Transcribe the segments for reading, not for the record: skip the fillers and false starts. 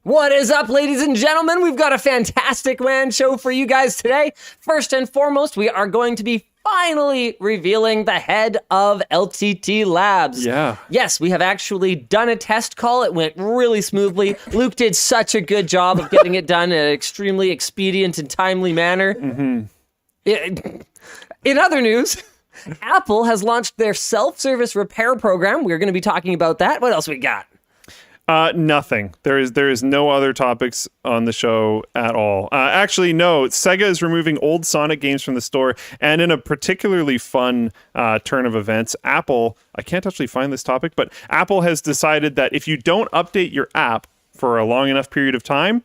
What is up, ladies and gentlemen? We've got a fantastic WAN show for you guys today. First and foremost, we are going to be finally revealing the head of LTT Labs. Yeah. Yes, we have actually done a test call. It went really smoothly. Luke did such a good job of getting it done in an extremely expedient and timely manner. In other news, Apple has launched their self-service repair program. We're going to be talking about that. What else we got? Nothing. There is no other topics on the show at all. Actually, no. Sega is removing old Sonic games from the store, and in a particularly fun turn of events, Apple, I can't actually find this topic, but Apple has decided that if you don't update your app for a long enough period of time,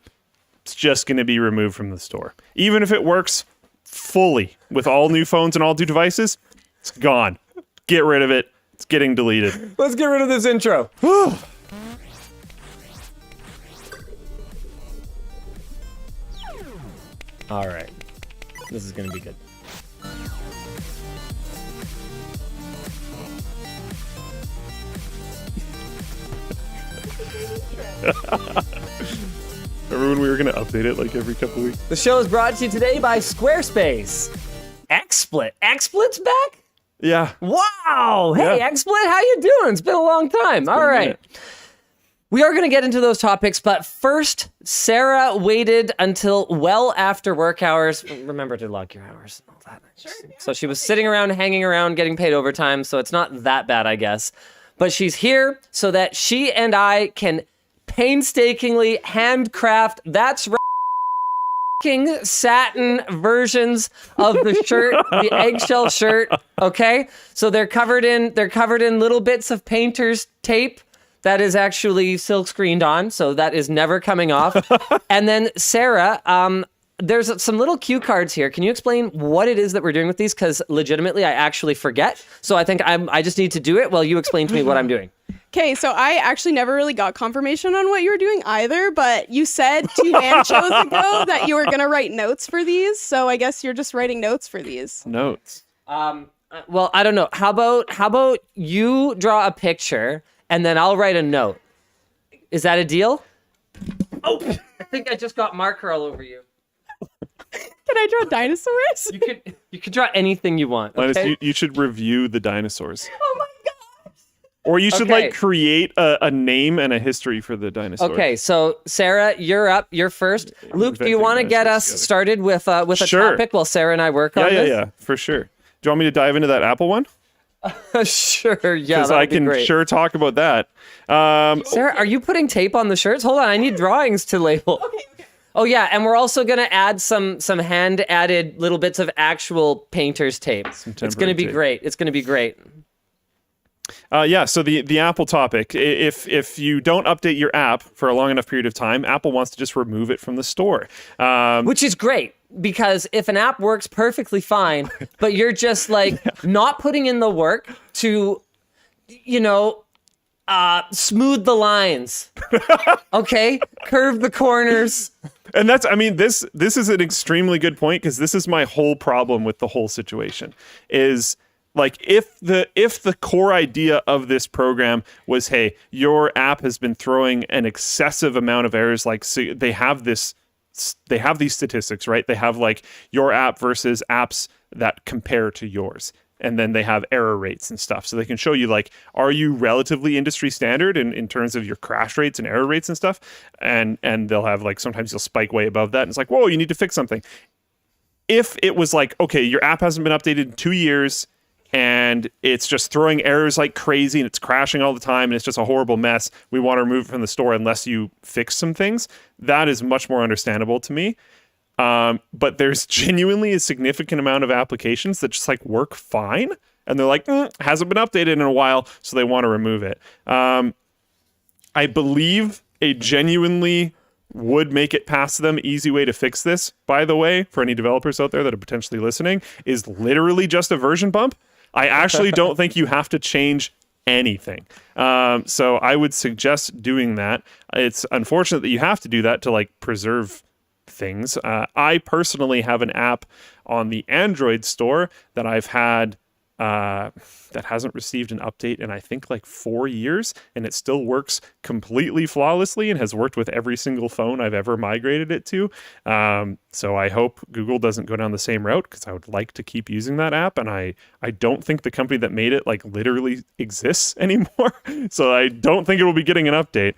it's just going to be removed from the store. Even if it works fully with all new phones and all new devices, it's gone. Get rid of it. It's getting deleted. Let's get rid of this intro. All right. This is going to be good. Remember when we were going to update it like every couple weeks? The show is brought to you today by Squarespace. XSplit. XSplit's back? Yeah. Wow. Hey, Yeah. XSplit, how you doing? It's been a long time. All right. minute. We are going to get into those topics, but first, Sarah waited until well after work hours. Remember to log your hours and all that. Sure, yeah. So she was sitting around, hanging around, getting paid overtime, so it's not that bad, I guess. But she's here so that she and I can painstakingly handcraft, that's right, satin versions of the shirt, the eggshell shirt, okay? So they're covered in little bits of painter's tape. That is actually silk screened on, so that is never coming off. And then Sarah, there's some little cue cards here. Can you explain what it is that we're doing with these? Because legitimately, I actually forget. So I think I just need to do it while you explain to me what I'm doing. Okay, so I actually never really got confirmation on what you were doing either, but you said 2 WAN shows ago that you were going to write notes for these, so I guess you're just writing notes for these. Notes. Well, I don't know. How about you draw a picture and then I'll write a note. Is that a deal? Oh, I think I just got marker all over you. Can I draw dinosaurs? You could draw anything you want. Linus, Okay? you should review the dinosaurs. Oh my gosh! Or you should Okay. create a name and a history for the dinosaur. Okay, so Sarah, you're up. You're first. Luke, do you inventing want to get us dinosaurs together. started with a Sure. topic while Sarah and I work on this? Yeah, for sure. Do you want me to dive into that Apple one? Sure, yeah, Because that'd I be can great. sure talk about that. Sarah, are you putting tape on the shirts? Hold on, I need drawings to label. Okay. Oh yeah, and we're also gonna add some hand-added little bits of actual painter's tape. It's gonna temporary be tape. great. It's gonna be great. So the Apple topic, if you don't update your app for a long enough period of time, Apple wants to just remove it from the store. Which is great, because if an app works perfectly fine, but you're just not putting in the work to, smooth the lines, okay? Curve the corners. And this is an extremely good point, because this is my whole problem with the whole situation is if the core idea of this program was, hey, your app has been throwing an excessive amount of errors, so they have these statistics, right? They have your app versus apps that compare to yours. And then they have error rates and stuff. So they can show you, are you relatively industry standard in terms of your crash rates and error rates and stuff? And they'll have, sometimes you'll spike way above that. And it's whoa, you need to fix something. If it was okay, your app hasn't been updated in 2 years, and it's just throwing errors like crazy, and it's crashing all the time, and it's just a horrible mess, we want to remove it from the store unless you fix some things, that is much more understandable to me. But there's genuinely a significant amount of applications that just work fine, and they're hasn't been updated in a while, so they want to remove it. I believe a genuinely would make it past them easy way to fix this, by the way, for any developers out there that are potentially listening, is literally just a version bump. I actually don't think you have to change anything. So I would suggest doing that. It's unfortunate that you have to do that to preserve things. I personally have an app on the Android store that I've had that hasn't received an update in I think like 4 years, and it still works completely flawlessly and has worked with every single phone I've ever migrated it to. So I hope Google doesn't go down the same route, because I would like to keep using that app, and I don't think the company that made it like literally exists anymore. So I don't think it will be getting an update.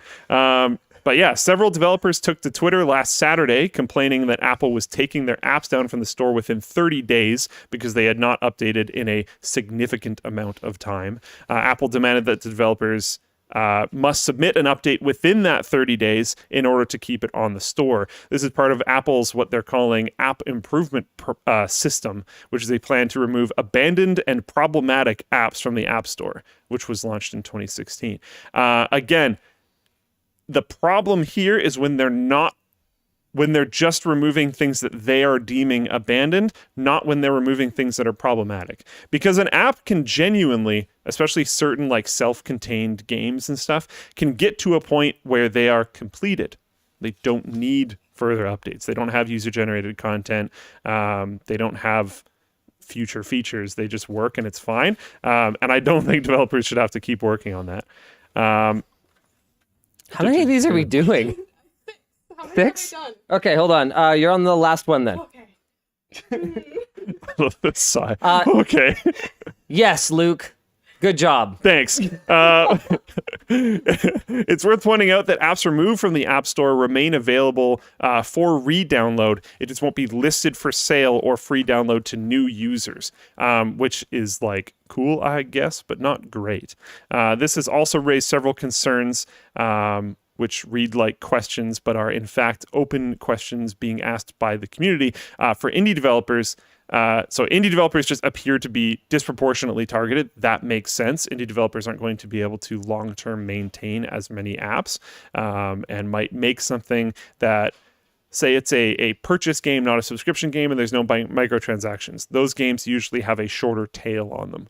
But yeah, several developers took to Twitter last Saturday complaining that Apple was taking their apps down from the store within 30 days because they had not updated in a significant amount of time. Apple demanded that the developers must submit an update within that 30 days in order to keep it on the store. This is part of Apple's what they're calling app improvement system, which is a plan to remove abandoned and problematic apps from the App Store, which was launched in 2016. Again, the problem here is when they're just removing things that they are deeming abandoned, not when they're removing things that are problematic. Because an app can genuinely, especially certain like self-contained games and stuff, can get to a point where they are completed. They don't need further updates. They don't have user-generated content. They don't have future features. They just work and it's fine. And I don't think developers should have to keep working on that. How many of these are we doing? How many 6? have I done? Okay, hold on. You're on the last one then. Okay. Sigh. Okay. Yes, Luke. Good job. Thanks. It's worth pointing out that apps removed from the App Store remain available for re-download. It just won't be listed for sale or free download to new users, which is like cool, I guess, but not great. This has also raised several concerns, which read like questions, but are in fact open questions being asked by the community for indie developers. So indie developers just appear to be disproportionately targeted. That makes sense. Indie developers aren't going to be able to long-term maintain as many apps, and might make something that, say it's a purchase game, not a subscription game, and there's no microtransactions. Those games usually have a shorter tail on them.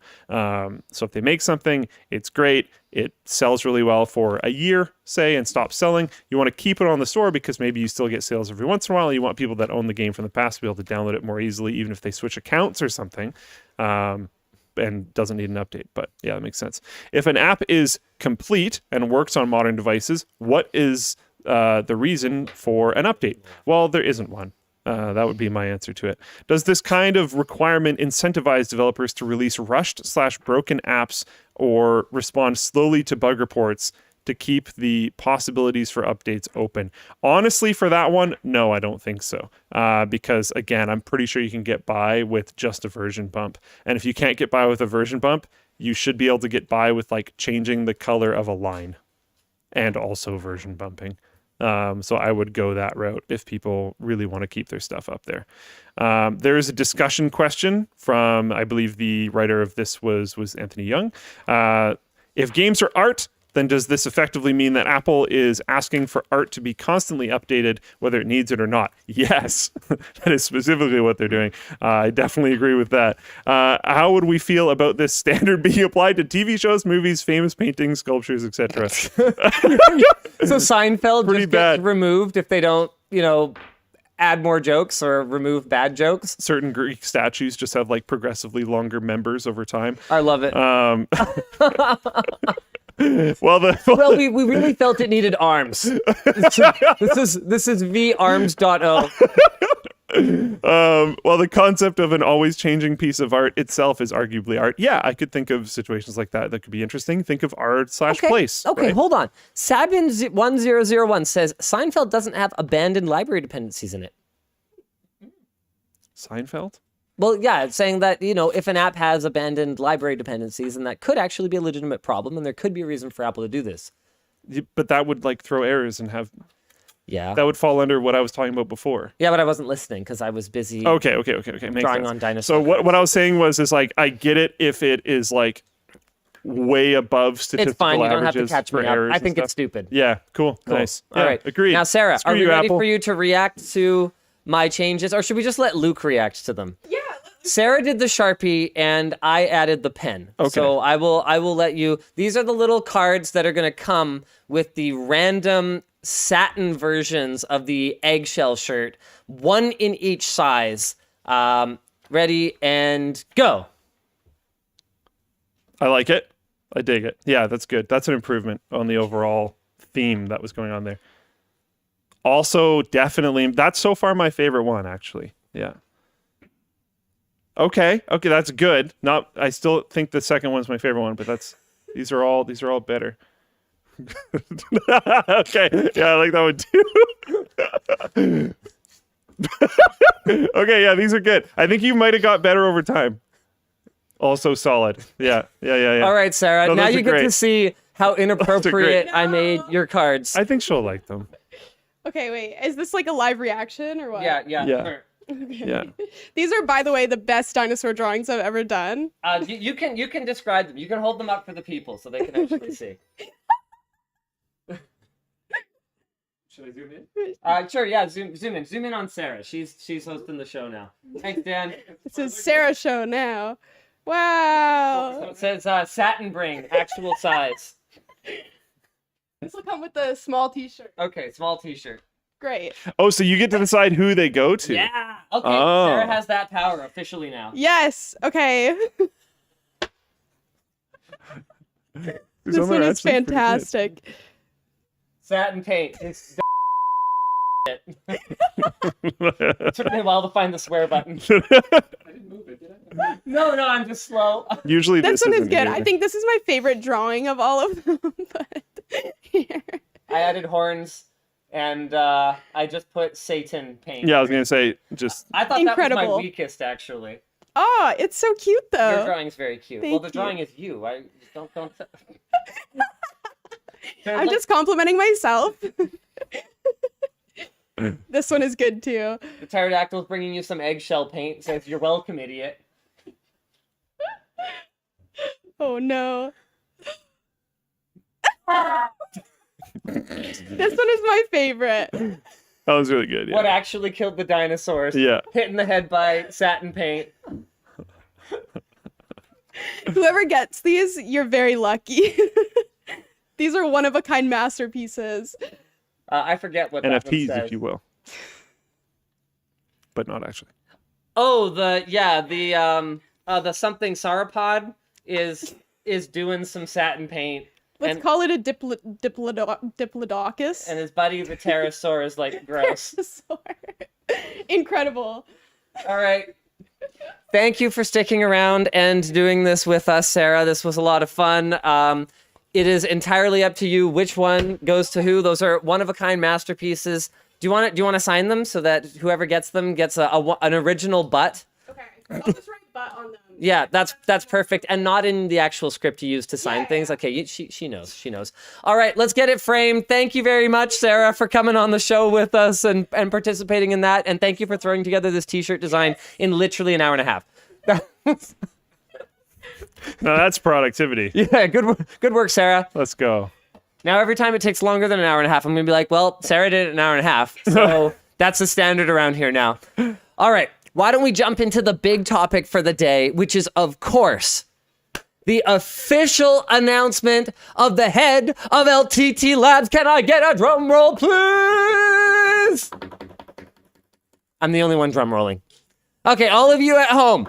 So if they make something, it's great. It sells really well for a year, say, and stops selling. You want to keep it on the store because maybe you still get sales every once in a while. You want people that own the game from the past to be able to download it more easily, even if they switch accounts or something, and doesn't need an update. But yeah, that makes sense. If an app is complete and works on modern devices, what is the reason for an update? Well, there isn't one. That would be my answer to it. Does this kind of requirement incentivize developers to release rushed/broken apps or respond slowly to bug reports to keep the possibilities for updates open? Honestly, for that one, no, I don't think so. Because again, I'm pretty sure you can get by with just a version bump. And if you can't get by with a version bump, you should be able to get by with like changing the color of a line and also version bumping. So I would go that route if people really want to keep their stuff up there. There is a discussion question from, I believe the writer of this was Anthony Young. If games are art, then does this effectively mean that Apple is asking for art to be constantly updated, whether it needs it or not? Yes, that is specifically what they're doing. I definitely agree with that. How would we feel about this standard being applied to TV shows, movies, famous paintings, sculptures, etc.? So Seinfeld Pretty just bad. gets removed if they don't, add more jokes or remove bad jokes. Certain Greek statues just have like progressively longer members over time. I love it. Well, we really felt it needed arms. This is varms.o. Well, the concept of an always changing piece of art itself is arguably art. Yeah, I could think of situations like that could be interesting. Think of art/place. Okay, right? hold on. Sabin1001 says Seinfeld doesn't have abandoned library dependencies in it. Seinfeld? Well, yeah, it's saying that, if an app has abandoned library dependencies, and that could actually be a legitimate problem, and there could be a reason for Apple to do this. But that would like throw errors and have... Yeah. That would fall under what I was talking about before. Yeah, but I wasn't listening because I was busy Okay. Makes drawing sense. on dinosaurs. So what I was saying was like, I get it if it is like way above statistical It's fine. You don't have to averages catch for me up. errors I and think stuff. it's stupid. Yeah, cool. Nice. All Yeah, right. Agreed. Now, Sarah, Screw are we you, ready Apple. for you to react to my changes, or should we just let Luke react to them? Yeah. Sarah did the Sharpie and I added the pen. Okay. So I will let you. These are the little cards that are going to come with the random satin versions of the eggshell shirt, one in each size. Ready and go. I like it. I dig it. Yeah, that's good. That's an improvement on the overall theme that was going on there. Also, definitely, that's so far my favorite one, actually. Yeah. Okay, that's good. I still think the second one's my favorite one, but these are all better. Okay, yeah, I like that one too. Okay, yeah, these are good. I think you might have got better over time. Also solid. Yeah. All right, Sarah. No, now those you are get to great. see how inappropriate I made your cards. I think she'll like them. Okay, wait. Is this like a live reaction or what? Yeah. Yeah. Okay. Yeah. These are, by the way, the best dinosaur drawings I've ever done. You can describe them. You can hold them up for the people so they can actually see. Should I zoom in? Sure. Yeah. Zoom in. Zoom in on Sarah. She's hosting the show now. Thanks, Dan. This is Sarah's show now. Wow. So it says satin bring, actual size. This will come with the small T-shirt. Okay, small T-shirt. Great. Oh, so you get to decide who they go to. Yeah. Okay. Oh. Sarah has that power officially now. Yes. Okay. This one is fantastic. Satin paint. It's it took me a while to find the swear button. I didn't move it, did I? No, I'm just slow. Usually This one is isn't good. either. I think this is my favorite drawing of all of them. But here. I added horns, and I just put Satan paint. Yeah, I was gonna say just. I thought that was Incredible. my weakest, actually. Oh, it's so cute Your though. drawing's very cute. Thank Well, the you. drawing is you. I don't. I'm just complimenting myself. This one is good too. The pterodactyl's bringing you some eggshell paint. Says you're welcome, idiot. Oh no. This one is my favorite. That was really good. Yeah. What actually killed the dinosaurs? Yeah. Hit in the head by satin paint. Whoever gets these, you're very lucky. These are one-of-a-kind masterpieces. I forget what that one NFTs, says. if you will. But not actually. Oh, the something sauropod is doing some satin paint. Let's call it a diplodocus. And his buddy the pterosaur is like gross. Incredible. All right. Thank you for sticking around and doing this with us, Sarah. This was a lot of fun. It is entirely up to you which one goes to who. Those are one-of-a-kind masterpieces. Do you want to sign them so that whoever gets them gets an original butt? Okay, I'll just write butt on them. Yeah, that's perfect, and not in the actual script you use to sign things. Yeah. Okay, she knows. All right, let's get it framed. Thank you very much, Sarah, for coming on the show with us and participating in that, and thank you for throwing together this T-shirt design in literally an hour and a half. No, that's productivity. Yeah, good work, Sarah. Let's go. Now, every time it takes longer than an hour and a half, I'm going to be like, well, Sarah did it in an hour and a half. So that's the standard around here now. All right. Why don't we jump into the big topic for the day, which is, of course, the official announcement of the head of LTT Labs. Can I get a drum roll, please? I'm the only one drum rolling. Okay, all of you at home.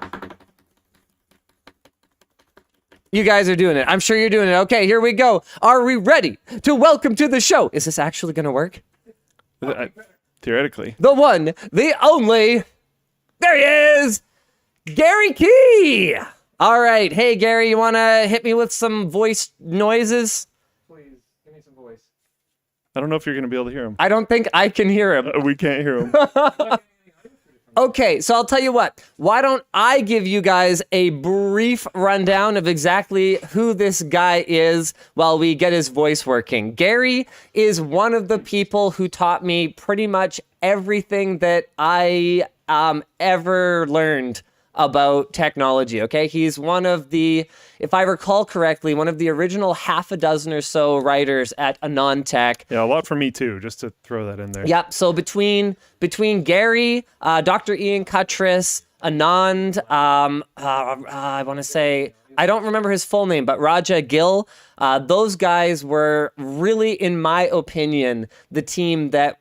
You guys are doing it. I'm sure you're doing it. Okay, here we go. Are we ready to welcome to the show? Is this actually going to work? Theoretically. The one, the only. There he is. Gary Key. All right. Hey, Gary, you want to hit me with some voice noises? Please, give me some voice. I don't know if you're going to be able to hear him. I don't think I can hear him. We can't hear him. Okay, so I'll tell you what. Why don't I give you guys a brief rundown of exactly who this guy is while we get his voice working. Gary is one of the people who taught me pretty much everything that I ever learned about technology, okay? He's one of the, if I recall correctly, one of the original half a dozen or so writers at Anantech. Yeah, a lot for me too, just to throw that in there. Yep. So between Gary, Dr. Ian Cutress, Anand, I want to say, I don't remember his full name, but Raja Gill, those guys were really, in my opinion, the team that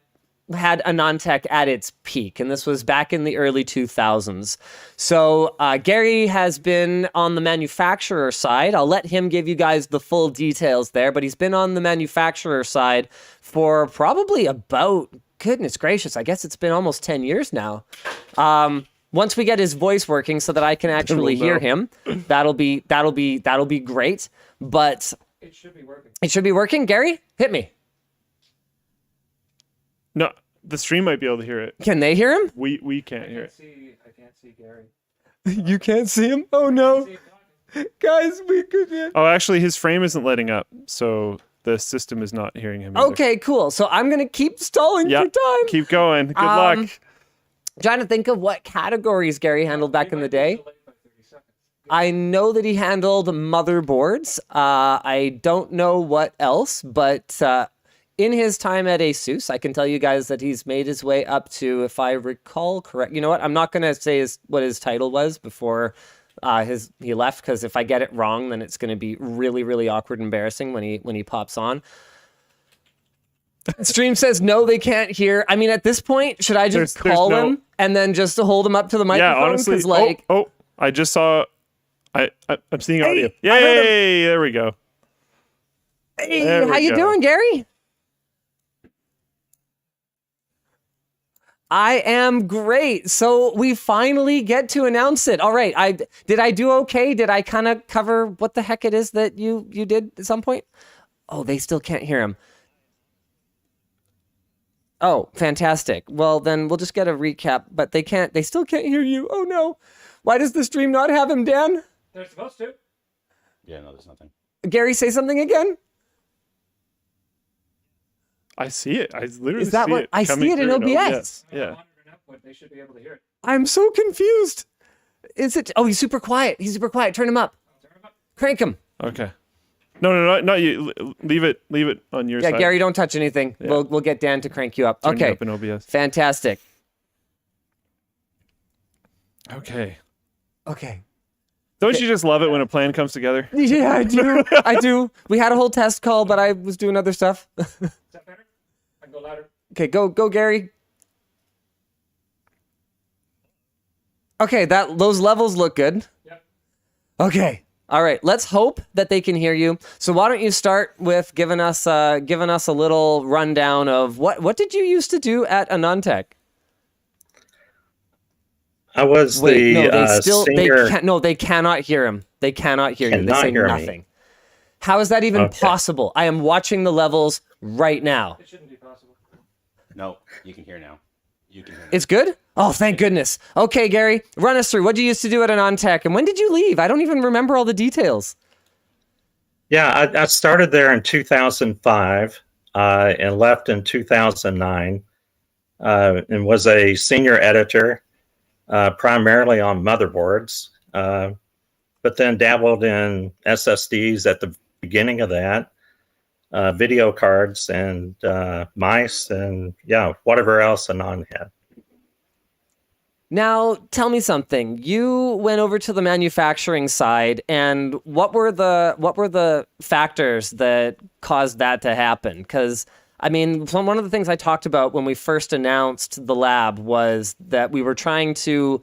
had Anantech at its peak, and this was back in the early 2000s. So Gary has been on the manufacturer side. I'll let him give you guys the full details there, but he's been on the manufacturer side for probably about, goodness gracious, I guess it's been almost 10 years now. Once we get his voice working so that I can actually hear him, that'll be great. But It should be working. it should be working. Gary, hit me. No, the stream might be able to hear it. Can they hear him? We can't hear it. I can't see Gary. You can't see him? Oh no. See him talking. Guys, we could. Oh, actually, his frame isn't letting up, so the system is not hearing him. Either. Okay, cool. So I'm gonna keep stalling Yeah, for time. keep going. Good luck. Trying to think of what categories Gary handled back in the day. Delayed by 30 seconds. I know that he handled motherboards. I don't know what else, but in his time at Asus, I can tell you guys that he's made his way up to, if I recall correct. You know what? I'm not gonna say what his title was before he left, because if I get it wrong, then it's gonna be really, really awkward and embarrassing when he pops on. Stream says no, they can't hear. I mean, at this point, should I just There's call no- him and then just hold him up to the microphone? Yeah, honestly. 'Cause, like, I just saw. I'm seeing audio. I heard Yay! There we go. hey, there we how you go. doing, Gary? I am great. So we finally get to announce it. All right. Did I do okay? Did I kind of cover what the heck it is that you did at some point? Oh, they still can't hear him. Oh, fantastic. Well, then we'll just get a recap, but they still can't hear you. Oh no. Why does the stream not have him, Dan? They're supposed to. Yeah, no, there's nothing. Gary, say something again. I see it. I literally Is that see what- it. I see coming it in through OBS. Yeah. Monitor and output, they should be able to hear it. I'm so confused. Is it? Oh, he's super quiet. He's super quiet. Turn him up. Turn 'em up. Crank him. Okay. No, not you. Leave it on your Yeah, side. Gary, don't touch anything. Yeah. We'll get Dan to crank you up. Turn it Okay. up in OBS. Fantastic. Okay. Okay. Don't you just love it when a plan comes together? Yeah, I do. I do. We had a whole test call, but I was doing other stuff. Is that better? I can go louder. Okay, go, Gary. Okay, those levels look good. Yep. Okay. All right. Let's hope that they can hear you. So why don't you start with giving us a little rundown of what did you used to do at Anantech? I was Wait, the no, senior. they cannot hear him. They cannot hear you. They Cannot say hear me. nothing. How is that even Okay. possible? I am watching the levels right now. It shouldn't be possible. No, you can hear now. You can hear now. It's good? Oh, thank goodness. Okay, Gary, run us through. What did you used to do at Anantech, and when did you leave? I don't even remember all the details. Yeah, I started there in 2005 and left in 2009 and was a senior editor, primarily on motherboards, but then dabbled in SSDs at the beginning of that, video cards and mice and whatever else Anon had. Now, tell me something. You went over to the manufacturing side, and what were the factors that caused that to happen? Because I mean, one of the things I talked about when we first announced the lab was that we were trying to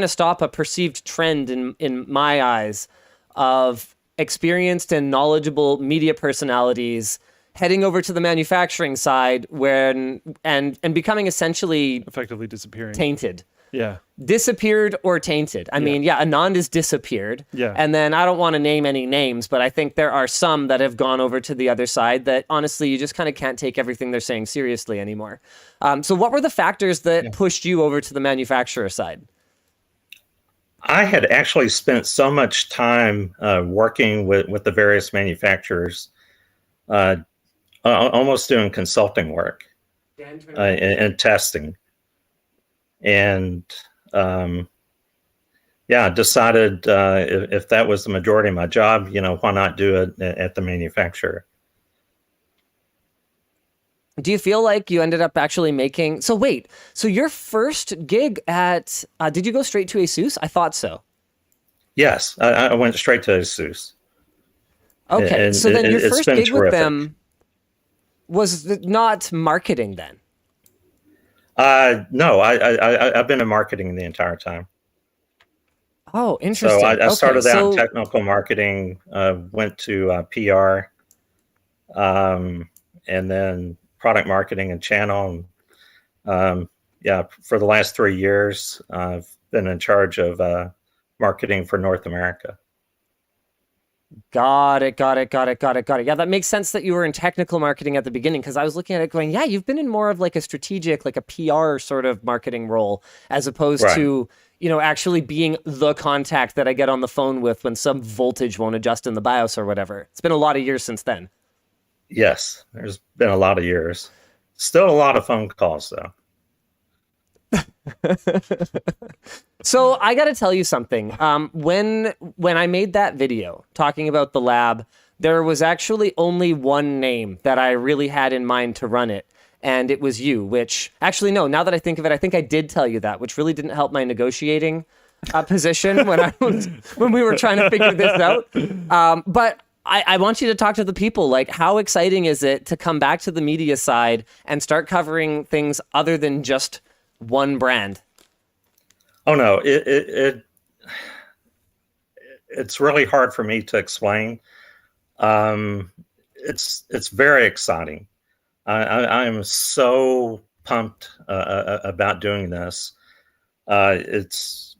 stop a perceived trend in my eyes of experienced and knowledgeable media personalities heading over to the manufacturing side and becoming essentially Effectively disappearing. tainted. Yeah. Disappeared or tainted. I mean, Anand is disappeared. Yeah. And then I don't want to name any names, but I think there are some that have gone over to the other side that honestly, you just kind of can't take everything they're saying seriously anymore. So what were the factors that pushed you over to the manufacturer side? I had actually spent so much time working with the various manufacturers, almost doing consulting work and testing. And decided if that was the majority of my job, why not do it at the manufacturer? Do you feel like you ended up actually making... So wait, so your first gig at... did you go straight to Asus? I thought so. Yes, I went straight to Asus. Okay, And so then your it's first been gig with terrific. them was not marketing then? No, I've been in marketing the entire time. Oh, interesting. So I Okay, started out in so- technical marketing, went to PR, and then product marketing and channel. And, yeah, for the last 3 years, I've been in charge of marketing for North America. Got it. Yeah, that makes sense that you were in technical marketing at the beginning, because I was looking at it going, yeah, you've been in more of like a strategic, like a PR sort of marketing role, as opposed Right. to, you know, actually being the contact that I get on the phone with when some voltage won't adjust in the BIOS or whatever. It's been a lot of years since then. Yes, there's been a lot of years. Still a lot of phone calls, though. So I got to tell you something. When I made that video talking about the lab, there was actually only one name that I really had in mind to run it, and it was you. Which actually, no. Now that I think of it, I think I did tell you that, which really didn't help my negotiating position when we were trying to figure this out. But I want you to talk to the people. Like, how exciting is it to come back to the media side and start covering things other than just one brand? Oh no, it's really hard for me to explain. It's very exciting. I am so pumped about doing this. It's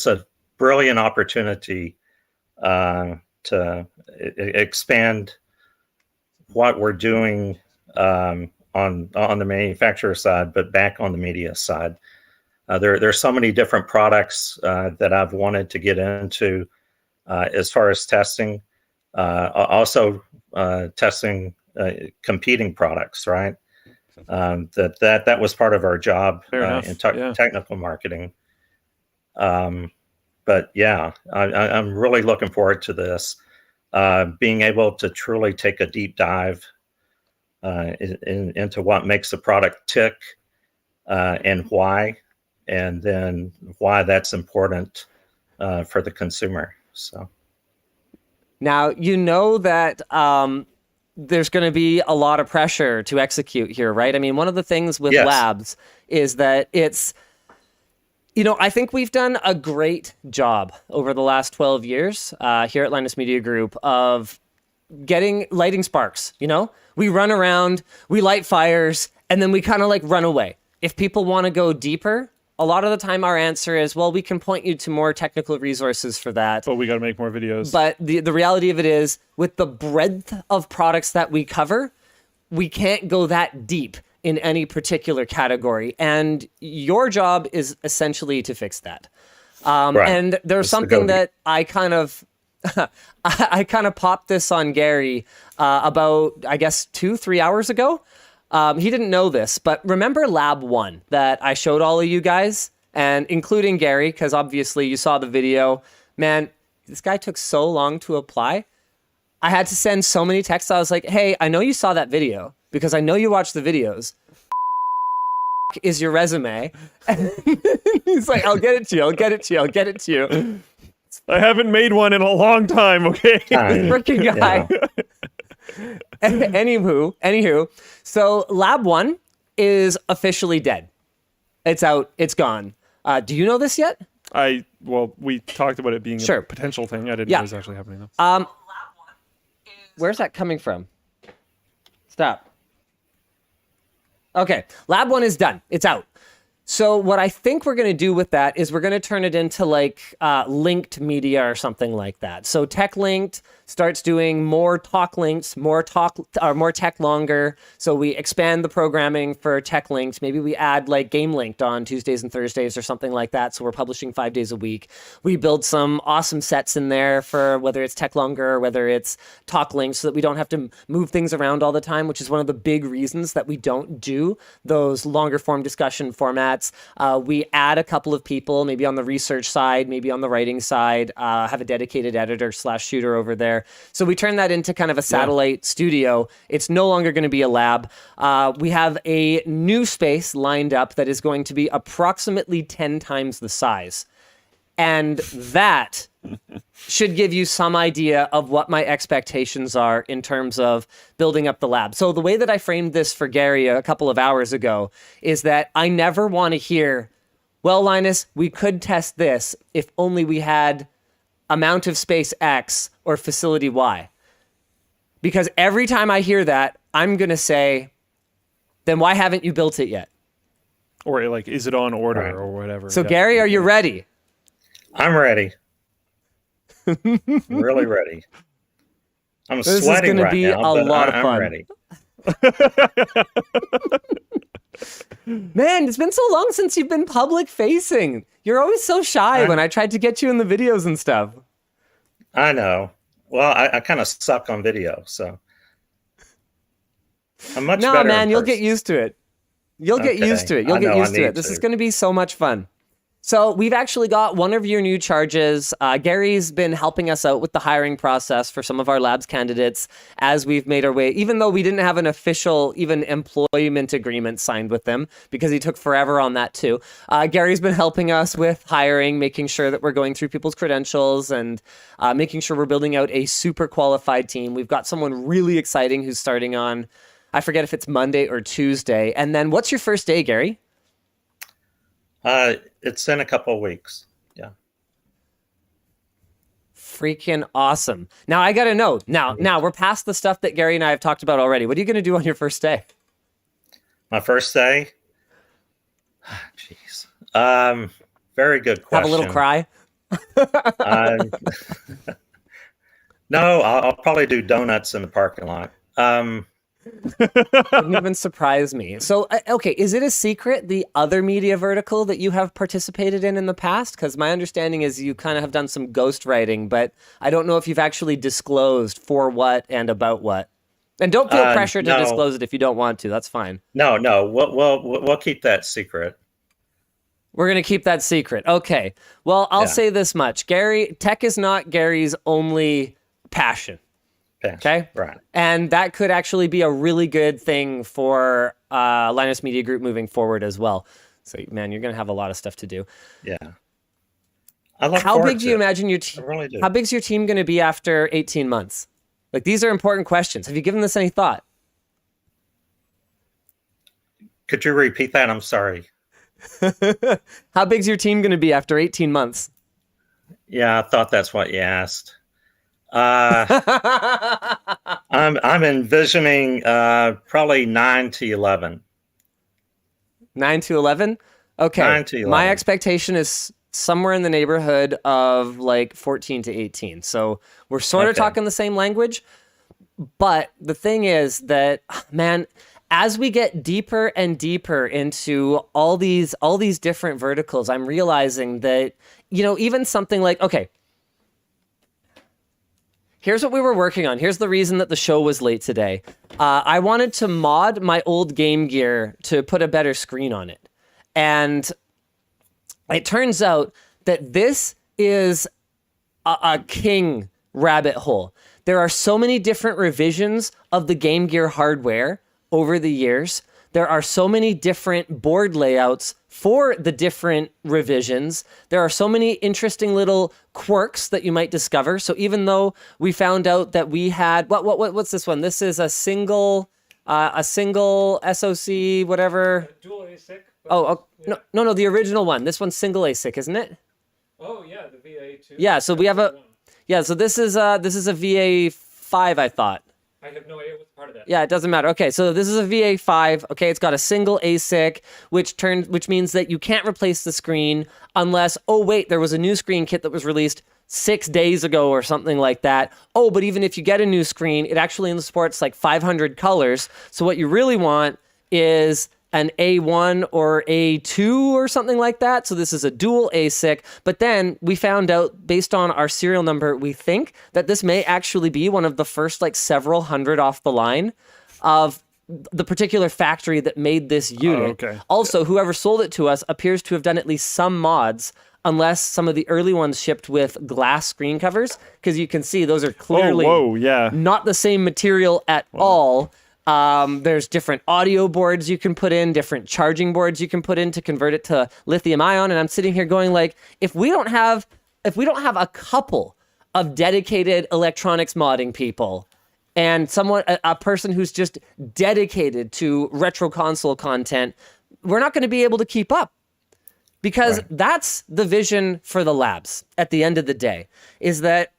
a brilliant opportunity to expand what we're doing on the manufacturer side, but back on the media side. There's so many different products that I've wanted to get into as far as testing, also testing competing products, right? That was part of our job in technical marketing. But yeah, I'm really looking forward to this, being able to truly take a deep dive into what makes the product tick and why. And then why that's important for the consumer. So now you know that there's going to be a lot of pressure to execute here, right? I mean, one of the things with labs is that it's, you know, I think we've done a great job over the last 12 years here at Linus Media Group of lighting sparks. You know, we run around, we light fires, and then we kind of like run away. If people want to go deeper, a lot of the time our answer is, well, we can point you to more technical resources for that. But we got to make more videos. But the reality of it is, with the breadth of products that we cover, we can't go that deep in any particular category. And your job is essentially to fix that. Right. And there's something that I kind of popped this on Gary about, I guess, 2-3 hours ago. He didn't know this, but remember Lab 1 that I showed all of you guys, and including Gary, because obviously you saw the video. Man, this guy took so long to apply. I had to send so many texts. I was like, hey, I know you saw that video because I know you watch the videos. Is your resume? And he's like, I'll get it to you. I haven't made one in a long time, okay? Freaking guy. Yeah. Anywho, so Lab 1 is officially dead. It's out. It's gone. Do you know this yet? Well, we talked about it being a potential thing. I didn't know it was actually happening though. Where's that coming from? Stop. Okay, Lab 1 is done. It's out. So what I think we're going to do with that is we're going to turn it into like linked media or something like that. So Tech Linked starts doing more talk links, more tech longer. So we expand the programming for Tech Linked. Maybe we add like Game Linked on Tuesdays and Thursdays or something like that. So we're publishing 5 days a week. We build some awesome sets in there for whether it's Tech Longer or whether it's Talk Linked, so that we don't have to move things around all the time, which is one of the big reasons that we don't do those longer form discussion formats. We add a couple of people, maybe on the research side, maybe on the writing side, have a dedicated editor / shooter over there. So we turn that into kind of a satellite studio. It's no longer going to be a lab. We have a new space lined up that is going to be approximately 10 times the size. And that should give you some idea of what my expectations are in terms of building up the lab. So the way that I framed this for Gary a couple of hours ago is that I never want to hear, well, Linus, we could test this if only we had amount of space X or facility Y. Because every time I hear that, I'm going to say, then why haven't you built it yet? Or like, is it on order or whatever? So Gary, are you ready? I'm ready. Really ready. I'm This sweating is going to right be now, a but lot of I'm fun. ready. Man, it's been so long since you've been public facing. You're always so shy when I tried to get you in the videos and stuff. I know. Well, I kind of suck on video, so I'm much better. No, man, in you'll person. get used to it. You'll get used to it. You'll get used to it. This is going to be so much fun. So we've actually got one of your new charges. Gary's been helping us out with the hiring process for some of our labs candidates as we've made our way, even though we didn't have an official even employment agreement signed with them because he took forever on that too. Gary's been helping us with hiring, making sure that we're going through people's credentials and making sure we're building out a super qualified team. We've got someone really exciting who's starting on, I forget if it's Monday or Tuesday. And then what's your first day, Gary? It's in a couple of weeks. Yeah. Freaking awesome. Now I got to know. Now we're past the stuff that Gary and I have talked about already. What are you going to do on your first day? My first day? Jeez. Very good question. Have a little cry? No, I'll probably do donuts in the parking lot. Wouldn't even surprise me. So, okay, is it a secret, the other media vertical that you have participated in the past? Because my understanding is you kind of have done some ghostwriting, but I don't know if you've actually disclosed for what and about what. And don't feel pressure to disclose it if you don't want to. That's fine. No, we'll keep that secret. We're going to keep that secret. Okay. Well, I'll say this much. Gary, tech is not Gary's only passion. Okay. Right. And that could actually be a really good thing for Linus Media Group moving forward as well. So, man, you're going to have a lot of stuff to do. Yeah. How big do you imagine your team? I really do. How big's your team going to be after 18 months? Like, these are important questions. Have you given this any thought? Could you repeat that? I'm sorry. How big's your team going to be after 18 months? Yeah, I thought that's what you asked. I'm envisioning probably 9 to 11. 9 to 11? Okay. 9 to 11. My expectation is somewhere in the neighborhood of like 14 to 18. So we're sort of talking the same language. But the thing is that, man, as we get deeper and deeper into all these different verticals, I'm realizing that, you know, even something like, okay, here's what we were working on. Here's the reason that the show was late today. I wanted to mod my old Game Gear to put a better screen on it. And it turns out that this is a king rabbit hole. There are so many different revisions of the Game Gear hardware over the years. There are so many different board layouts for the different revisions. There are so many interesting little quirks that you might discover. So even though we found out that we had what's this one? This is a single SoC whatever. Dual ASIC. No, the original one. This one's single ASIC, isn't it? Oh yeah, the VA2. Yeah, so we have so this is a VA5, I thought. I have no idea what's part of that. Yeah, it doesn't matter. Okay, so this is a VA5. Okay, it's got a single ASIC, which means that you can't replace the screen unless, oh wait, there was a new screen kit that was released 6 days ago or something like that. Oh, but even if you get a new screen, it actually supports like 500 colors. So what you really want is an A1 or A2 or something like that. So this is a dual ASIC. But then we found out, based on our serial number, we think that this may actually be one of the first like several hundred off the line of the particular factory that made this unit. Oh, okay. Also, whoever sold it to us appears to have done at least some mods, unless some of the early ones shipped with glass screen covers, because you can see those are clearly not the same material at all. There's different audio boards you can put in, different charging boards you can put in to convert it to lithium ion. And I'm sitting here going like, if we don't have a couple of dedicated electronics modding people and a person who's just dedicated to retro console content, we're not going to be able to keep up. Because that's the vision for the labs at the end of the day, is that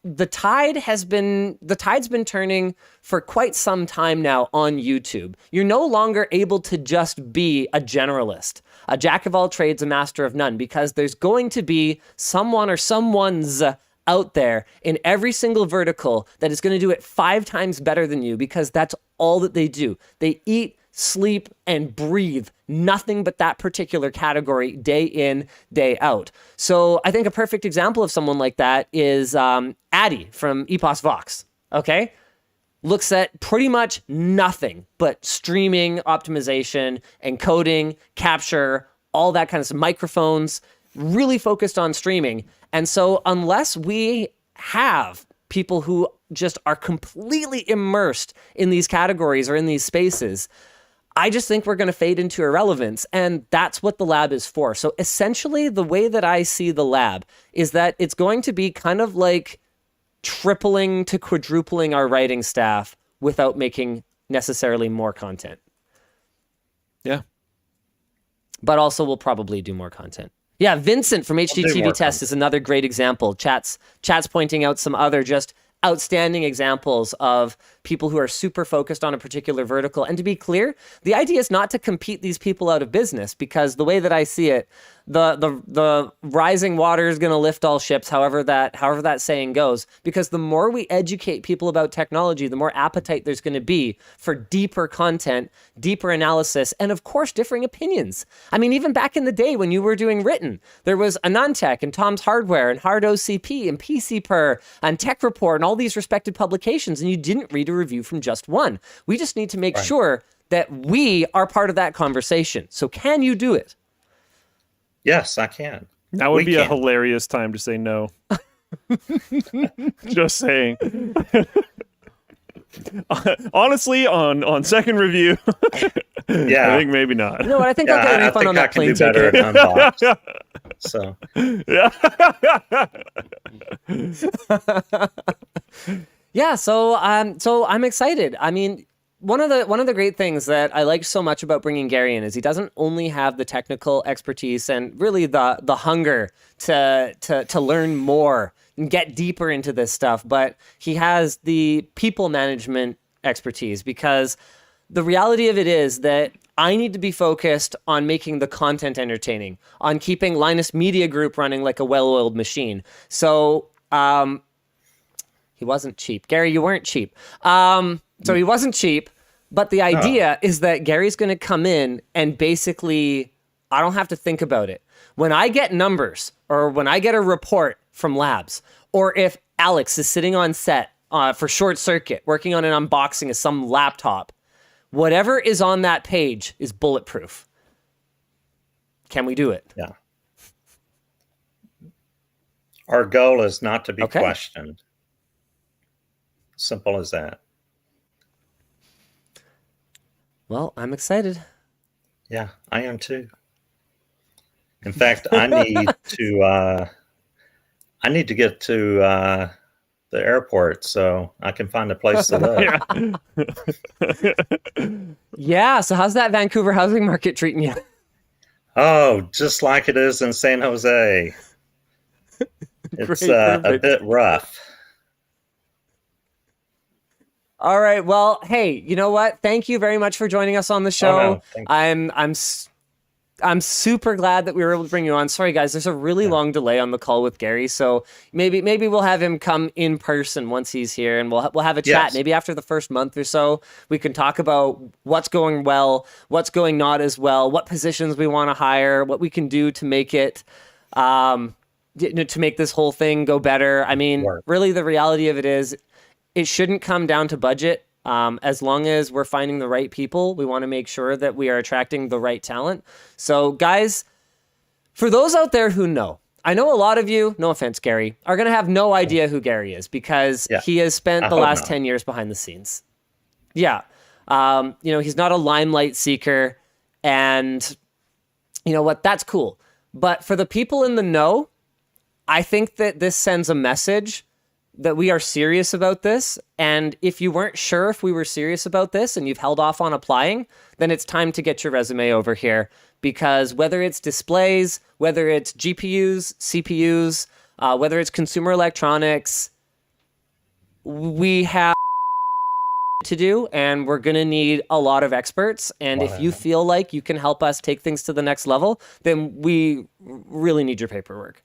the tide's been turning for quite some time now on YouTube. You're no longer able to just be a generalist, a jack of all trades, a master of none, because there's going to be someone or someone's out there in every single vertical that is going to do it 5 times better than you, because that's all that they do. They eat, sleep, and breathe nothing but that particular category day in, day out. So I think a perfect example of someone like that is Addy from Epos Vox, okay? Looks at pretty much nothing but streaming optimization, encoding, capture, all that kind of stuff, microphones, really focused on streaming. And so unless we have people who just are completely immersed in these categories or in these spaces, I just think we're going to fade into irrelevance, and that's what the lab is for. So essentially, the way that I see the lab is that it's going to be kind of like tripling to quadrupling our writing staff without making necessarily more content. Yeah. But also, we'll probably do more content. Yeah, Vincent from HDTV Test is another great example. Chat's pointing out some other just outstanding examples of people who are super focused on a particular vertical. And to be clear, the idea is not to compete these people out of business, because the way that I see it, the rising water is going to lift all ships, however that saying goes, because the more we educate people about technology, the more appetite there's going to be for deeper content, deeper analysis, and of course, differing opinions. I mean, even back in the day when you were doing written, there was Anantech and Tom's Hardware and Hard OCP and PCPer and Tech Report and all these respected publications, and you didn't read a review from just one. We just need to make sure that we are part of that conversation. So can you do it? Yes, I can. That would be a hilarious time to say no. Just saying. Honestly, on second review, yeah, I think maybe not. You know what? I think I'll get a refund on that plane ticket. Unboxed, so yeah, so I'm excited. I mean, one of the great things that I liked so much about bringing Gary in is he doesn't only have the technical expertise and really the hunger to learn more and get deeper into this stuff, but he has the people management expertise, because the reality of it is that I need to be focused on making the content entertaining, on keeping Linus Media Group running like a well-oiled machine. So he wasn't cheap. Gary, you weren't cheap. So he wasn't cheap, but the idea is that Gary's going to come in and basically, I don't have to think about it. When I get numbers or when I get a report from labs, or if Alex is sitting on set for Short Circuit working on an unboxing of some laptop, whatever is on that page is bulletproof. Can we do it? Yeah. Our goal is not to be questioned. Simple as that. Well, I'm excited. Yeah, I am too. In fact, I need to get to the airport so I can find a place to live. Yeah, so how's that Vancouver housing market treating you? Oh, just like it is in San Jose. It's a bit rough. All right. Well, hey, you know what? Thank you very much for joining us on the show. I'm super glad that we were able to bring you on. Sorry, guys, there's a really long delay on the call with Gary, so maybe we'll have him come in person once he's here, and we'll have a chat. Yes. Maybe after the first month or so, we can talk about what's going well, what's going not as well, what positions we want to hire, what we can do to make it to make this whole thing go better. I mean, really, the reality of it is, it shouldn't come down to budget. As long as we're finding the right people, we want to make sure that we are attracting the right talent. So guys, for those out there who know, I know a lot of you, no offense, Gary, are going to have no idea who Gary is, because he has spent the last 10 years behind the scenes. Yeah. He's not a limelight seeker, and you know what? That's cool. But for the people in the know, I think that this sends a message that we are serious about this. And if you weren't sure if we were serious about this and you've held off on applying, then it's time to get your resume over here, because whether it's displays, whether it's GPUs, CPUs, whether it's consumer electronics, we have to do, and we're going to need a lot of experts. And if you feel like you can help us take things to the next level, then we really need your paperwork.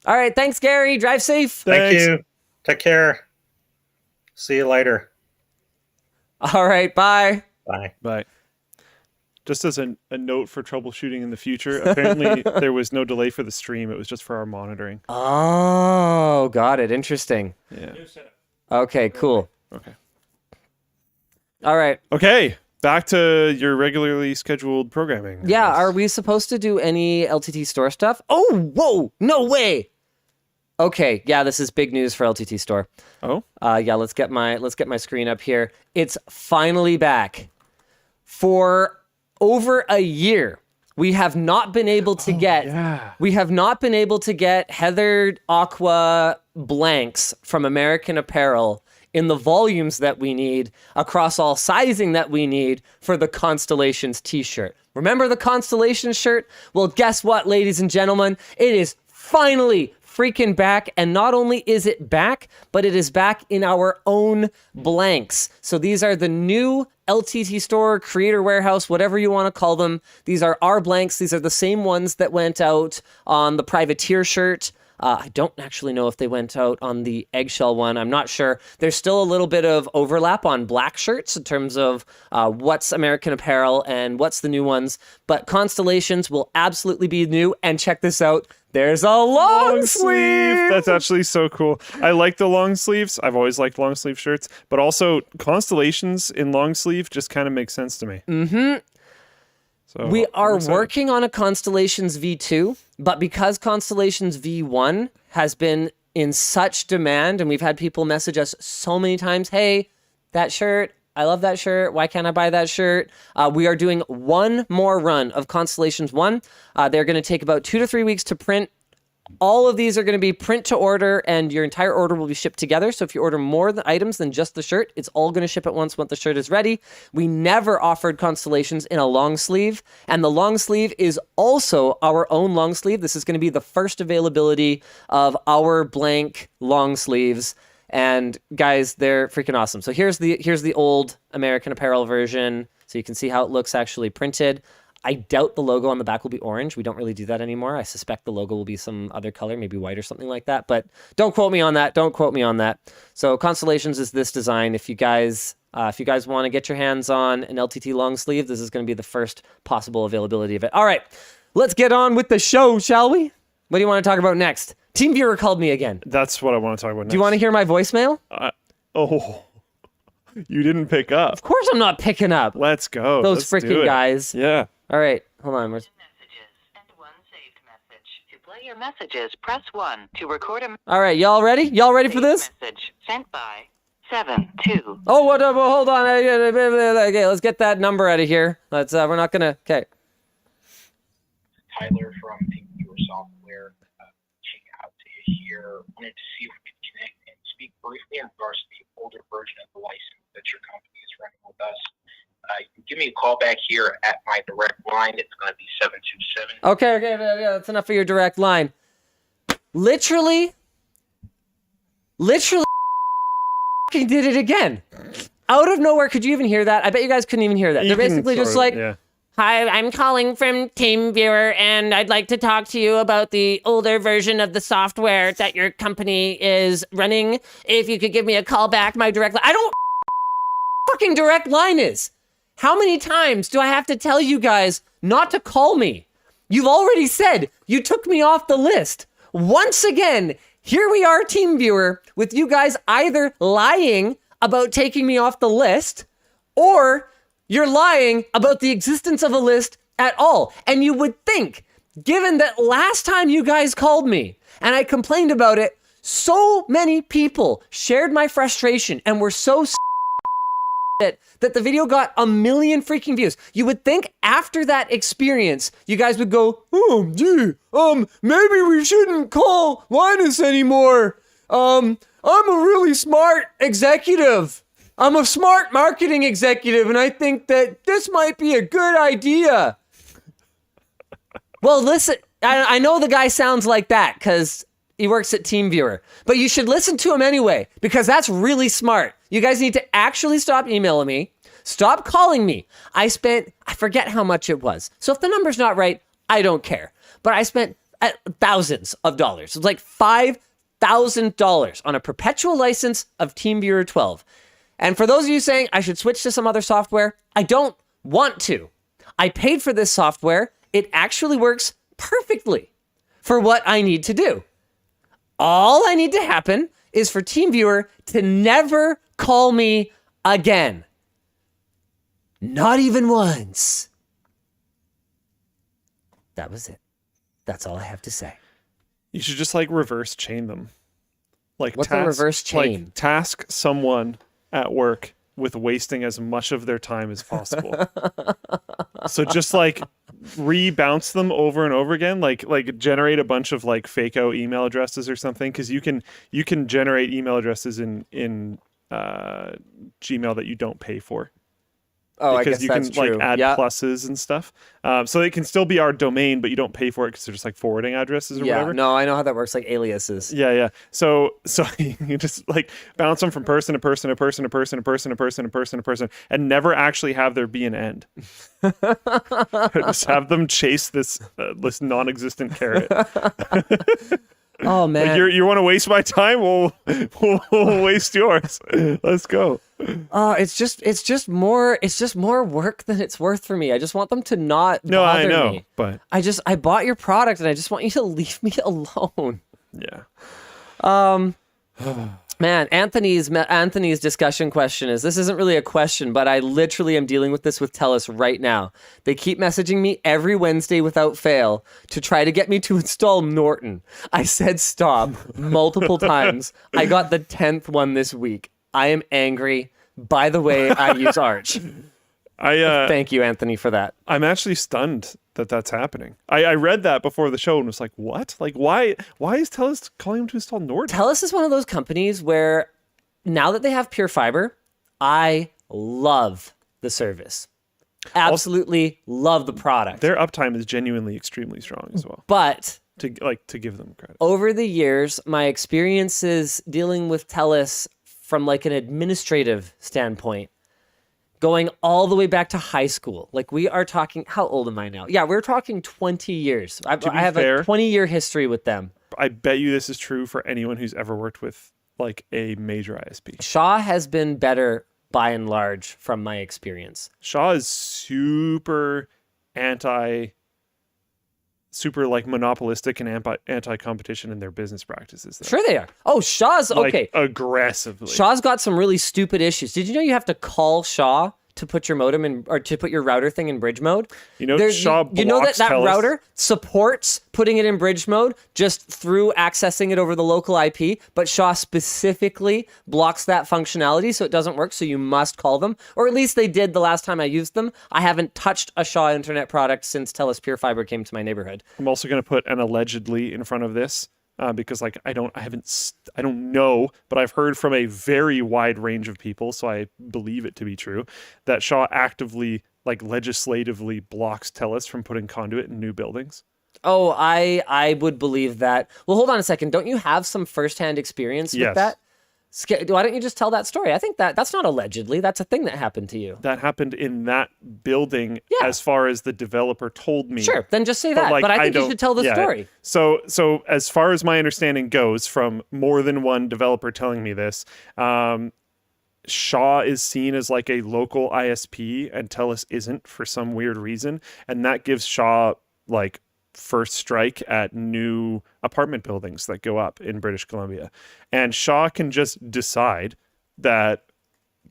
All right. Thanks, Gary. Drive safe. Thank you. Take care. See you later. All right. Bye. Bye. Bye. Just as a note for troubleshooting in the future, apparently there was no delay for the stream. It was just for our monitoring. Oh, got it. Interesting. Yeah. Okay, cool. Okay. All right. Okay. Back to your regularly scheduled programming. Yeah. Are we supposed to do any LTT store stuff? Oh, whoa. No way. Okay. Yeah, this is big news for LTT store. Oh? Yeah, let's get my screen up here. It's finally back. For over a year, we have not been able to get heathered aqua blanks from American Apparel in the volumes that we need across all sizing that we need for the Constellations t-shirt. Remember the Constellations shirt? Well, guess what, ladies and gentlemen? It is finally freaking back, and not only is it back, but it is back in our own blanks. So these are the new LTT store, creator warehouse, whatever you want to call them. These are our blanks. These are the same ones that went out on the privateer shirt. I don't actually know if they went out on the eggshell one. I'm not sure. There's still a little bit of overlap on black shirts in terms of what's American Apparel and what's the new ones. But Constellations will absolutely be new. And check this out. There's a long sleeve. That's actually so cool. I like the long sleeves. I've always liked long sleeve shirts. But also, Constellations in long sleeve just kind of makes sense to me. Mm-hmm. So we are working on a Constellations V2, but because Constellations V1 has been in such demand, and we've had people message us so many times, hey, that shirt, I love that shirt, why can't I buy that shirt? We are doing one more run of Constellations 1. They're going to take about 2 to 3 weeks to print. All of these are going to be print to order, and your entire order will be shipped together. So if you order more items than just the shirt, it's all going to ship at once the shirt is ready. We never offered Constellations in a long sleeve, and the long sleeve is also our own long sleeve. This is going to be the first availability of our blank long sleeves. And guys, they're freaking awesome. So here's the old American Apparel version. So you can see how it looks actually printed. I doubt the logo on the back will be orange. We don't really do that anymore. I suspect the logo will be some other color, maybe white or something like that. But don't quote me on that. Don't quote me on that. So Constellations is this design. If you guys want to get your hands on an LTT long sleeve, this is going to be the first possible availability of it. All right, let's get on with the show, shall we? What do you want to talk about next? Teamviewer called me again. That's what I want to talk about next. Do you want to hear my voicemail? You didn't pick up. Of course I'm not picking up. Let's go. Those freaking guys. Yeah. All right, hold on. Messages and one saved message. To play your messages, press 1. To record a All right, y'all ready? Y'all ready for this? message sent by 7-2. Oh, what? Hold on. Okay, let's get that number out of here. Let's. We're not gonna. Okay. Tyler from Teamviewer Software, reaching out to you here. Wanted to see if we could connect and speak briefly in regards to the older version of the license that your company is running with us. You can give me a call back here at my direct line. It's going to be 727. Okay, yeah, that's enough for your direct line. Literally did it again. Out of nowhere, could you even hear that? I bet you guys couldn't even hear that. They're basically just like, hi, I'm calling from Teamviewer, and I'd like to talk to you about the older version of the software that your company is running. If you could give me a call back, my direct line. I don't fucking direct line is. How many times do I have to tell you guys not to call me? You've already said you took me off the list. Once again, here we are, Teamviewer, with you guys either lying about taking me off the list, or you're lying about the existence of a list at all. And you would think, given that last time you guys called me and I complained about it, so many people shared my frustration and were so it that the video got 1 million freaking views. You would think after that experience, you guys would go, oh, gee, maybe we shouldn't call Linus anymore. I'm a really smart executive. I'm a smart marketing executive, and I think that this might be a good idea. Well, listen, I know the guy sounds like that because he works at Teamviewer, but you should listen to him anyway, because that's really smart. You guys need to actually stop emailing me. Stop calling me. I forget how much it was. So if the number's not right, I don't care. But I spent thousands of dollars. It was like $5,000 on a perpetual license of Teamviewer 12. And for those of you saying I should switch to some other software, I don't want to. I paid for this software. It actually works perfectly for what I need to do. All I need to happen is for Teamviewer to never call me again. Not even once. That was it. That's all I have to say. You should just like reverse chain them. Like What's a reverse chain? Like task someone at work with wasting as much of their time as possible. So just like rebounce them over and over again, like generate a bunch of like fake out email addresses or something, because you can generate email addresses in Gmail that you don't pay for. Oh, because I guess you that's can true. like add pluses and stuff. So it can still be our domain, but you don't pay for it because they're just like forwarding addresses or whatever. No, I know how that works, like aliases. Yeah. So you just like bounce them from person to person to person to person to person to person to person to person, and never actually have there be an end. Just have them chase this non-existent carrot. Oh man, like, you want to waste my time? We'll waste yours. Let's go. It's just more work than it's worth for me. I just want them to not bother I know, me. but I bought your product and I just want you to leave me alone. Yeah. Man, Anthony's discussion question is, this isn't really a question, but I literally am dealing with this with TELUS right now. They keep messaging me every Wednesday without fail to try to get me to install Norton. I said stop multiple times. I got the 10th one this week. I am angry. By the way, I use Arch. Thank you, Anthony, for that. I'm actually stunned that that's happening. I read that before the show and was like, what? Like, why is TELUS calling him to install Norton? TELUS is one of those companies where now that they have PureFibre, I love the service. Absolutely love the product. Their uptime is genuinely extremely strong as well. But to give them credit. Over the years, my experiences dealing with TELUS from like an administrative standpoint, going all the way back to high school. Like we are talking, how old am I now? Yeah, we're talking 20 years. I have a 20-year history with them. I bet you this is true for anyone who's ever worked with like a major ISP. Shaw has been better by and large from my experience. Shaw is super like monopolistic and anti-competition in their business practices, though. Sure they are. Oh, Shaw's like, okay. Aggressively. Shaw's got some really stupid issues. Did you know you have to call Shaw to put your modem in, or to put your router thing in bridge mode? You know, Shaw blocks you know that TELUS. Router supports putting it in bridge mode just through accessing it over the local IP, but Shaw specifically blocks that functionality, so it doesn't work, so you must call them. Or at least they did the last time I used them. I haven't touched a Shaw internet product since TELUS PureFibre came to my neighborhood. I'm also going to put an allegedly in front of this. Because like I don't know, but I've heard from a very wide range of people, so I believe it to be true, that Shaw actively, like legislatively, blocks TELUS from putting conduit in new buildings. Oh, I would believe that. Well, hold on a second. Don't you have some firsthand experience with that? Why don't you just tell that story? I think that's not allegedly. That's a thing that happened to you. That happened in that building, as far as the developer told me. Sure, then just say that. But I think you should tell the story. So as far as my understanding goes, from more than one developer telling me this, Shaw is seen as like a local ISP and TELUS isn't for some weird reason. And that gives Shaw like first strike at new apartment buildings that go up in British Columbia. And Shaw can just decide that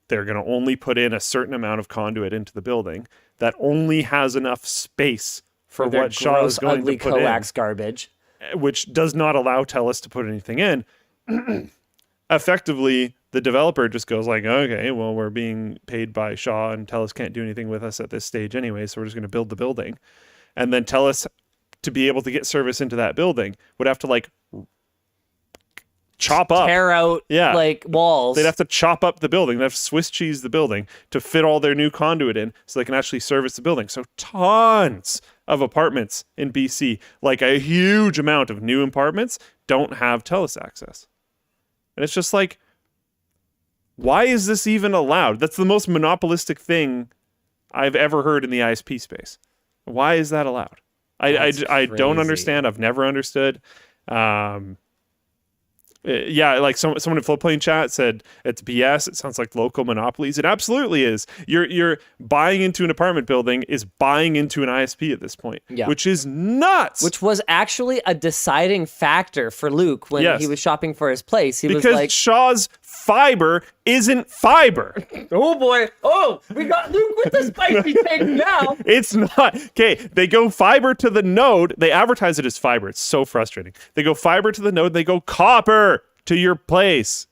they're going to only put in a certain amount of conduit into the building that only has enough space for what Shaw is going to put coax garbage, which does not allow TELUS to put anything in. Effectively, the developer just goes like, okay, well, we're being paid by Shaw and TELUS can't do anything with us at this stage anyway, so we're just going to build the building. And then TELUS, to be able to get service into that building, would have to like chop up, tear out like walls. They'd have to chop up the building. They'd have to Swiss cheese the building to fit all their new conduit in so they can actually service the building. So tons of apartments in BC, like a huge amount of new apartments, don't have TELUS access. And it's just like, why is this even allowed? That's the most monopolistic thing I've ever heard in the ISP space. Why is that allowed? I don't understand. I've never understood. Yeah, like someone in Floatplane chat said it's BS. It sounds like local monopolies. It absolutely is. You're buying into an apartment building is buying into an ISP at this point, which is nuts. Which was actually a deciding factor for Luke when he was shopping for his place. He was like, Shaw's fiber isn't fiber. Oh boy! Oh, we got Luke with the spicy take now. It's not. Okay, they go fiber to the node. They advertise it as fiber. It's so frustrating. They go fiber to the node. They go copper to your place.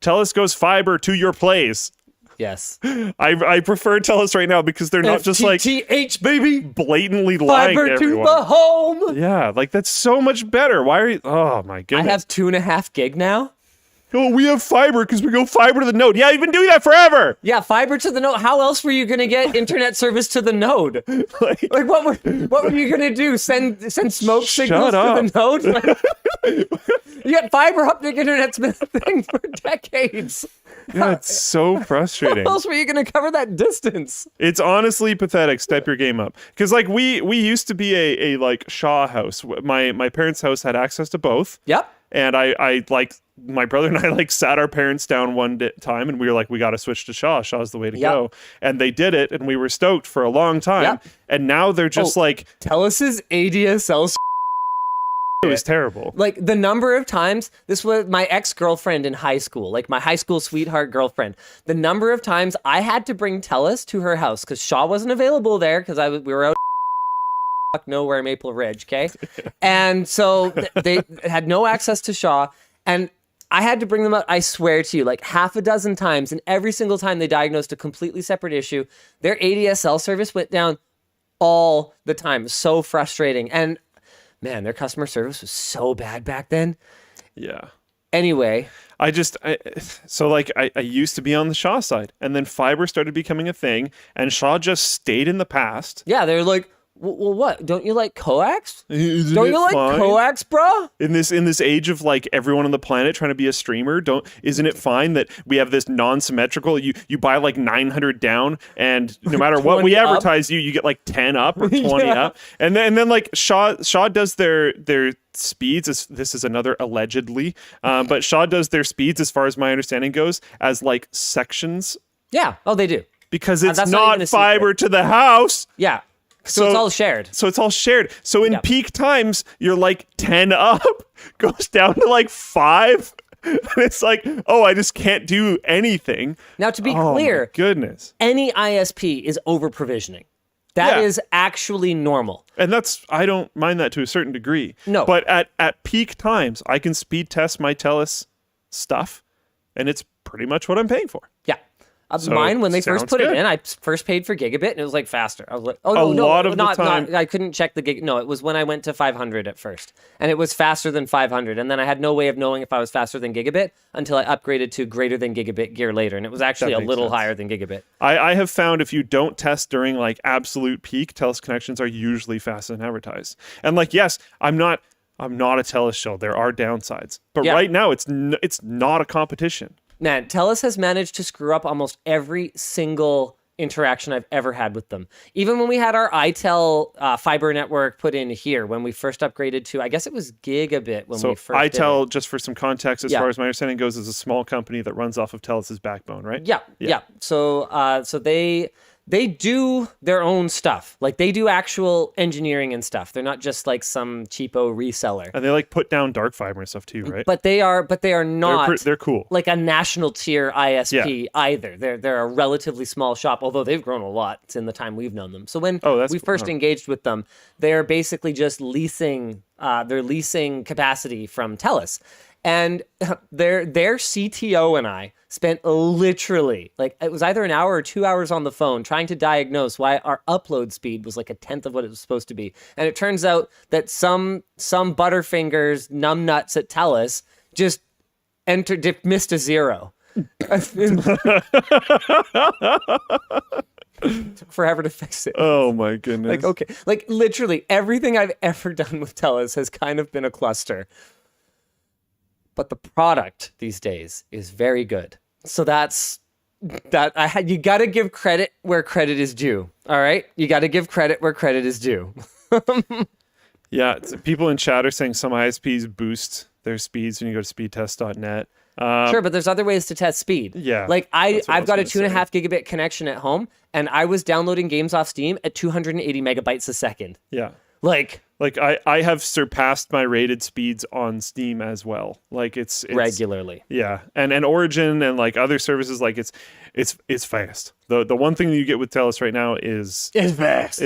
TELUS goes fiber to your place. Yes. I prefer TELUS right now because they're not just like FTTH, baby, blatantly lying to fiber everyone. to the home. Yeah, like that's so much better. Why are you? Oh my goodness. I have 2.5 gig now. Oh, we have fiber because we go fiber to the node. Yeah, you've been doing that forever. Yeah, fiber to the node. How else were you going to get internet service to the node? Like what were you going to do? Send smoke signals to the node? Like, you got fiber optic internet's been a thing for decades. Yeah, it's so frustrating. How else were you going to cover that distance? It's honestly pathetic. Step your game up. Because like we used to be a like Shaw house. My parents' house had access to both. Yep. And I like my brother and I like sat our parents down one time and we were like, we got to switch to Shaw. Shaw's the way to go. And they did it and we were stoked for a long time. And now they're just like TELUS's ADSL. It was terrible. Like the number of times, this was my ex-girlfriend in high school, like my high school sweetheart girlfriend. The number of times I had to bring TELUS to her house because Shaw wasn't available there because we were out nowhere, Maple Ridge, okay? And so they had no access to Shaw, and I had to bring them up, I swear to you, like half a dozen times, and every single time they diagnosed a completely separate issue. Their ADSL service went down all the time. So frustrating. And man, their customer service was so bad back then. Yeah. Anyway. I used to be on the Shaw side, and then fiber started becoming a thing, and Shaw just stayed in the past. Yeah, they're like, well, what? Don't you like coax? Don't you like coax, bro? In this age of like everyone on the planet trying to be a streamer, isn't it fine that we have this non-symmetrical? You buy like 900 down, and no matter what we advertise, you get like 10 up or 20 up, and then like Shaw does their speeds. This is another allegedly, but Shaw does their speeds, as far as my understanding goes, as like sections. Yeah. Oh, they do. Because it's not fiber to the house. Yeah. So it's all shared. So in peak times, you're like 10 up, goes down to like 5. And it's like, oh, I just can't do anything. Now, to be clear, my goodness, any ISP is over provisioning. That is actually normal. And I don't mind that to a certain degree. No. But at peak times, I can speed test my TELUS stuff, and it's pretty much what I'm paying for. Yeah. Mine, when they first put it in, I first paid for gigabit, and it was like faster. I was like, oh, no, I couldn't check the gig. No, it was when I went to 500 at first, and it was faster than 500. And then I had no way of knowing if I was faster than gigabit until I upgraded to greater than gigabit gear later, and it was actually a little higher than gigabit. I have found if you don't test during like absolute peak, TELUS connections are usually faster than advertised. And like, yes, I'm not a TELUS show. There are downsides, but right now it's not a competition. Man, TELUS has managed to screw up almost every single interaction I've ever had with them. Even when we had our ITEL fiber network put in here, when we first upgraded to, I guess it was gigabit when we first ITEL, just for some context, as far as my understanding goes, is a small company that runs off of TELUS's backbone, right? Yeah. So they do their own stuff. Like they do actual engineering and stuff. They're not just like some cheapo reseller. And they like put down dark fiber and stuff too, right? But they are not. They're cool. Like a national tier ISP either. They're a relatively small shop, although they've grown a lot in the time we've known them. So when we first engaged with them, they're basically just leasing. They're leasing capacity from TELUS. And their CTO and I spent literally, like, it was either an hour or 2 hours on the phone trying to diagnose why our upload speed was like a tenth of what it was supposed to be. And it turns out that some Butterfingers numbnuts at TELUS just missed a zero. Took forever to fix it. Oh my goodness. Like, okay, like literally everything I've ever done with TELUS has kind of been a cluster. But the product these days is very good. So that's that. You got to give credit where credit is due. All right, you got to give credit where credit is due. Yeah, people in chat are saying some ISPs boost their speeds when you go to speedtest.net. Sure, but there's other ways to test speed. Yeah, like that's what I I've was got a gonna 2.5 gigabit connection at home, and I was downloading games off Steam at 280 megabytes a second. Yeah. Like I have surpassed my rated speeds on Steam as well. Like it's regularly. Yeah. And Origin and like other services, like it's fast. The one thing that you get with TELUS right now is fast.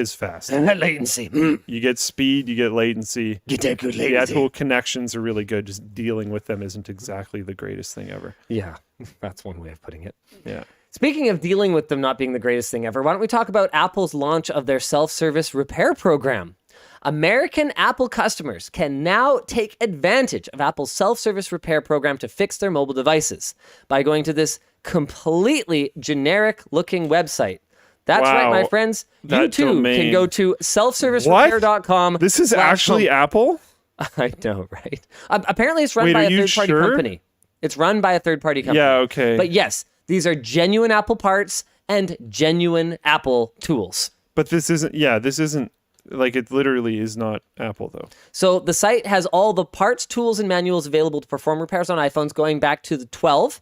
And that latency. You get speed, you get latency. You get good latency. The actual connections are really good. Just dealing with them isn't exactly the greatest thing ever. Yeah. That's one way of putting it. Yeah. Speaking of dealing with them not being the greatest thing ever, why don't we talk about Apple's launch of their self-service repair program? American Apple customers can now take advantage of Apple's self-service repair program to fix their mobile devices by going to this completely generic-looking website. That's right, my friends. You too can go to selfservicerepair.com. This is actually Apple? I know, right? Apparently, it's run by a third-party company. It's run by a third-party company. Yeah, okay. But yes, these are genuine Apple parts and genuine Apple tools. But this isn't, like, it literally is not Apple, though. So the site has all the parts, tools, and manuals available to perform repairs on iPhones going back to the 12.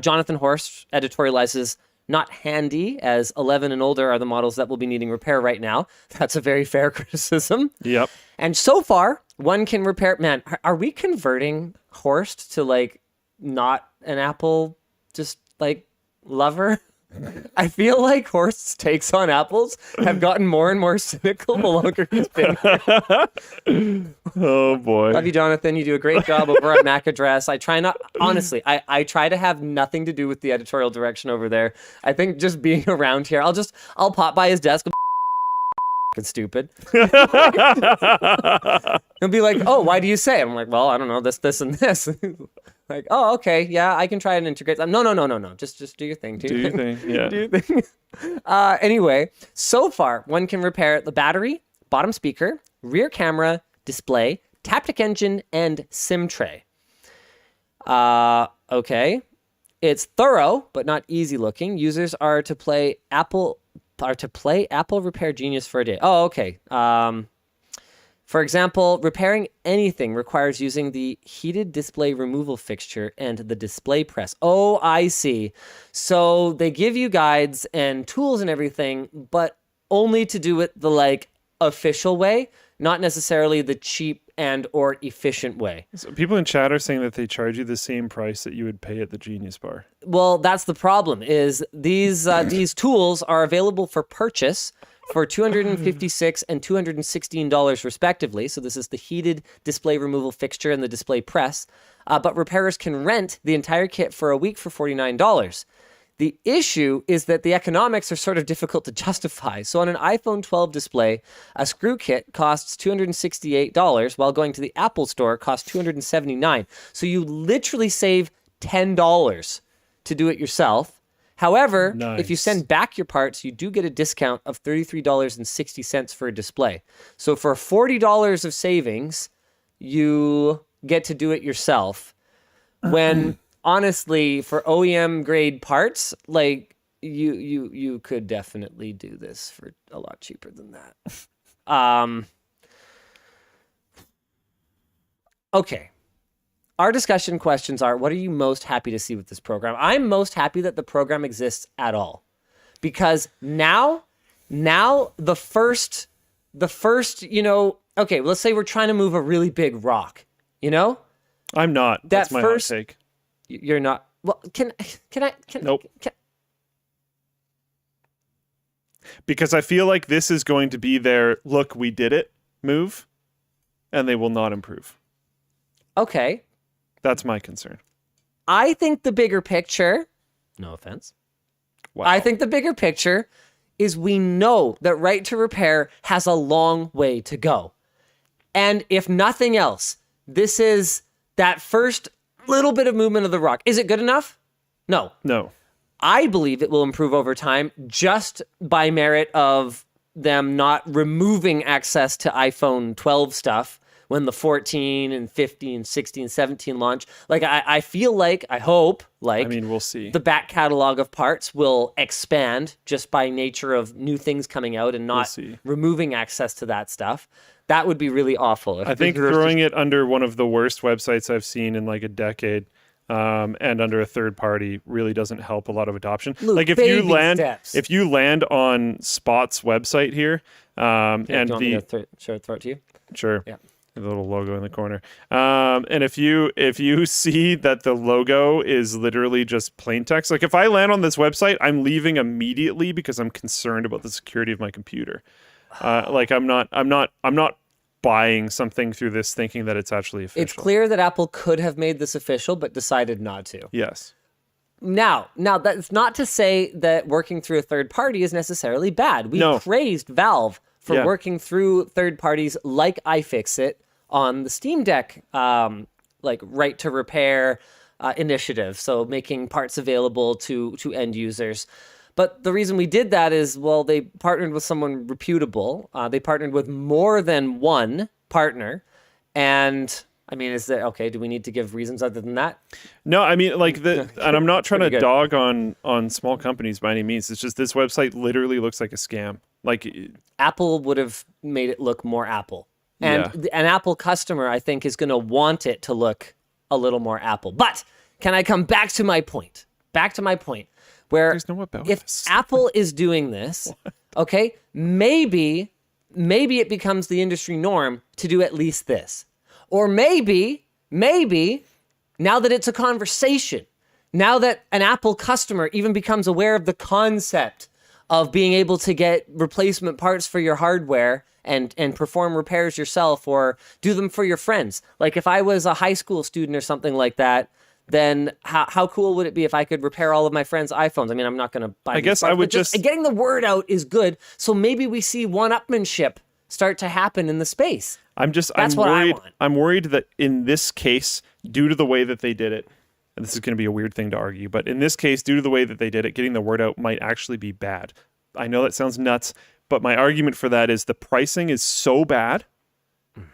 Jonathan Horst editorializes, not handy, as 11 and older are the models that will be needing repair right now. That's a very fair criticism. Yep. And so far, one can repair... Man, are we converting Horst to, like, not an Apple, just, like, lover? I feel like Horst's takes on apples have gotten more and more cynical the longer he's been here. Oh boy. Love you, Jonathan. You do a great job over on Mac Address. I try not, honestly, I try to have nothing to do with the editorial direction over there. I think just being around here, I'll pop by his desk. Stupid. He'll be like, oh, why do you say? I'm like, well, I don't know, this, and this. Like, oh, okay, yeah, I can try and integrate. No. Just do your thing. Do your thing. Yeah. Do your thing. Anyway, so far, one can repair the battery, bottom speaker, rear camera, display, Taptic engine, and SIM tray. Okay. It's thorough, but not easy looking. Users are to play Apple Repair Genius for a day. Oh, okay. For example, repairing anything requires using the heated display removal fixture and the display press. Oh, I see. So they give you guides and tools and everything, but only to do it the like official way, not necessarily the cheap and or efficient way. So people in chat are saying that they charge you the same price that you would pay at the Genius Bar. Well, that's the problem. Is these tools are available for purchase for $256 and $216 respectively. So this is the heated display removal fixture and the display press. But repairers can rent the entire kit for a week for $49. The issue is that the economics are sort of difficult to justify. So on an iPhone 12 display, a screw kit costs $268, while going to the Apple Store costs $279. So you literally save $10 to do it yourself. However, if you send back your parts, you do get a discount of $33.60 for a display. So for $40 of savings, you get to do it yourself. When honestly, for OEM grade parts, like you could definitely do this for a lot cheaper than that. Okay. Our discussion questions are, what are you most happy to see with this program? I'm most happy that the program exists at all. Because now the first, okay, let's say we're trying to move a really big rock, I'm not. That's my hot take. You're not. Well, can Nope. Because I feel like this is going to be their, look, we did it move, and they will not improve. Okay. That's my concern. I think the bigger picture, no offense. Wow. I think the bigger picture is we know that right to repair has a long way to go. And if nothing else, this is that first little bit of movement of the rock. Is it good enough? No. No. I believe it will improve over time just by merit of them not removing access to iPhone 12 stuff when the 14 and 15, 16, 17 launch. Like, I feel like, I hope, like, I mean, we'll see. the back catalog of parts will expand just by nature of new things coming out and not see. removing access to that stuff. That would be really awful. I think throwing it under one of the worst websites I've seen in like a decade, and under a third party really doesn't help a lot of adoption. Luke, like baby steps. if you land on Spot's website here, and do you want me the to throw it to you? sure, Yeah. the little logo in the corner, and if you see that the logo is literally just plain text, like if I land on this website, I'm leaving immediately because I'm concerned about the security of my computer. Like I'm not buying something through this thinking that it's actually official. It's clear that Apple could have made this official, but decided not to. Yes. Now, that's not to say that working through a third party is necessarily bad. We praised Valve for working through third parties like iFixit on the Steam Deck, like right to repair initiative. So making parts available to end users. But the reason we did that is, well, they partnered with someone reputable. They partnered with more than one partner. And I mean, is that okay? Do we need to give reasons other than that? No, I mean, like and I'm not trying to good. dog on small companies by any means. It's just this website literally looks like a scam. Like Apple would have made it look more Apple. And an Apple customer, I think, is going to want it to look a little more Apple. But can I come back to my point? Where there's no about if this. Apple is doing this, okay, maybe it becomes the industry norm to do at least this. Or maybe, now that it's a conversation, now that an Apple customer even becomes aware of the concept of being able to get replacement parts for your hardware and perform repairs yourself or do them for your friends. Like if I was a high school student or something like that, then how cool would it be if I could repair all of my friends' iPhones? I mean, I'm not going to buy I guess I would just getting the word out is good. So maybe we see one-upmanship start to happen in the space. That's what worried. I want. I'm worried that in this case, due to the way that they did it, and this is going to be a weird thing to argue, but in this case, due to the way that they did it, getting the word out might actually be bad. I know that sounds nuts, but my argument for that is the pricing is so bad.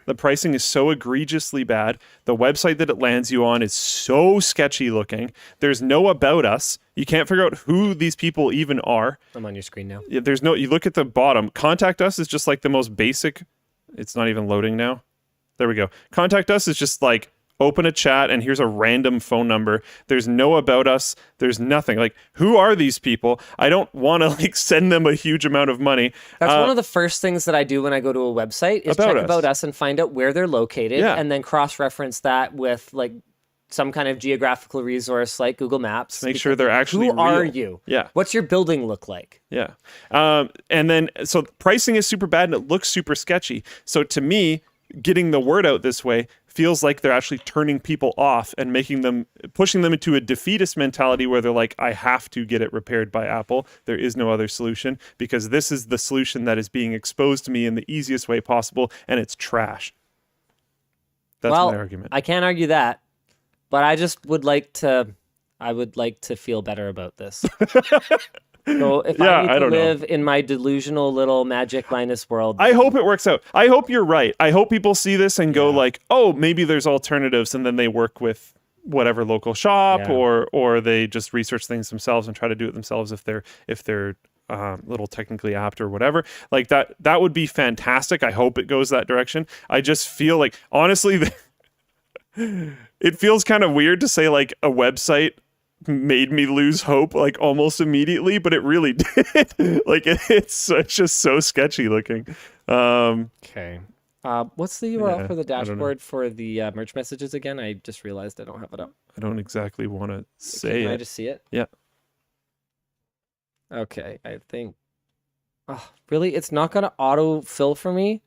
The pricing is so egregiously bad. The website that it lands you on is so sketchy looking. There's no about us. You can't figure out who these people even are. I'm on your screen now. Yeah, you look at the bottom. Contact us is just like the most basic. It's not even loading now. There we go. Contact us is just like open a chat and here's a random phone number. There's no about us. There's nothing. Like, who are these people? I don't want to like send them a huge amount of money. That's one of the first things that I do when I go to a website is check about us and find out where they're located and then cross-reference that with like some kind of geographical resource like Google Maps. Make sure they're actually Who are real. you? Yeah. What's your building look like? Yeah. And then, so pricing is super bad and it looks super sketchy. So to me, getting the word out this way feels like they're actually turning people off and pushing them into a defeatist mentality where they're like, I have to get it repaired by Apple. There is no other solution because this is the solution that is being exposed to me in the easiest way possible, and it's trash. That's my argument. I can't argue that, but I just would like to feel better about this. So if I need to live in my delusional little magic Linus world, I hope it works out. I hope you're right. I hope people see this and go like, oh, maybe there's alternatives, and then they work with whatever local shop or they just research things themselves and try to do it themselves if they're little technically apt or whatever. Like that would be fantastic. I hope it goes that direction. I just feel like, honestly, it feels kind of weird to say like a website made me lose hope like almost immediately, but it really did. Like it's just so sketchy looking. Okay. What's the URL for the dashboard for the merch messages again? I just realized I don't have it up. I don't exactly want to say Can it. I just see it? Yeah. Okay, I think. Oh, really? It's not gonna auto fill for me?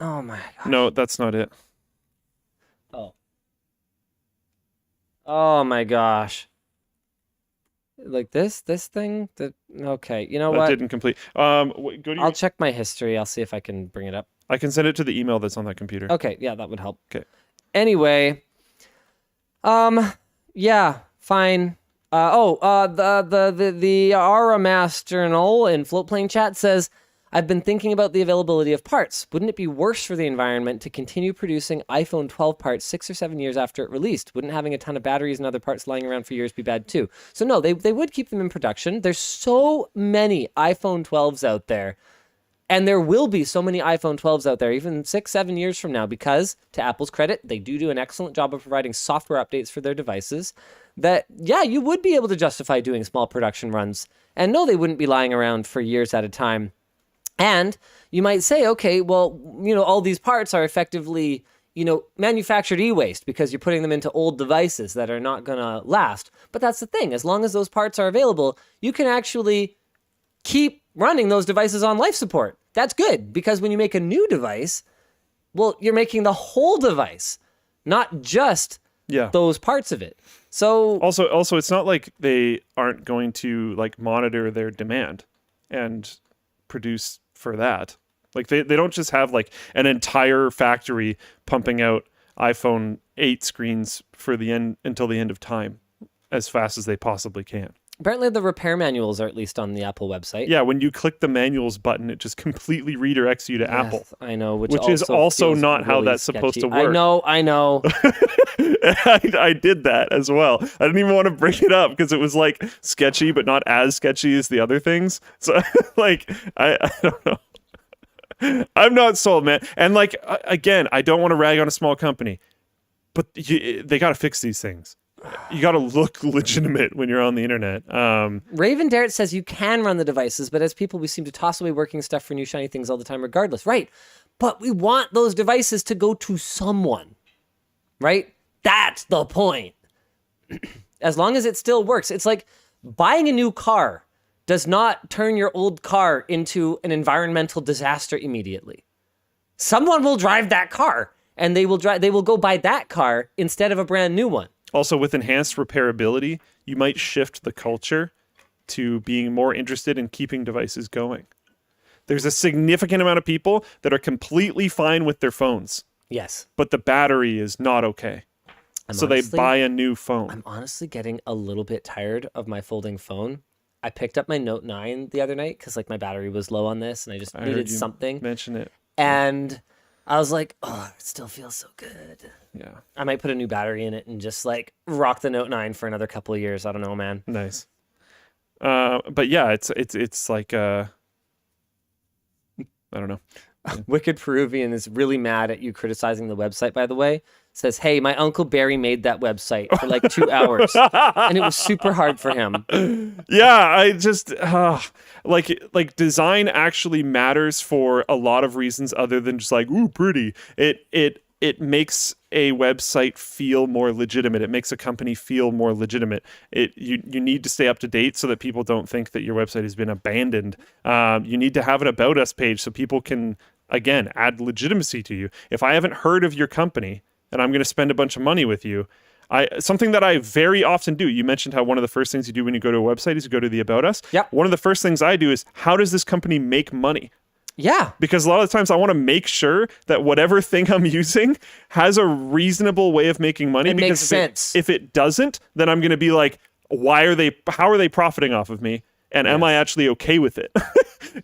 Oh my gosh. No, that's not it. Oh my gosh. Like this thing? Okay, you know That what? didn't complete. Go to your, I'll check my history. I'll see if I can bring it up. I can send it to the email that's on that computer. Okay, yeah, that would help. Okay. Anyway, yeah, fine. The Aura Master in Floatplane chat says, I've been thinking about the availability of parts. Wouldn't it be worse for the environment to continue producing iPhone 12 parts 6 or 7 years after it released? Wouldn't having a ton of batteries and other parts lying around for years be bad too? So no, they would keep them in production. There's so many iPhone 12s out there. And there will be so many iPhone 12s out there, even 6-7 years from now, because, to Apple's credit, they do an excellent job of providing software updates for their devices that, yeah, you would be able to justify doing small production runs. And no, they wouldn't be lying around for years at a time. And you might say, okay, well, all these parts are effectively, manufactured e-waste because you're putting them into old devices that are not going to last. But that's the thing. As long as those parts are available, you can actually keep running those devices on life support. That's good, because when you make a new device, well, you're making the whole device, not just those parts of it. So also, it's not like they aren't going to monitor their demand and produce for that. Like they don't just have an entire factory pumping out iPhone 8 screens for the end until the end of time as fast as they possibly can. Apparently the repair manuals are at least on the Apple website. Yeah, when you click the manuals button, it just completely redirects you to Apple. I know, which is also not how really that's supposed to work. I know. I did that as well. I didn't even want to bring it up because it was sketchy, but not as sketchy as the other things. So I don't know. I'm not sold, man. And again, I don't want to rag on a small company, but they got to fix these things. You got to look legitimate when you're on the internet. Raven Darrett says you can run the devices, but as people, we seem to toss away working stuff for new shiny things all the time regardless. Right. But we want those devices to go to someone. Right? That's the point. As long as it still works. It's like buying a new car does not turn your old car into an environmental disaster immediately. Someone will drive that car, and they will go buy that car instead of a brand new one. Also, with enhanced repairability, you might shift the culture to being more interested in keeping devices going. There's a significant amount of people that are completely fine with their phones. Yes. But the battery is not okay. They buy a new phone. I'm honestly getting a little bit tired of my folding phone. I picked up my Note 9 the other night because my battery was low on this and I just needed something. Mention it. And I was like, oh, it still feels so good. Yeah. I might put a new battery in it and just rock the Note 9 for another couple of years. I don't know, man. Nice. But yeah, it's like I don't know. Wicked Peruvian is really mad at you criticizing the website, by the way. Says, hey, my Uncle Barry made that website for 2 hours. And it was super hard for him. Yeah, I just design actually matters for a lot of reasons other than just ooh, pretty. It makes a website feel more legitimate. It makes a company feel more legitimate. You need to stay up to date so that people don't think that your website has been abandoned. You need to have an About Us page so people can, again, add legitimacy to you. If I haven't heard of your company and I'm going to spend a bunch of money with you, something that I very often do, you mentioned how one of the first things you do when you go to a website is you go to the About Us. Yep. One of the first things I do is, how does this company make money? Yeah. Because a lot of times I want to make sure that whatever thing I'm using has a reasonable way of making money. It makes sense. If it doesn't, then I'm going to be like, how are they profiting off of me? And am I actually okay with it?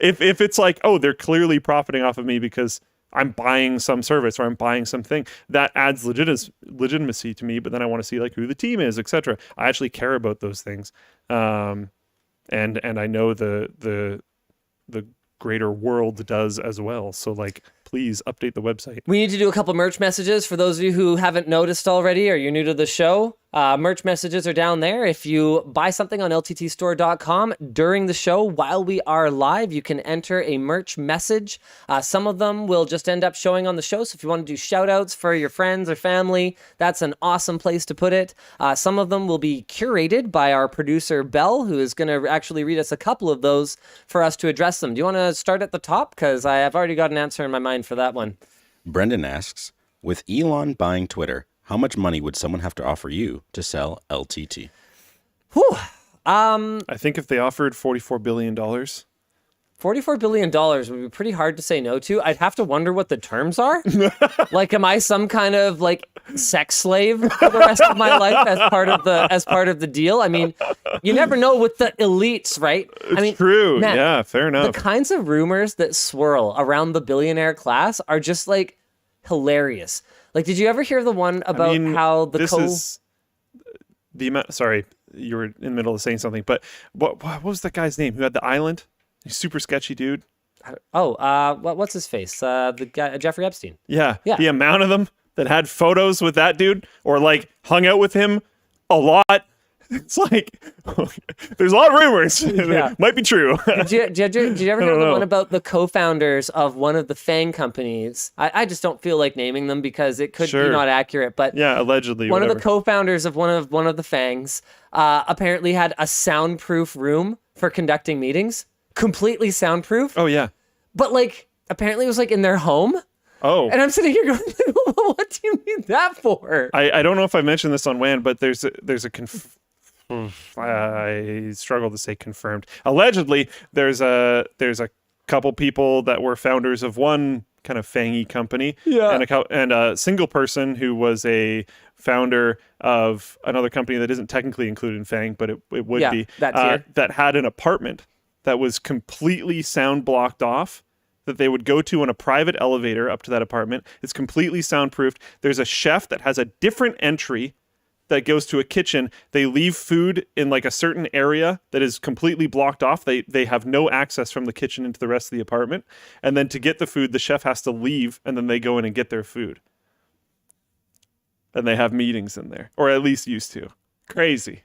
If it's oh, they're clearly profiting off of me because I'm buying some service or I'm buying something, that adds legitimacy to me. But then I want to see who the team is, etc. I actually care about those things. And I know the greater world does as well. So please update the website. We need to do a couple merch messages for those of you who haven't noticed already or you're new to the show. Merch messages are down there. If you buy something on LTTStore.com during the show while we are live, you can enter a merch message. Some of them will just end up showing on the show. So if you want to do shout outs for your friends or family, that's an awesome place to put it. Some of them will be curated by our producer, Belle, who is going to actually read us a couple of those for us to address them. Do you want to start at the top? Because I have already got an answer in my mind for that one. Brendan asks, with Elon buying Twitter, how much money would someone have to offer you to sell LTT? Whew. I think if they offered $44 billion, $44 billion would be pretty hard to say no to. I'd have to wonder what the terms are. Like, am I some kind of like sex slave for the rest of my life as part of the deal? I mean, you never know with the elites, right? I mean, true. Matt, Yeah, fair enough. the kinds of rumors that swirl around the billionaire class are just like hilarious. Like, did you ever hear the one about how the this is the amount? Sorry, you were in the middle of saying something, but what was that guy's name who had the island? He's super sketchy dude. what's his face? The guy, Jeffrey Epstein. Yeah. Yeah. The amount of them that had photos with that dude or like hung out with him a lot. It's like, there's a lot of rumors. Yeah. Might be true. Did you ever hear the know. one about the co-founders of one of the FANG companies? I just don't feel like naming them because it could Sure. be not accurate, but Yeah, allegedly. one whatever. of the co-founders of one of the FANGs apparently had a soundproof room for conducting meetings, completely soundproof. Oh, yeah. But like, apparently it was like in their home. Oh. And I'm sitting here going, what do you need that for? I don't know if I mentioned this on WAN, but there's a I struggle to say confirmed. Allegedly, there's a couple people that were founders of one kind of fangy company, and a single person who was a founder of another company that isn't technically included in Fang, but it would be that had an apartment that was completely sound blocked off, that they would go to on a private elevator up to that apartment. It's completely soundproofed. There's a chef that has a different entry that goes to a kitchen. They leave food in like a certain area that is completely blocked off. They have no access from the kitchen into the rest of the apartment. And then to get the food, the chef has to leave, and then they go in and get their food. And they have meetings in there, or at least used to. Crazy.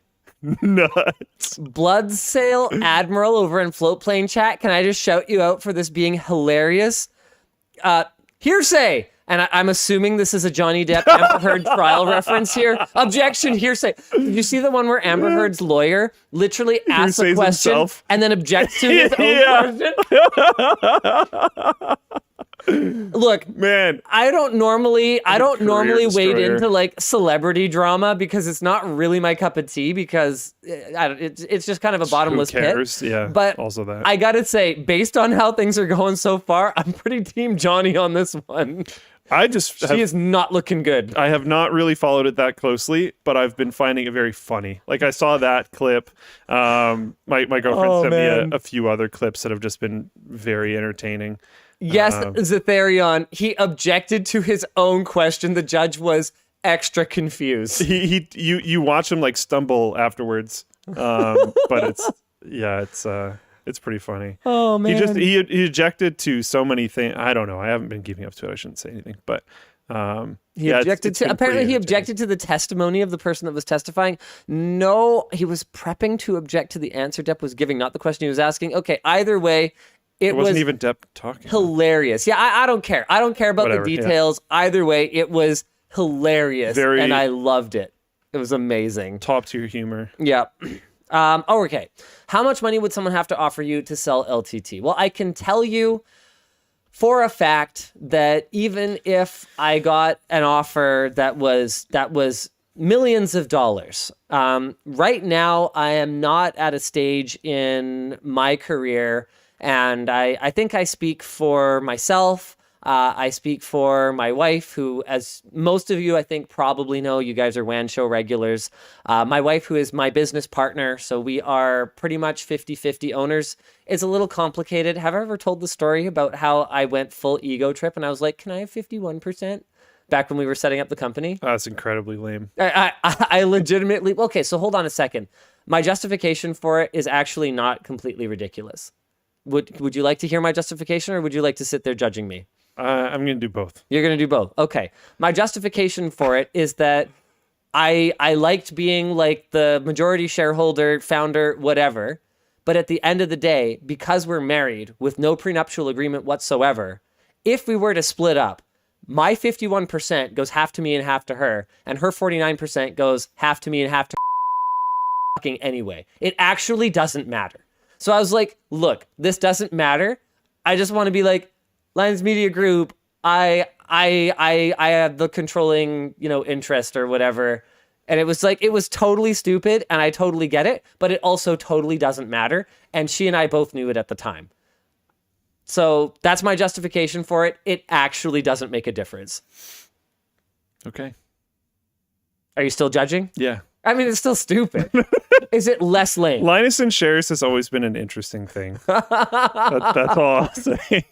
Nuts. Blood Sale Admiral over in Floatplane chat. Can I just shout you out for this being hilarious? Hearsay. And I'm assuming this is a Jhonny Depp Amber Heard trial reference here. Objection, hearsay. Did you see the one where Amber Heard's lawyer literally asks a question and then objects to his own question? Look, man, I don't normally wade destroyer. into like celebrity drama because it's not really my cup of tea, because it's just kind of a bottomless Who cares? pit. Yeah, but also that. I gotta say, based on how things are going so far, I'm pretty team Jhonny on this one. She is not looking good. I have not really followed it that closely, but I've been finding it very funny. Like, I saw that clip. My girlfriend sent me a few other clips that have just been very entertaining. Yes, Zetharion, he objected to his own question. The judge was extra confused. You watch him like stumble afterwards, but it's pretty funny. Oh man, he objected to so many things. I don't know. I haven't been keeping up to it. I shouldn't say anything, but he objected to. Apparently, he objected to the testimony of the person that was testifying. No, he was prepping to object to the answer Depp was giving, not the question he was asking. Okay, either way. It wasn't even Depp talking. Hilarious. Yeah, I don't care. I don't care about the details. Yeah. Either way, it was hilarious, and I loved it. It was amazing. Top tier humor. Yeah. Okay. How much money would someone have to offer you to sell LTT? Well, I can tell you for a fact that even if I got an offer that was millions of dollars, right now I am not at a stage in my career. And I think I speak for myself. I speak for my wife, who, as most of you, I think, probably know, you guys are WAN show regulars. My wife, who is my business partner. So we are pretty much 50-50 owners. It's a little complicated. Have I ever told the story about how I went full ego trip and I was like, can I have 51%? Back when we were setting up the company? That's incredibly lame. I legitimately... Okay, so hold on a second. My justification for it is actually not completely ridiculous. Would you like to hear my justification, or would you like to sit there judging me? I'm going to do both. You're going to do both. Okay. My justification for it is that I liked being like the majority shareholder, founder, whatever. But at the end of the day, because we're married with no prenuptial agreement whatsoever, if we were to split up, my 51% goes half to me and half to her, and her 49% goes half to me and half to her anyway. It actually doesn't matter. So I was like, look, this doesn't matter. I just want to be like, Linus Media Group, I I have the controlling, interest or whatever. And it was like, it was totally stupid and I totally get it, but it also totally doesn't matter. And she and I both knew it at the time. So that's my justification for it. It actually doesn't make a difference. Okay. Are you still judging? Yeah. I mean, it's still stupid. Is it less lame? Linus and shares has always been an interesting thing. That's all I'll say.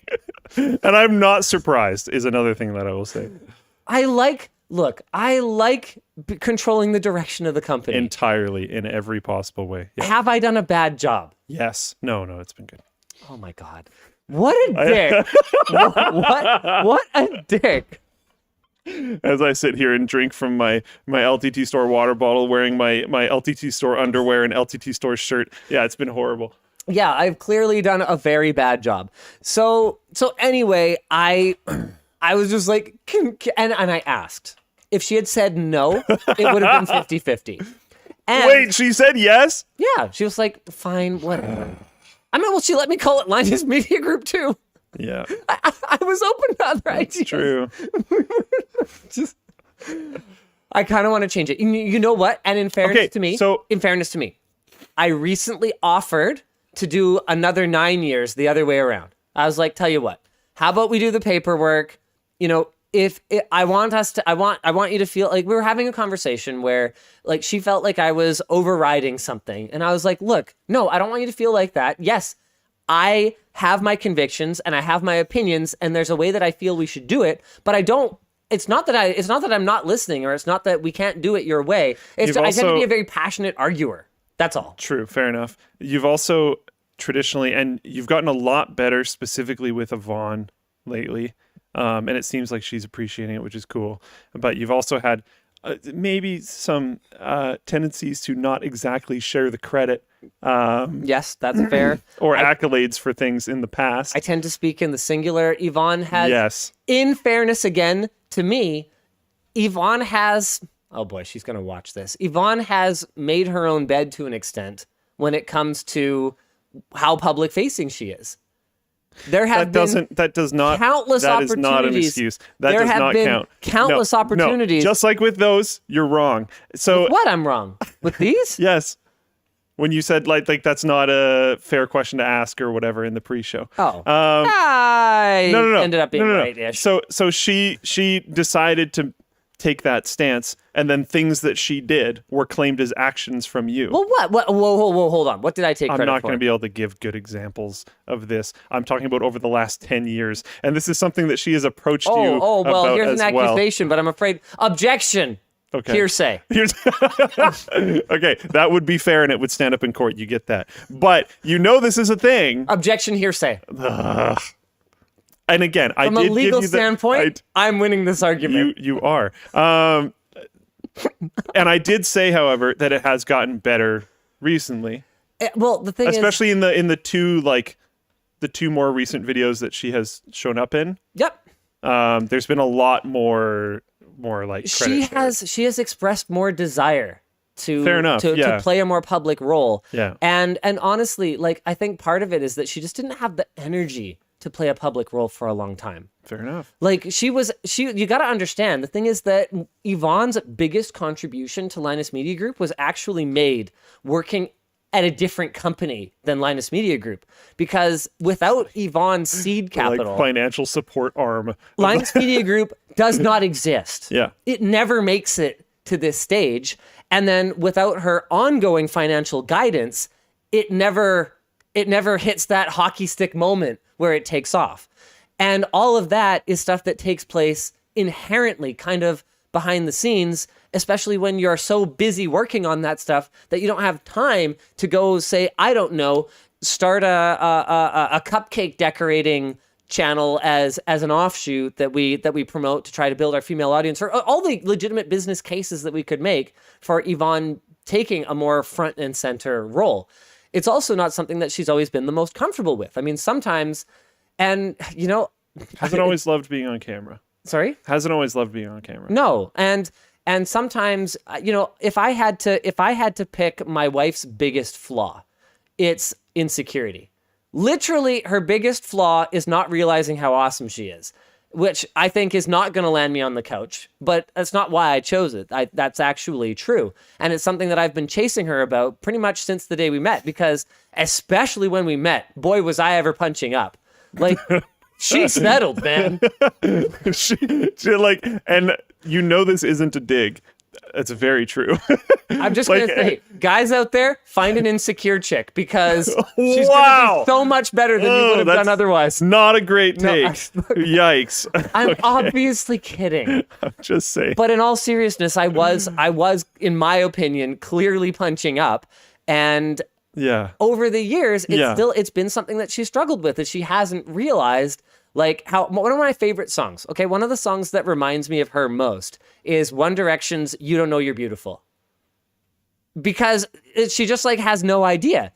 And I'm not surprised is another thing that I will say. I like controlling the direction of the company. Entirely, in every possible way. Yeah. Have I done a bad job? Yes. No, it's been good. Oh my God. What a dick. what a dick. As I sit here and drink from my LTTStore water bottle, wearing my LTTStore underwear and LTTStore shirt. Yeah, it's been horrible. Yeah, I've clearly done a very bad job. So anyway, I was just like, and I asked. If she had said no, it would have been 50-50. And wait, she said yes? Yeah, she was like, fine, whatever. I mean, well, she let me call it Linus Media Group too. Yeah. I was open to other ideas. True. I kind of want to change it. You know what? And in fairness to me, I recently offered to do another 9 years the other way around. I was like, tell you what, how about we do the paperwork? I want you to feel like we were having a conversation where like she felt like I was overriding something. And I was like, look, no, I don't want you to feel like that. Yes, I have my convictions and I have my opinions and there's a way that I feel we should do it, but it's not that I'm not listening or it's not that we can't do it your way. I tend to be a very passionate arguer. That's all. True. Fair enough. You've also traditionally, and you've gotten a lot better specifically with Yvonne lately. And it seems like she's appreciating it, which is cool. But you've also had maybe some tendencies to not exactly share the credit. Yes, that's fair. Or accolades for things in the past. I tend to speak in the singular. Yvonne has, yes. In fairness again, to me, Yvonne has, oh boy, she's going to watch this. Yvonne has made her own bed to an extent when it comes to how public facing she is. There have that does not countless that opportunities. Is not an excuse. That does not count. Countless opportunities. No. Just like with those, you're wrong. So with what? I'm wrong with these? Yes. When you said like that's not a fair question to ask or whatever in the pre-show. Oh. I ended up being right-ish. So she decided to take that stance, and then things that she did were claimed as actions from you. Well, what? Whoa, hold on. What did I take credit for? I'm not going to be able to give good examples of this. I'm talking about over the last 10 years, and this is something that she has approached you about. Oh, well, here's an accusation, but I'm afraid. Objection. Okay. Hearsay. Okay, that would be fair, and it would stand up in court. You get that. But this is a thing. Objection, hearsay. And again, from a legal standpoint, I'm winning this argument. You are. And I did say, however, that it has gotten better recently. Well, the thing especially in the two more recent videos that she has shown up in. Yep. There's been a lot more like credit she has expressed more desire to fair enough, to play a more public role. Yeah. And honestly, like I think part of it is that she just didn't have the energy to play a public role for a long time. Fair enough. Like you got to understand, the thing is that Yvonne's biggest contribution to Linus Media Group was actually made working at a different company than Linus Media Group, because without Yvonne's seed capital, like financial support arm, Linus Media Group does not exist. Yeah. It never makes it to this stage. And then without her ongoing financial guidance, it never hits that hockey stick moment where it takes off. And all of that is stuff that takes place inherently kind of behind the scenes, especially when you're so busy working on that stuff that you don't have time to go say, I don't know, start a cupcake decorating channel as an offshoot that we promote to try to build our female audience, or all the legitimate business cases that we could make for Yvonne taking a more front and center role. It's also not something that she's always been the most comfortable with. I mean, sometimes, and hasn't always loved being on camera. Sorry? Hasn't always loved being on camera. No, and sometimes, if I had to pick my wife's biggest flaw, it's insecurity. Literally, her biggest flaw is not realizing how awesome she is. which I think is not going to land me on the couch, but that's not why I chose it. That's actually true. And it's something that I've been chasing her about pretty much since the day we met, because especially when we met, boy, was I ever punching up. Like, she settled, man. she like, and you know this isn't a dig. It's very true. I'm just Like, going to say, guys out there, find an insecure chick, because she's going to Wow. be so much better than you would have done that's otherwise. Not a great No, take. Yikes. I'm obviously kidding. I'm just saying. But in all seriousness, I was, in my opinion, clearly punching up. And Yeah. over the years, Yeah. it's been something that she struggled with, is she hasn't realized, like, how one of my favorite songs, okay, one of the songs that reminds me of her most is One Direction's You Don't Know You're Beautiful. Because she just, like, has no idea.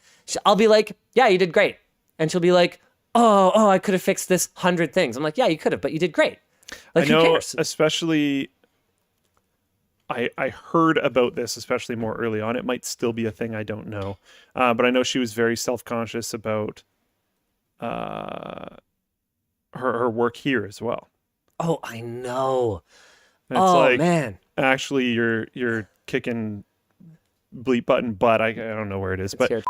I'll be like, yeah, you did great. And she'll be like, oh, I could have fixed this 100 things. I'm like, yeah, you could have, but you did great. Like, I know, who cares? especially, I heard about this, especially more early on. It might still be a thing, I don't know. But I know she was very self-conscious about her work here as well. Oh, I know. And it's Oh, like, man. actually, you're kicking bleep button butt. I don't know where it is, but Here.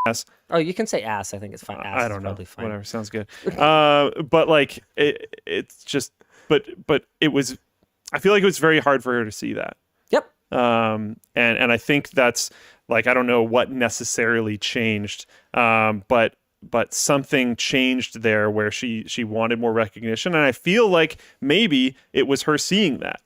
ass. Oh, you can say ass. I think it's fine. Ass I is don't know. probably fine. Whatever, sounds good. But like, it's just, but it was. I feel like it was very hard for her to see that. Yep. And I think that's, like, I don't know what necessarily changed, but something changed there where she wanted more recognition, and I feel like maybe it was her seeing that.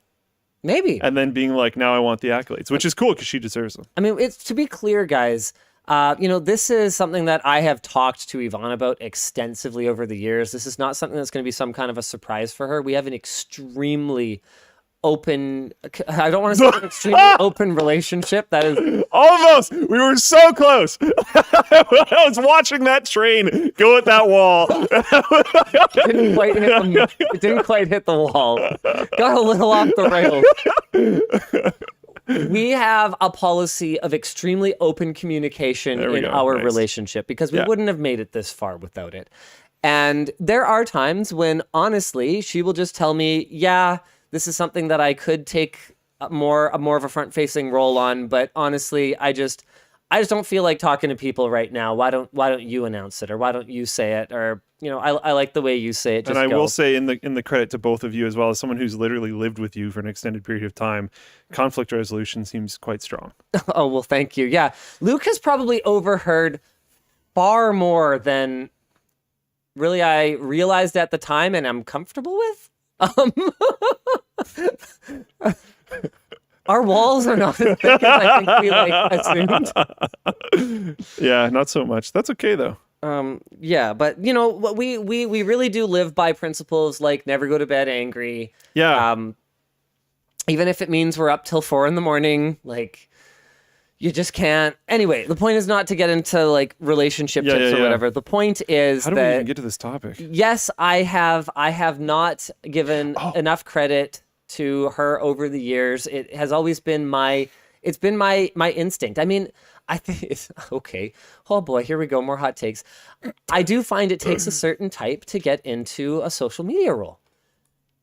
Maybe. And then being like, now I want the accolades, which is cool because she deserves them. I mean, it's, to be clear, guys, this is something that I have talked to Yvonne about extensively over the years. This is not something that's going to be some kind of a surprise for her. We have an extremely open, I don't want to say an extremely open relationship. That is Almost. We were so close. I was watching that train go at that wall. it didn't quite hit the wall. Got a little off the rails. We have a policy of extremely open communication There we in go. our Nice. relationship, because we Yeah. wouldn't have made it this far without it. And there are times when, honestly, she will just tell me, yeah, this is something that I could take more of a front-facing role on, but honestly, I just don't feel like talking to people right now. Why don't you announce it, or why don't you say it, or I like the way you say it. Just And I go. will say, in the credit to both of you, as well as someone who's literally lived with you for an extended period of time, conflict resolution seems quite strong. Oh, well, thank you. Yeah, Luke has probably overheard far more than really I realized at the time, and I'm comfortable with. Our walls are not as thick as I think we assumed. Yeah, not so much. That's okay though. Yeah, but what we really do live by principles like never go to bed angry. Yeah. Even if it means we're up till 4 a.m, like you just can't. Anyway, the point is not to get into like relationship tips or whatever. The point is How do we that even get to this topic? yes, I have not given enough credit to her over the years. It has always been my instinct. I mean, I think it's okay. Oh boy, here we go. More hot takes. I do find it takes a certain type to get into a social media role.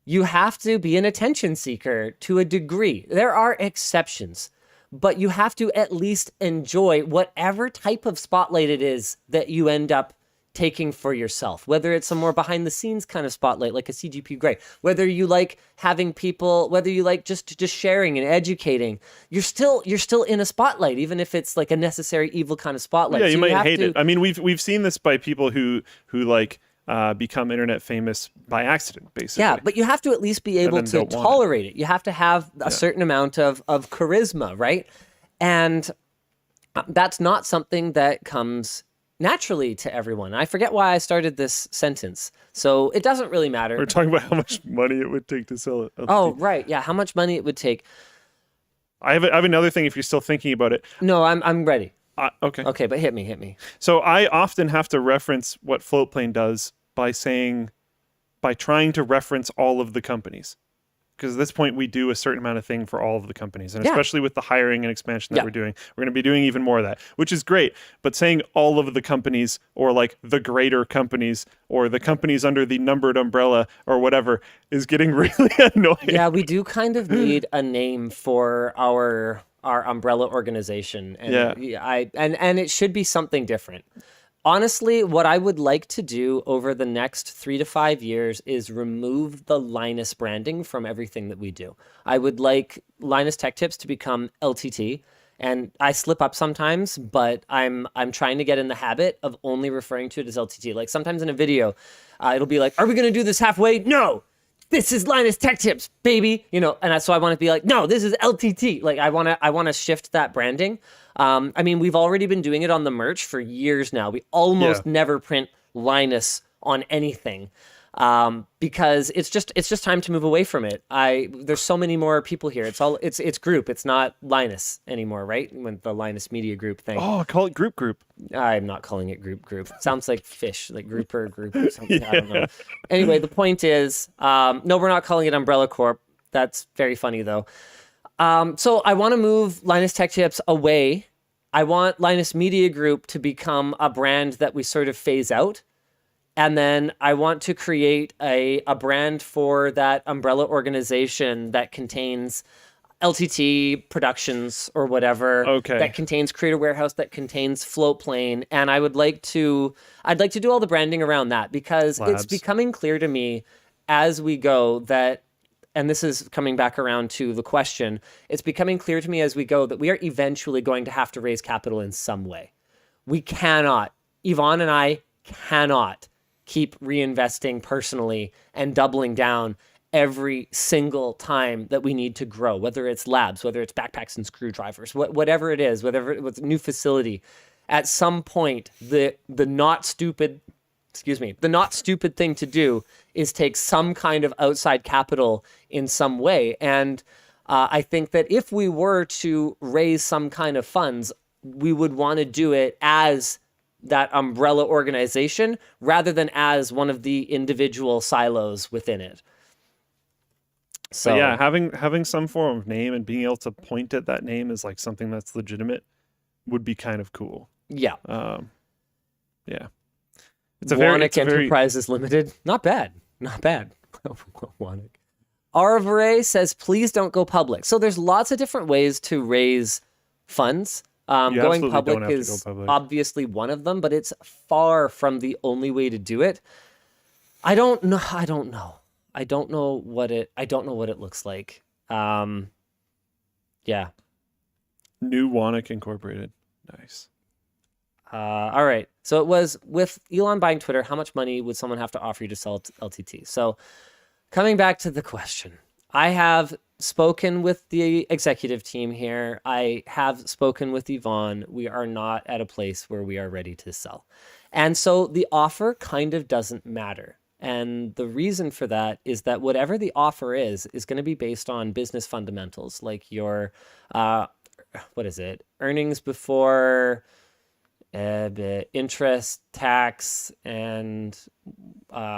You have to be an attention seeker to a degree. There are exceptions, but you have to at least enjoy whatever type of spotlight it is that you end up taking for yourself, whether it's a more behind the scenes kind of spotlight like a CGP Grey, whether you like having people, whether you like just sharing and educating, you're still in a spotlight, even if it's like a necessary evil kind of spotlight. Yeah, So you might have hate to- it. I mean, we've seen this by people who like become internet famous by accident, basically. Yeah, but you have to at least be able then to don't want it. tolerate it. You have to have a certain amount of charisma, right? And that's not something that comes naturally to everyone. I forget why I started this sentence, so it doesn't really matter. We're talking about how much money it would take to sell it. Oh, right. Yeah, how much money it would take. I have another thing if you're still thinking about it. No, I'm ready. Okay. Okay, but hit me. So I often have to reference what Floatplane does by trying to reference all of the companies. because at this point we do a certain amount of thing for all of the companies, and Yeah. especially with the hiring and expansion that Yeah. we're doing, we're going to be doing even more of that, which is great. But saying all of the companies, or like the greater companies, or the companies under the numbered umbrella or whatever, is getting really annoying. Yeah, we do kind of need a name for our umbrella organization, and and it should be something different. Honestly, what I would like to do over the next 3 to 5 years is remove the Linus branding from everything that we do. I would like Linus Tech Tips to become LTT, and I slip up sometimes, but I'm trying to get in the habit of only referring to it as LTT. Like sometimes in a video, it'll be like, "Are we going to do this halfway?" No. This is Linus Tech Tips, baby. And so I want to be like, no, this is LTT. Like I want to shift that branding. I mean, we've already been doing it on the merch for years now. We almost never print Linus on anything because it's just time to move away from it. There's so many more people here. It's group. It's not Linus anymore, right? When the Linus Media Group thing. Oh, call it group. I'm not calling it group. It sounds like fish, like grouper group or something. I don't know. Anyway, the point is, no, we're not calling it Umbrella Corp. That's very funny though. So I want to move Linus Tech Tips away. I want Linus Media Group to become a brand that we sort of phase out. And then I want to create a brand for that umbrella organization that contains LTT Productions or whatever. Okay. That contains Creator Warehouse, that contains Floatplane. And I'd like to do all the branding around that because it's becoming clear to me as we go that, and this is coming back around to the question, it's becoming clear to me as we go that we are eventually going to have to raise capital in some way. We cannot, Yvonne and I cannot keep reinvesting personally and doubling down every single time that we need to grow, whether it's labs, whether it's backpacks and screwdrivers, whatever it is, whatever it's a new facility. At some point, the not stupid thing to do is take some kind of outside capital in some way. And I think that if we were to raise some kind of funds, we would want to do it as that umbrella organization rather than as one of the individual silos within it. So but yeah, having some form of name and being able to point at that name as like something that's legitimate would be kind of cool. Yeah. Yeah. It's Warnick Enterprises Limited. Not bad. Warnick. Arvare says, please don't go public. So there's lots of different ways to raise funds. Going public is obviously one of them, but it's far from the only way to do it. I don't know what it looks like. Yeah. New Warnick Incorporated. Nice. All right. So it was with Elon buying Twitter, how much money would someone have to offer you to sell LTT? So coming back to the question, I have spoken with the executive team here. I have spoken with Yvonne. We are not at a place where we are ready to sell. And so the offer kind of doesn't matter. And the reason for that is that whatever the offer is going to be based on business fundamentals, like your, earnings before interest, tax, and your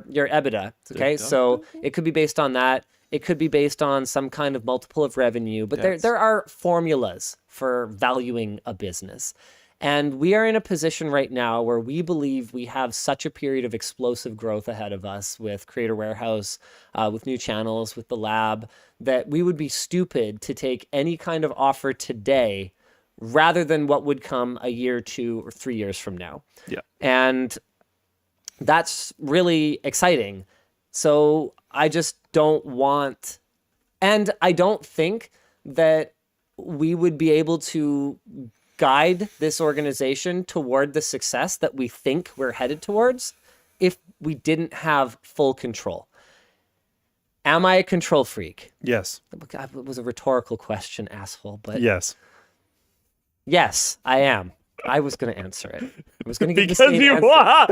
EBITDA. Okay, so it could be based on that. It could be based on some kind of multiple of revenue, but there are formulas for valuing a business. And we are in a position right now where we believe we have such a period of explosive growth ahead of us with Creator Warehouse, with new channels, with the lab, that we would be stupid to take any kind of offer today rather than what would come a year, 2 or 3 years from now. Yeah. And that's really exciting. So I just don't want, and I don't think that we would be able to guide this organization toward the success that we think we're headed towards if we didn't have full control. Am I a control freak? Yes. God, it was a rhetorical question, asshole, but yes. Yes, I am. I was going to answer it. I was going to give because the same you answer. are.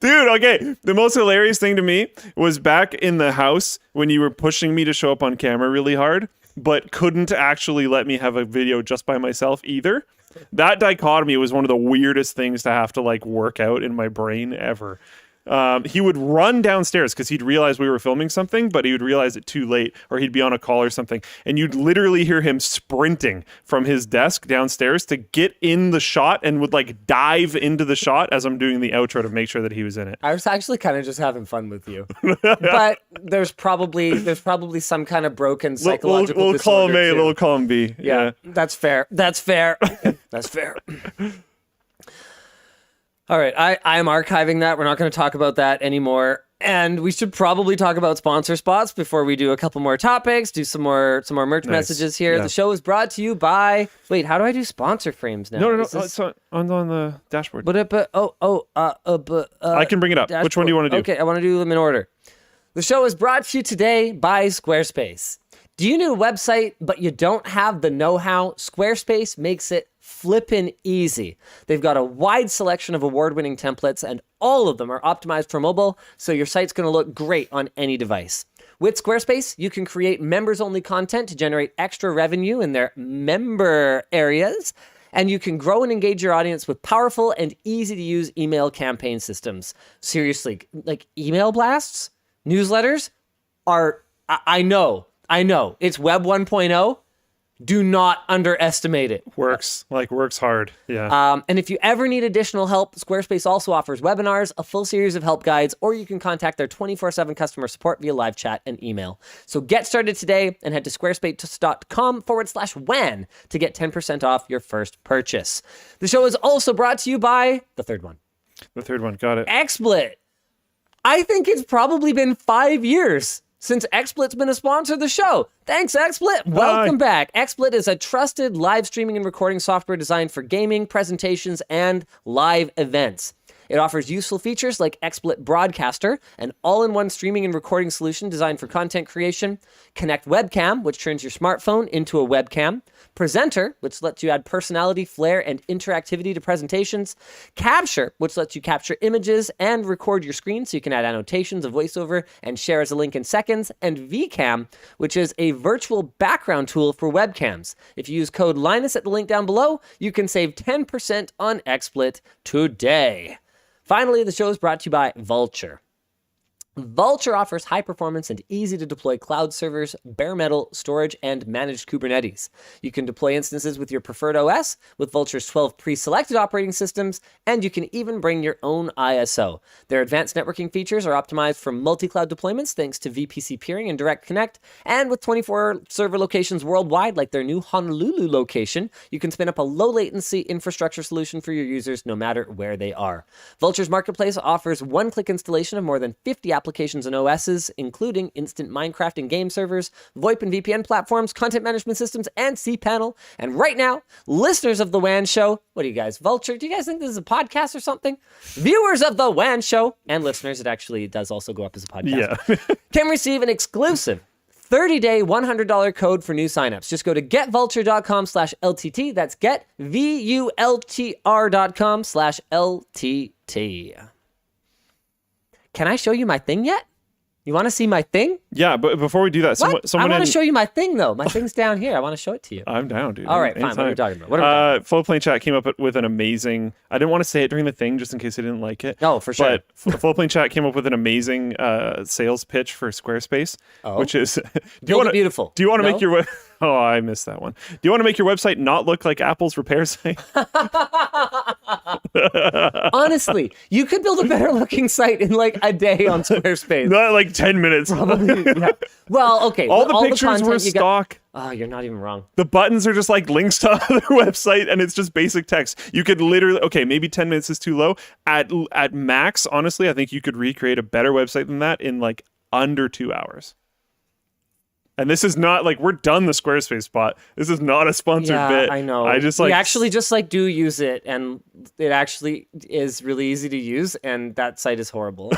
Dude, okay. The most hilarious thing to me was back in the house when you were pushing me to show up on camera really hard, but couldn't actually let me have a video just by myself either. That dichotomy was one of the weirdest things to have to like work out in my brain ever. He would run downstairs because he'd realize we were filming something, but he would realize it too late, or he'd be on a call or something. And you'd literally hear him sprinting from his desk downstairs to get in the shot, and would like dive into the shot as I'm doing the outro to make sure that he was in it. I was actually kind of just having fun with you, but there's probably some kind of broken psychological We'll call him A, too. we'll call him B. Yeah, that's fair. That's fair. That's fair. All right, I am archiving that. We're not going to talk about that anymore. And we should probably talk about sponsor spots before we do a couple more topics, do some more merch messages here. Yeah. The show is brought to you by... Wait, how do I do sponsor frames now? No. Is this- It's on the dashboard. I can bring it up. Which one do you want to do? Okay, I want to do them in order. The show is brought to you today by Squarespace. Do you need a website, but you don't have the know-how? Squarespace makes it flippin' easy. They've got a wide selection of award-winning templates, and all of them are optimized for mobile, so your site's going to look great on any device. With Squarespace, you can create members-only content to generate extra revenue in their member areas, and you can grow and engage your audience with powerful and easy-to-use email campaign systems. Seriously, like email blasts, newsletters are... I know, it's Web 1.0. Do not underestimate it. Works hard. Yeah. And if you ever need additional help, Squarespace also offers webinars, a full series of help guides, or you can contact their 24/7 customer support via live chat and email. So get started today and head to squarespace.com/WAN to get 10% off your first purchase. The show is also brought to you by the third one. The third one. Got it. XSplit. I think it's probably been 5 years since XSplit's been a sponsor of the show. Thanks, XSplit. Welcome back. XSplit is a trusted live streaming and recording software designed for gaming, presentations, and live events. It offers useful features like XSplit Broadcaster, an all-in-one streaming and recording solution designed for content creation, Connect Webcam, which turns your smartphone into a webcam, Presenter, which lets you add personality, flair, and interactivity to presentations, Capture, which lets you capture images and record your screen so you can add annotations, a voiceover, and share as a link in seconds, and VCam, which is a virtual background tool for webcams. If you use code Linus at the link down below, you can save 10% on XSplit today. Finally, the show is brought to you by Vultr. Vultr offers high performance and easy to deploy cloud servers, bare metal storage, and managed Kubernetes. You can deploy instances with your preferred OS with Vultr's 12 pre-selected operating systems, and you can even bring your own ISO. Their advanced networking features are optimized for multi-cloud deployments thanks to VPC peering and Direct Connect, and with 24 server locations worldwide like their new Honolulu location, you can spin up a low-latency infrastructure solution for your users no matter where they are. Vultr's marketplace offers one-click installation of more than 50 applications and OSs, including instant Minecraft and game servers, VoIP and VPN platforms, content management systems, and cPanel. And right now, listeners of The WAN Show, what do you guys, Vultr, do you guys think this is a podcast or something? Viewers of The WAN Show, and listeners, it actually does also go up as a podcast, can receive an exclusive 30-day $100 code for new signups. Just go to getvultr.com/LTT. That's getvultr.com/LTT. Can I show you my thing yet? You want to see my thing? Yeah, but before we do that, someone I want to show you my thing, though. My thing's down here. I want to show it to you. I'm down, dude. All right, fine. What are we talking about? Floatplane chat came up with an amazing... I didn't want to say it during the thing just in case I didn't like it. Oh, for sure. But Floatplane chat came up with an amazing sales pitch for Squarespace, which is... Beautiful. Do you want to make your... Oh, I missed that one. Do you want to make your website not look like Apple's repair site? Honestly, you could build a better looking site in like a day on Squarespace. Not like 10 minutes. Probably, yeah. Well, okay. All the pictures were stock. Oh, you're not even wrong. The buttons are just like links to other website, and it's just basic text. You could literally, okay, maybe 10 minutes is too low. At max, honestly, I think you could recreate a better website than that in like under 2 hours. And this is not like, we're done the Squarespace spot. This is not a sponsored bit. I know. I just like... We actually just like do use it, and it actually is really easy to use, and that site is horrible.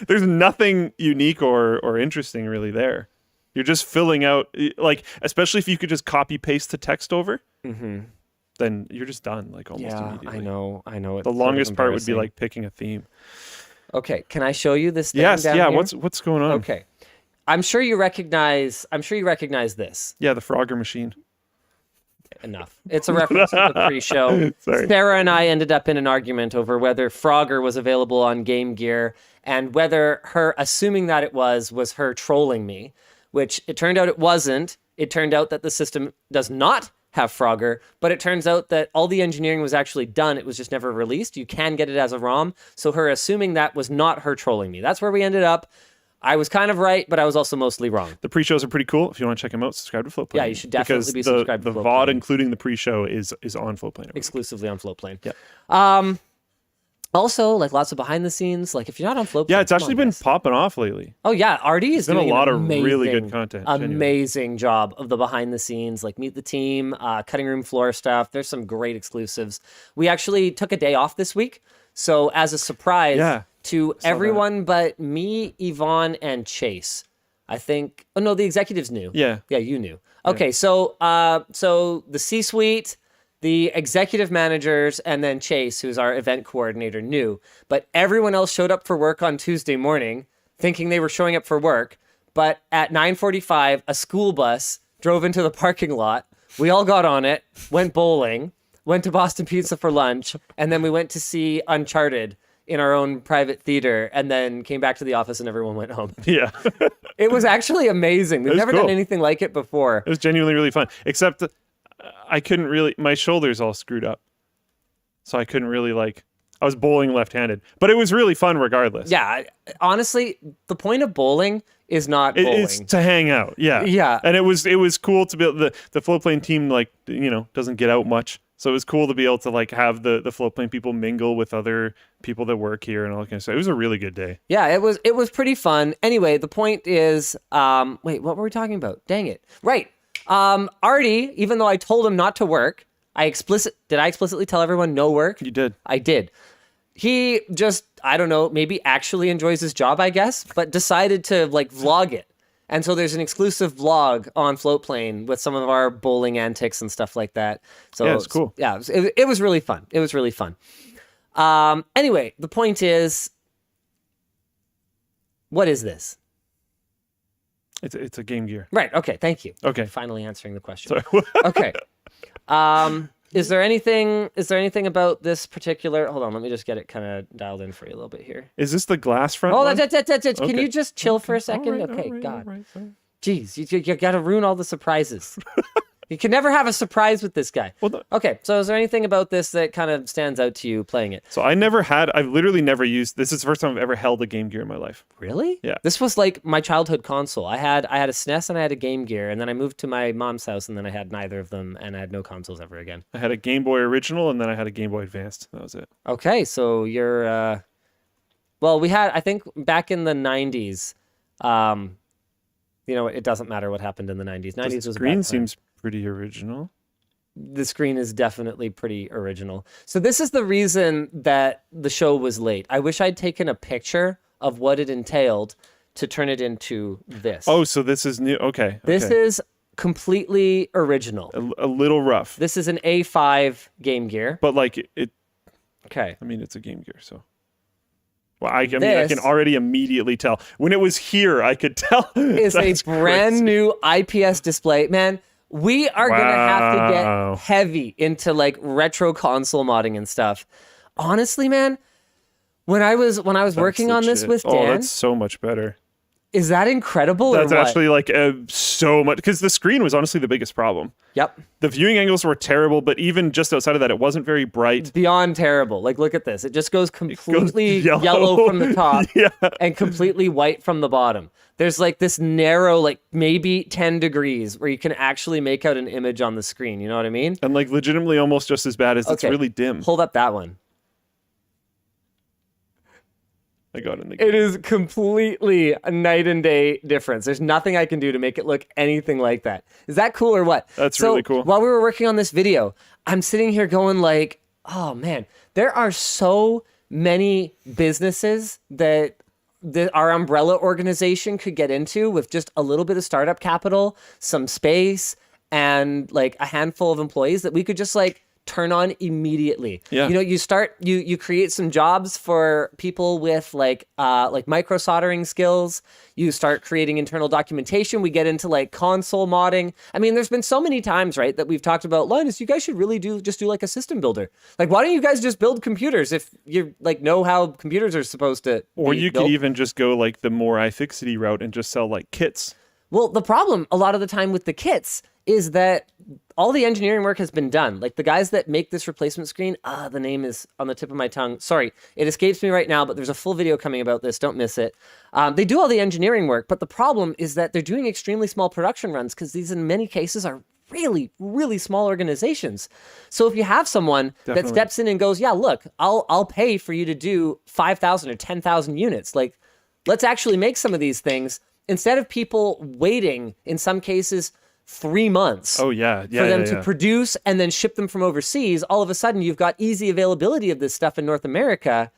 There's nothing unique or interesting really there. You're just filling out, like, especially if you could just copy paste the text over, then you're just done, like almost immediately. I know. The longest part would be like picking a theme. Okay, can I show you this thing Yes, down yeah, here? what's going on? Okay. I'm sure you recognize this. Yeah, the Frogger machine. enough. It's a reference to the pre-show. Sorry. Sarah and I ended up in an argument over whether Frogger was available on Game Gear and whether her assuming that it was her trolling me, which it turned out it wasn't. It turned out that the system does not have Frogger, but it turns out that all the engineering was actually done. It was just never released. You can get it as a ROM. So her assuming that was not her trolling me. That's where we ended up. I was kind of right, but I was also mostly wrong. The pre-shows are pretty cool. If you want to check them out, subscribe to Floatplane. Yeah, you should definitely be subscribed to the Floatplane. VOD, including the pre-show, is on Floatplane. Exclusively on Floatplane. Yeah. Also, like lots of behind the scenes. Like if you're not on Floatplane, Yeah, it's come actually on, been guys. popping off lately. Oh yeah, Artie is There's been doing a lot an of really good content, genuinely. amazing job of the behind the scenes, like meet the team, cutting room floor stuff. There's some great exclusives. We actually took a day off this week, so as a surprise to everyone but me, Yvonne, and Chase. I think. Oh no, the executives knew. Yeah, you knew. Okay, so the C-suite. The executive managers and then Chase, who's our event coordinator, knew. But everyone else showed up for work on Tuesday morning thinking they were showing up for work. But at 9:45, a school bus drove into the parking lot. We all got on it, went bowling, went to Boston Pizza for lunch, and then we went to see Uncharted in our own private theater and then came back to the office and everyone went home. Yeah. It was actually amazing. We've never done cool. anything like it before. It was genuinely really fun. Except I couldn't really, my shoulder's all screwed up. So I couldn't really I was bowling left-handed. But it was really fun regardless. Yeah, honestly, the point of bowling is not bowling. It's to hang out. Yeah. Yeah. And it was cool to be able, the Floatplane team doesn't get out much. So it was cool to be able to have the Floatplane people mingle with other people that work here and all that kind of stuff. It was a really good day. Yeah, it was pretty fun. Anyway, the point is, wait, what were we talking about? Dang it. Right. Artie, even though I told him not to work, did I explicitly tell everyone no work? You did. I did. He just, I don't know, maybe actually enjoys his job, I guess, but decided to vlog it. And so there's an exclusive vlog on Floatplane with some of our bowling antics and stuff like that. So yeah, it's cool. Yeah, it was really fun. It was really fun. Anyway, the point is, what is this? It's a Game Gear. Right. Okay. Thank you. Okay. Finally answering the question. Sorry. Okay. Is there anything about this particular? Hold on. Let me just get it kind of dialed in for you a little bit here. Is this the glass front? Oh, one? that's. Can Okay. you just chill for a second? Okay. God. Jeez, you got to ruin all the surprises. You can never have a surprise with this guy. Well, Okay. So is there anything about this that kind of stands out to you playing it? So I've literally never used, this is the first time I've ever held a Game Gear in my life. Really? Yeah. This was like my childhood console. I had a SNES and I had a Game Gear, and then I moved to my mom's house, and then I had neither of them, and I had no consoles ever again. I had a Game Boy Original, and then I had a Game Boy Advanced. That was it. Okay, so you're well, we had, I think back in the 90s, it doesn't matter what happened in the 90s. 90s The was a bad screen time. seems pretty original. The screen is definitely pretty original. So this is the reason that the show was late. I wish I'd taken a picture of what it entailed to turn it into this. Oh, so this is new. Okay. This okay. is completely original. a little rough. This is an A5 Game Gear. But it. Okay. I mean, it's a Game Gear, so. Well, I can This already immediately tell. When it was here, I could tell. Is a That's brand crazy. new IPS display. Man, we are going to have to Wow. get heavy into retro console modding and stuff. Honestly, man, when I was That's working on this legit. with Dan, Oh, that's so much better. is that incredible That's or what? actually so much, because the screen was honestly the biggest problem. Yep. The viewing angles were terrible, but even just outside of that, it wasn't very bright. Beyond terrible. Look at this. It just goes completely yellow. yellow from the top Yeah. and completely white from the bottom. There's this narrow, maybe 10 degrees where you can actually make out an image on the screen. You know what I mean? And legitimately almost just as bad as it's Okay. really dim. Hold up that one. I got it in the game. It is completely a night and day difference. There's nothing I can do to make it look anything like that. Is that cool or what? That's really cool. While we were working on this video, I'm sitting here going oh man, there are so many businesses that our umbrella organization could get into with just a little bit of startup capital, some space, and a handful of employees that we could just turn on immediately. Yeah. You know, you create some jobs for people with like micro soldering skills. You start creating internal documentation. We get into like console modding. I mean, there's been so many times, right, that we've talked about, Linus, you guys should really do like a system builder. Like, why don't you guys just build computers if you like know how computers are supposed to Or be you built? could even just go like the more iFixity route and just sell like kits. Well, the problem a lot of the time with the kits is that all the engineering work has been done. Like the guys that make this replacement screen, the name is on the tip of my tongue. Sorry, it escapes me right now, but there's a full video coming about this. Don't miss it. They do all the engineering work, but the problem is that they're doing extremely small production runs because these in many cases are really, really small organizations. So if you have someone that steps in and goes, yeah, look, I'll pay for you to do 5,000 or 10,000 units. Like, let's actually make some of these things instead of people waiting, in some cases, 3 months Oh, yeah. for them to produce and then ship them from overseas. All of a sudden, you've got easy availability of this stuff in North America,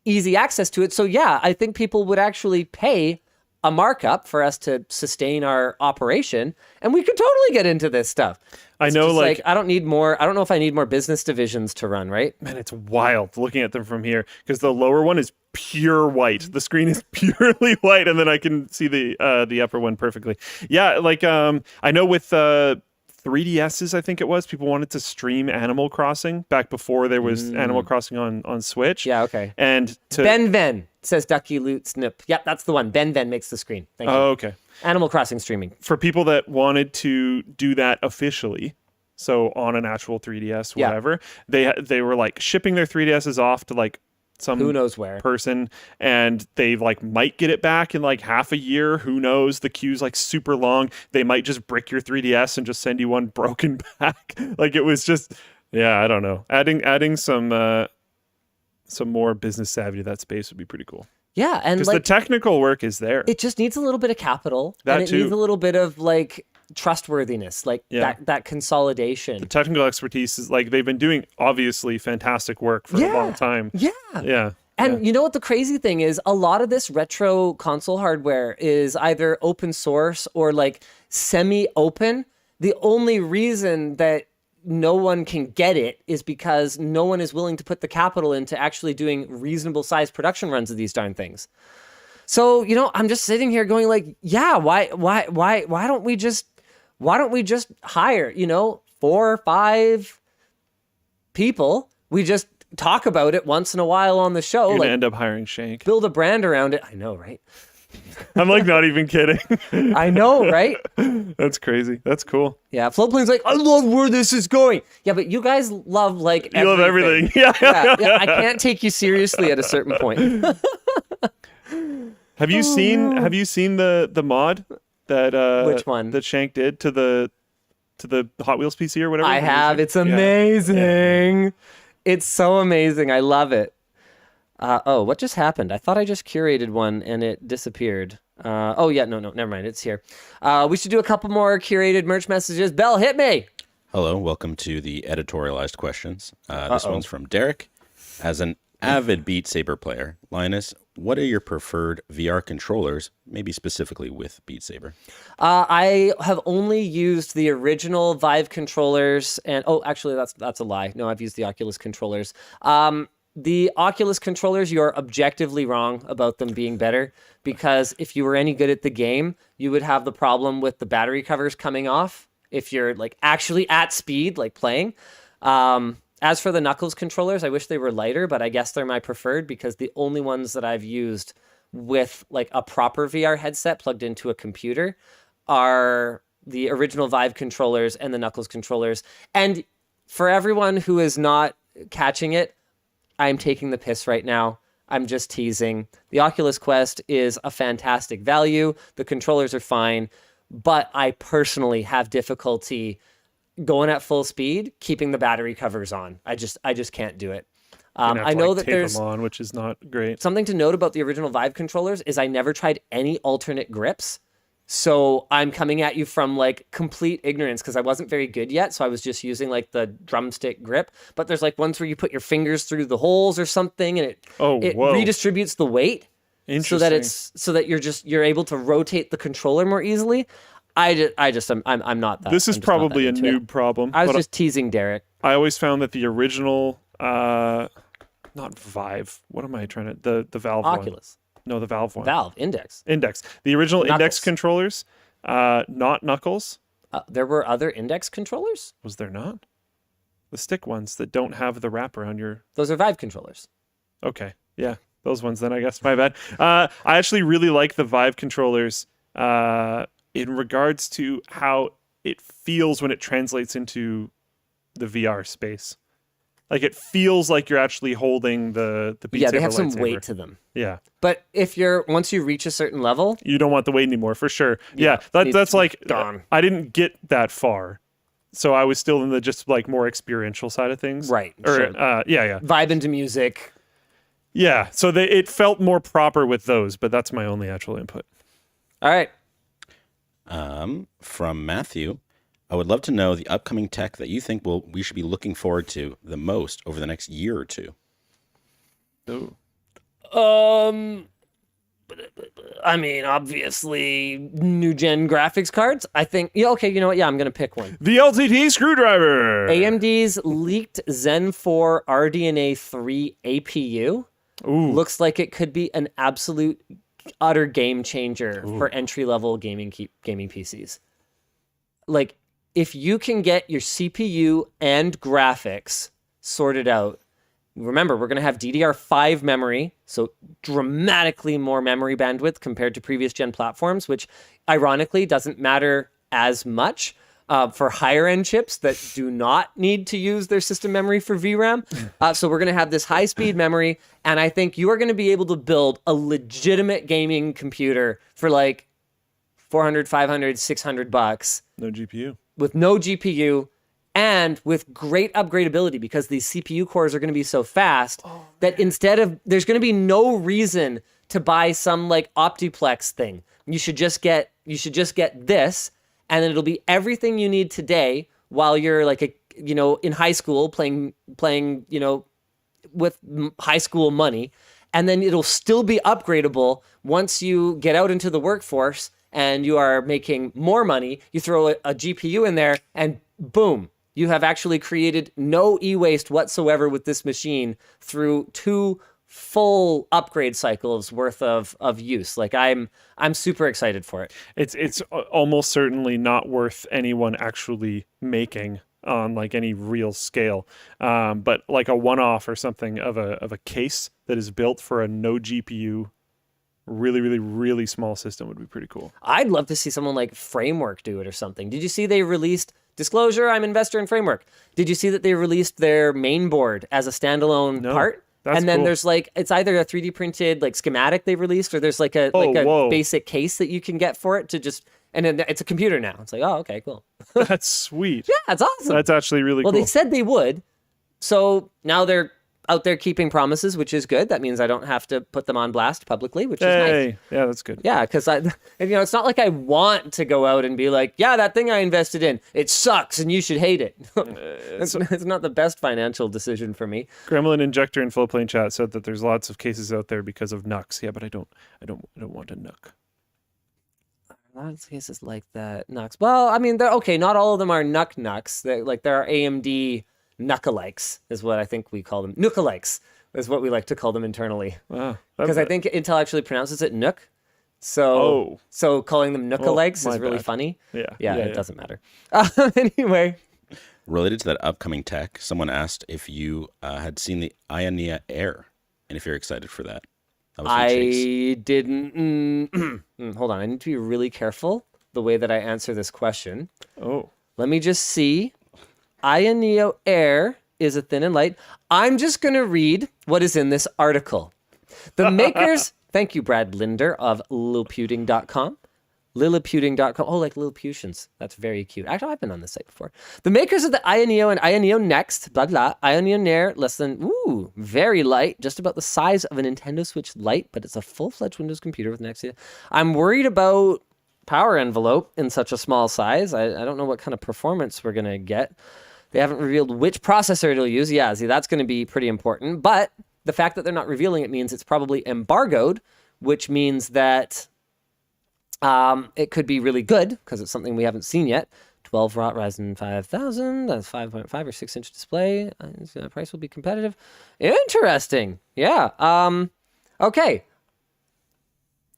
easy access to it. So yeah, I think people would actually pay a markup for us to sustain our operation, and we could totally get into this stuff. I It's know, just like, I don't know if I need more business divisions to run, right? man, it's wild looking at them from here because the lower one is pure white. The screen is purely white, and then I can see the upper one perfectly. Yeah, like I know with 3DSs, I think it was, people wanted to stream Animal Crossing back before there was Animal Crossing on Switch. Yeah, okay. And to Ben Ven says Ducky Loot Snip. Yep, that's the one. Ben Ven makes the screen. Thank you. Oh, okay. Animal Crossing streaming. For people that wanted to do that officially, so on an actual 3DS, Yeah. whatever, they were like shipping their 3DSs off to like some Who knows where person, and they like might get it back in like half a year. Who knows? The queue's like super long. They might just brick your 3DS and just send you one broken back. Like it was just, yeah, I don't know. Adding some more business savvy to that space would be pretty cool. Yeah, and Because like the technical work is there. it just needs a little bit of capital, That and it too. needs a little bit of like trustworthiness, like Yeah. that consolidation. The technical expertise is like they've been doing obviously fantastic work for a long time. Yeah. Yeah. And you know what the crazy thing is? A lot of this retro console hardware is either open source or like semi-open. The only reason that no one can get it is because no one is willing to put the capital into actually doing reasonable sized production runs of these darn things. So, you know, I'm just sitting here going like, yeah, why don't we just hire, 4 or 5 people? We just talk about it once in a while on the show. You're Like, gonna end up hiring Shank. build a brand around it. I know, right? I'm like not even kidding. I know, right? That's crazy. That's cool. Yeah, Floatplane's like, I love where this is going. Yeah, but you guys love like You love everything. Yeah. yeah, I can't take you seriously at a certain point. Have you seen the mod that Which one? that Shank did to the Hot Wheels PC or whatever? I have. It's amazing. Yeah. It's so amazing. I love it. What just happened? I thought I just curated one and it disappeared. No, never mind. It's here. We should do a couple more curated merch messages. Bell, hit me. Hello, welcome to the editorialized questions. This one's from Derek. As an avid Beat Saber player, Linus, what are your preferred VR controllers, maybe specifically with Beat Saber? I have only used the original Vive controllers, and actually that's a lie. No, I've used the Oculus controllers. The Oculus controllers, you're objectively wrong about them being better, because if you were any good at the game, you would have the problem with the battery covers coming off if you're like actually at speed, like playing. As for the Knuckles controllers, I wish they were lighter, but I guess they're my preferred because the only ones that I've used with like a proper VR headset plugged into a computer are the original Vive controllers and the Knuckles controllers. And for everyone who is not catching it, I'm taking the piss right now. I'm just teasing. The Oculus Quest is a fantastic value. The controllers are fine, but I personally have difficulty going at full speed, keeping the battery covers on. I just can't do it. I know that tape there's them on, which is not great. something to note about the original Vive controllers is I never tried any alternate grips. So I'm coming at you from like complete ignorance because I wasn't very good yet. So I was just using like the drumstick grip. But there's like ones where you put your fingers through the holes or something, and it whoa. redistributes the weight so that you're able to rotate the controller more easily. I'm not that. This is I'm just not probably a that into it. noob problem. I was but just teasing Derek. I always found that the original, not Vive. What am I trying to? The Valve Oculus. one. No, the Valve one. Valve. Index. Index. The original Knuckles. Index controllers, not Knuckles. There were other Index controllers? Was there not? The stick ones that don't have the wrap around your. Those are Vive controllers. Okay, yeah, those ones. Then I guess my bad. I actually really like the Vive controllers in regards to how it feels when it translates into the VR space. Like it feels like you're actually holding the Beat Saber they have some lightsaber. weight to them. Yeah. But once you reach a certain level, You don't want the weight anymore, for sure. Yeah, needs that's to be like gone. I didn't get that far, so I was still in the just like more experiential side of things. Right, Or sure. yeah. vibe into music. Yeah. So it felt more proper with those, but that's my only actual input. All right. From Matthew, I would love to know the upcoming tech that you think we should be looking forward to the most over the next year or two. Oh. I mean, obviously, new gen graphics cards. I think. Yeah. Okay. You know what? Yeah, I'm gonna pick one. The LTT screwdriver. AMD's leaked Zen 4 RDNA 3 APU Ooh. looks like it could be an absolute utter game changer for entry level gaming PCs. Like, if you can get your CPU and graphics sorted out, remember, we're going to have DDR5 memory, so dramatically more memory bandwidth compared to previous gen platforms, which ironically doesn't matter as much for higher end chips that do not need to use their system memory for VRAM. So we're going to have this high speed memory, and I think you are going to be able to build a legitimate gaming computer for like 400, 500, 600 bucks. No GPU. With no GPU and with great upgradability, because these CPU cores are going to be so fast that instead of, there's going to be no reason to buy some like Optiplex thing. You should just get this, and then it'll be everything you need today while you're like in high school playing with high school money, and then it'll still be upgradable once you get out into the workforce and you are making more money. You throw a GPU in there and boom, you have actually created no e-waste whatsoever with this machine through 2 full upgrade cycles worth of use. Like I'm super excited for it. It's almost certainly not worth anyone actually making on like any real scale. But like a one-off or something of a case that is built for a no GPU, really, really, really small system would be pretty cool. I'd love to see someone like Framework do it or something. Did you see they released, disclosure, I'm investor in Framework. Did you see that they released their main board as a standalone part? That's and then cool. there's like, it's either a 3D printed like schematic they released, or there's like a whoa. basic case that you can get for it to just, and then it's a computer now. It's like, oh, okay, cool. That's sweet. Yeah, it's awesome. That's actually really Well, cool. they said they would. So now they're out there keeping promises, which is good. That means I don't have to put them on blast publicly, which is nice. Hey, yeah, that's good. Yeah, because it's not like I want to go out and be like, yeah, that thing I invested in, it sucks and you should hate it. It's not the best financial decision for me. Gremlin Injector in Floatplane chat said that there's lots of cases out there because of NUCs. Yeah, but I don't want a NUC. A lot of cases like that, Nux. Well, I mean, they're okay. Not all of them are Nux. There are AMD Nukalikes, is what I think we call them. Nukalikes is what we like to call them internally. Wow. Because I think Intel actually pronounces it Nook. So calling them Nukalikes my is really bad. funny. Yeah, It doesn't matter. Anyway. Related to that upcoming tech, someone asked if you had seen the Ionia Air and if you're excited for that. That was from Chase. I didn't. Hold on. I need to be really careful the way that I answer this question. Oh. Let me just see. Ionia Air is a thin and light. I'm just going to read what is in this article. The makers, thank you, Brad Linder of lilputing.com. Lilliputiting.com. Oh, like Lilliputians. That's very cute. Actually, I've been on this site before. The makers of the Ioneo and Ioneo Next, blah, blah. Ioneo Air, less than, very light, just about the size of a Nintendo Switch Lite, but it's a full-fledged Windows computer with Next. I'm worried about power envelope in such a small size. I don't know what kind of performance we're going to get. They haven't revealed which processor it'll use. Yeah, see, that's going to be pretty important. But the fact that they're not revealing it means it's probably embargoed, which means that it could be really good, because it's something we haven't seen yet. 12 watt Ryzen 5000. That's 5.5 or 6-inch display. Price will be competitive. Interesting. Yeah. Okay.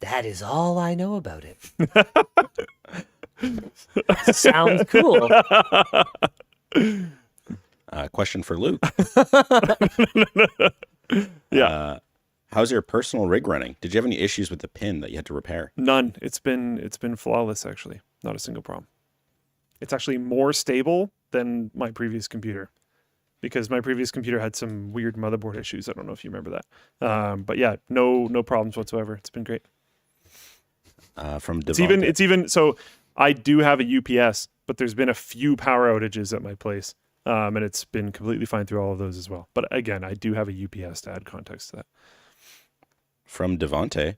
That is all I know about it. Sounds cool. Question for Luke. Yeah. How's your personal rig running? Did you have any issues with the pin that you had to repair? None. It's been flawless, actually. Not a single problem. It's actually more stable than my previous computer, because my previous computer had some weird motherboard issues. I don't know if you remember that. But yeah, no problems whatsoever. It's been great. From Devontae. It's even so. I do have a UPS, but there's been a few power outages at my place, and it's been completely fine through all of those as well. But again, I do have a UPS to add context to that. From Devontae,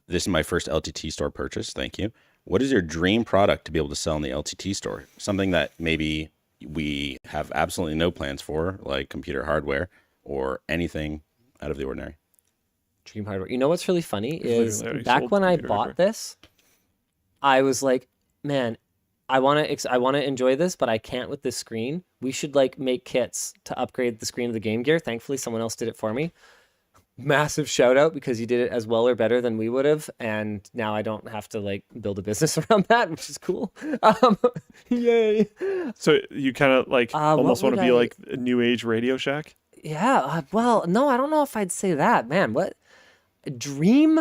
this is my first LTT store purchase. Thank you. What is your dream product to be able to sell in the LTT store? Something that maybe we have absolutely no plans for, like computer hardware or anything out of the ordinary. Dream hardware. You know what's really funny is Literally back when I computer bought hardware. this, I was like, man, I want to enjoy this, but I can't with this screen. We should like make kits to upgrade the screen of the Game Gear. Thankfully, someone else did it for me. Massive shout out, because you did it as well or better than we would have, and now I don't have to like build a business around that, which is cool. Yay! So you kind of like almost what want to would be I- like a New Age Radio Shack. Yeah, well, no, I don't know if I'd say that, man. What a dream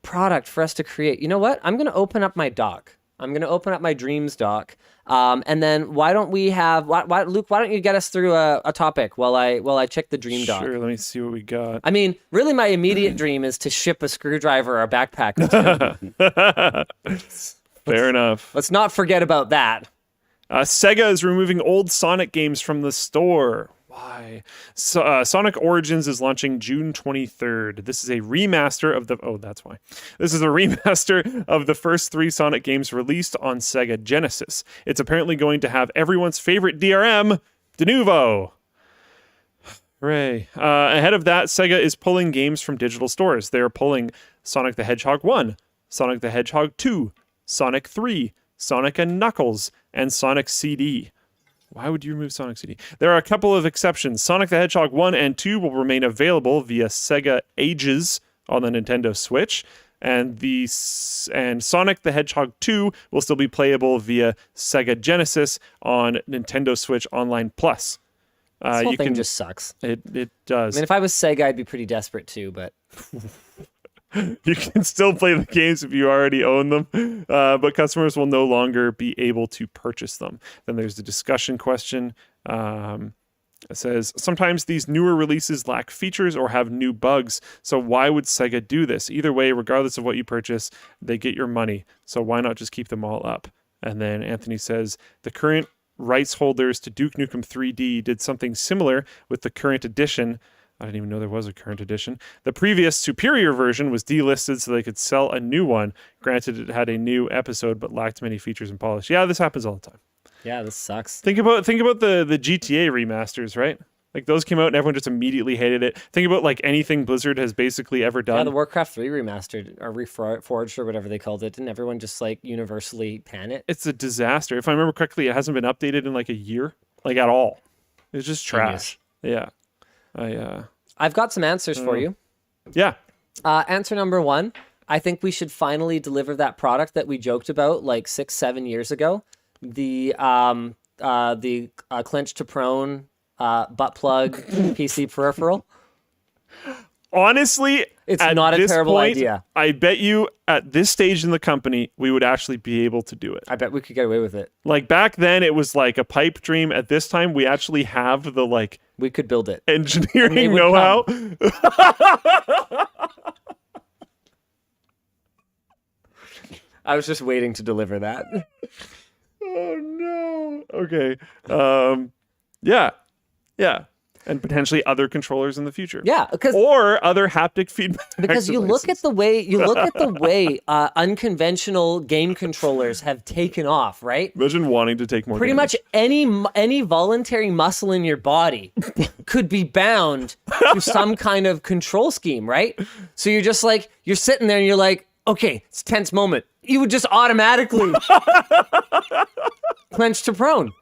product for us to create? You know what? I'm gonna open up my doc. I'm gonna open up my dreams doc, and then why don't we have Luke? Why don't you get us through a topic while I check the dream doc? Sure, let me see what we got. I mean, really, my immediate dream is to ship a screwdriver or a backpack. Fair enough. Let's not forget about that. Sega is removing old Sonic games from the store. Why? Sonic Origins is launching June 23rd. This is a remaster of the... Oh, that's why. This is a remaster of the first 3 Sonic games released on Sega Genesis. It's apparently going to have everyone's favorite DRM, De Nouveau. Hooray. Ahead of that, Sega is pulling games from digital stores. They're pulling Sonic the Hedgehog 1, Sonic the Hedgehog 2, Sonic 3, Sonic and Knuckles, and Sonic CD. Why would you remove Sonic CD? There are a couple of exceptions. Sonic the Hedgehog 1 and 2 will remain available via Sega Ages on the Nintendo Switch, and Sonic the Hedgehog 2 will still be playable via Sega Genesis on Nintendo Switch Online Plus. This whole thing just sucks. It does. I mean, if I was Sega, I'd be pretty desperate too, but... You can still play the games if you already own them, but customers will no longer be able to purchase them. Then there's the discussion question. It says, sometimes these newer releases lack features or have new bugs, so why would Sega do this? Either way, regardless of what you purchase, they get your money, so why not just keep them all up? And then Anthony says, the current rights holders to Duke Nukem 3D did something similar with the current edition. I didn't even know there was a current edition. The previous superior version was delisted so they could sell a new one. Granted, it had a new episode but lacked many features and polish. Yeah, this happens all the time. Yeah, this sucks. Think about the GTA remasters, right? Like those came out and everyone just immediately hated it. Think about like anything Blizzard has basically ever done. Yeah, the Warcraft 3 remastered or reforged or whatever they called it. Didn't everyone just like universally pan it? It's a disaster. If I remember correctly, it hasn't been updated in like a year, like at all. It's just trash. Yeah. I've got some answers for you. Yeah. Answer number 1. I think we should finally deliver that product that we joked about like 6-7 years ago. The clinch to prone butt plug PC peripheral. Honestly, it's at not a this terrible point, idea. I bet you at this stage in the company, we would actually be able to do it. I bet we could get away with it. Like back then, it was like a pipe dream. At this time, we actually have the like we could build it. Engineering know-how. I was just waiting to deliver that. Oh no. Okay. Yeah. And potentially other controllers in the future. Yeah, or other haptic feedback. Because you look at the way unconventional game controllers have taken off, right? Imagine wanting to take more. Pretty much any voluntary muscle in your body could be bound to some kind of control scheme, right? So you're just like you're sitting there and you're like, okay, it's a tense moment. you would just automatically clench to prone.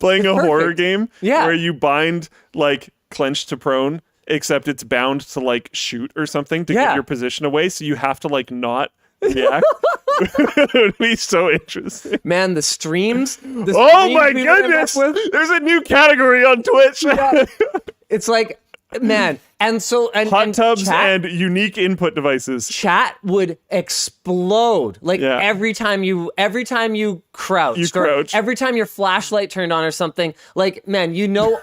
Playing a horror perfect. game Yeah. where you bind like clench to prone, except it's bound to like shoot or something to Yeah. give your position away, so you have to like not react. It would be so interesting. Man, the streams. The Oh streams my we would end up goodness! with, There's a new category on Twitch. it's like, man, and so and Hot and tubs chat, and unique input devices. chat would explode like Yeah. every time you crouch, You or crouch. every time your flashlight turned on or something. Like, man, you know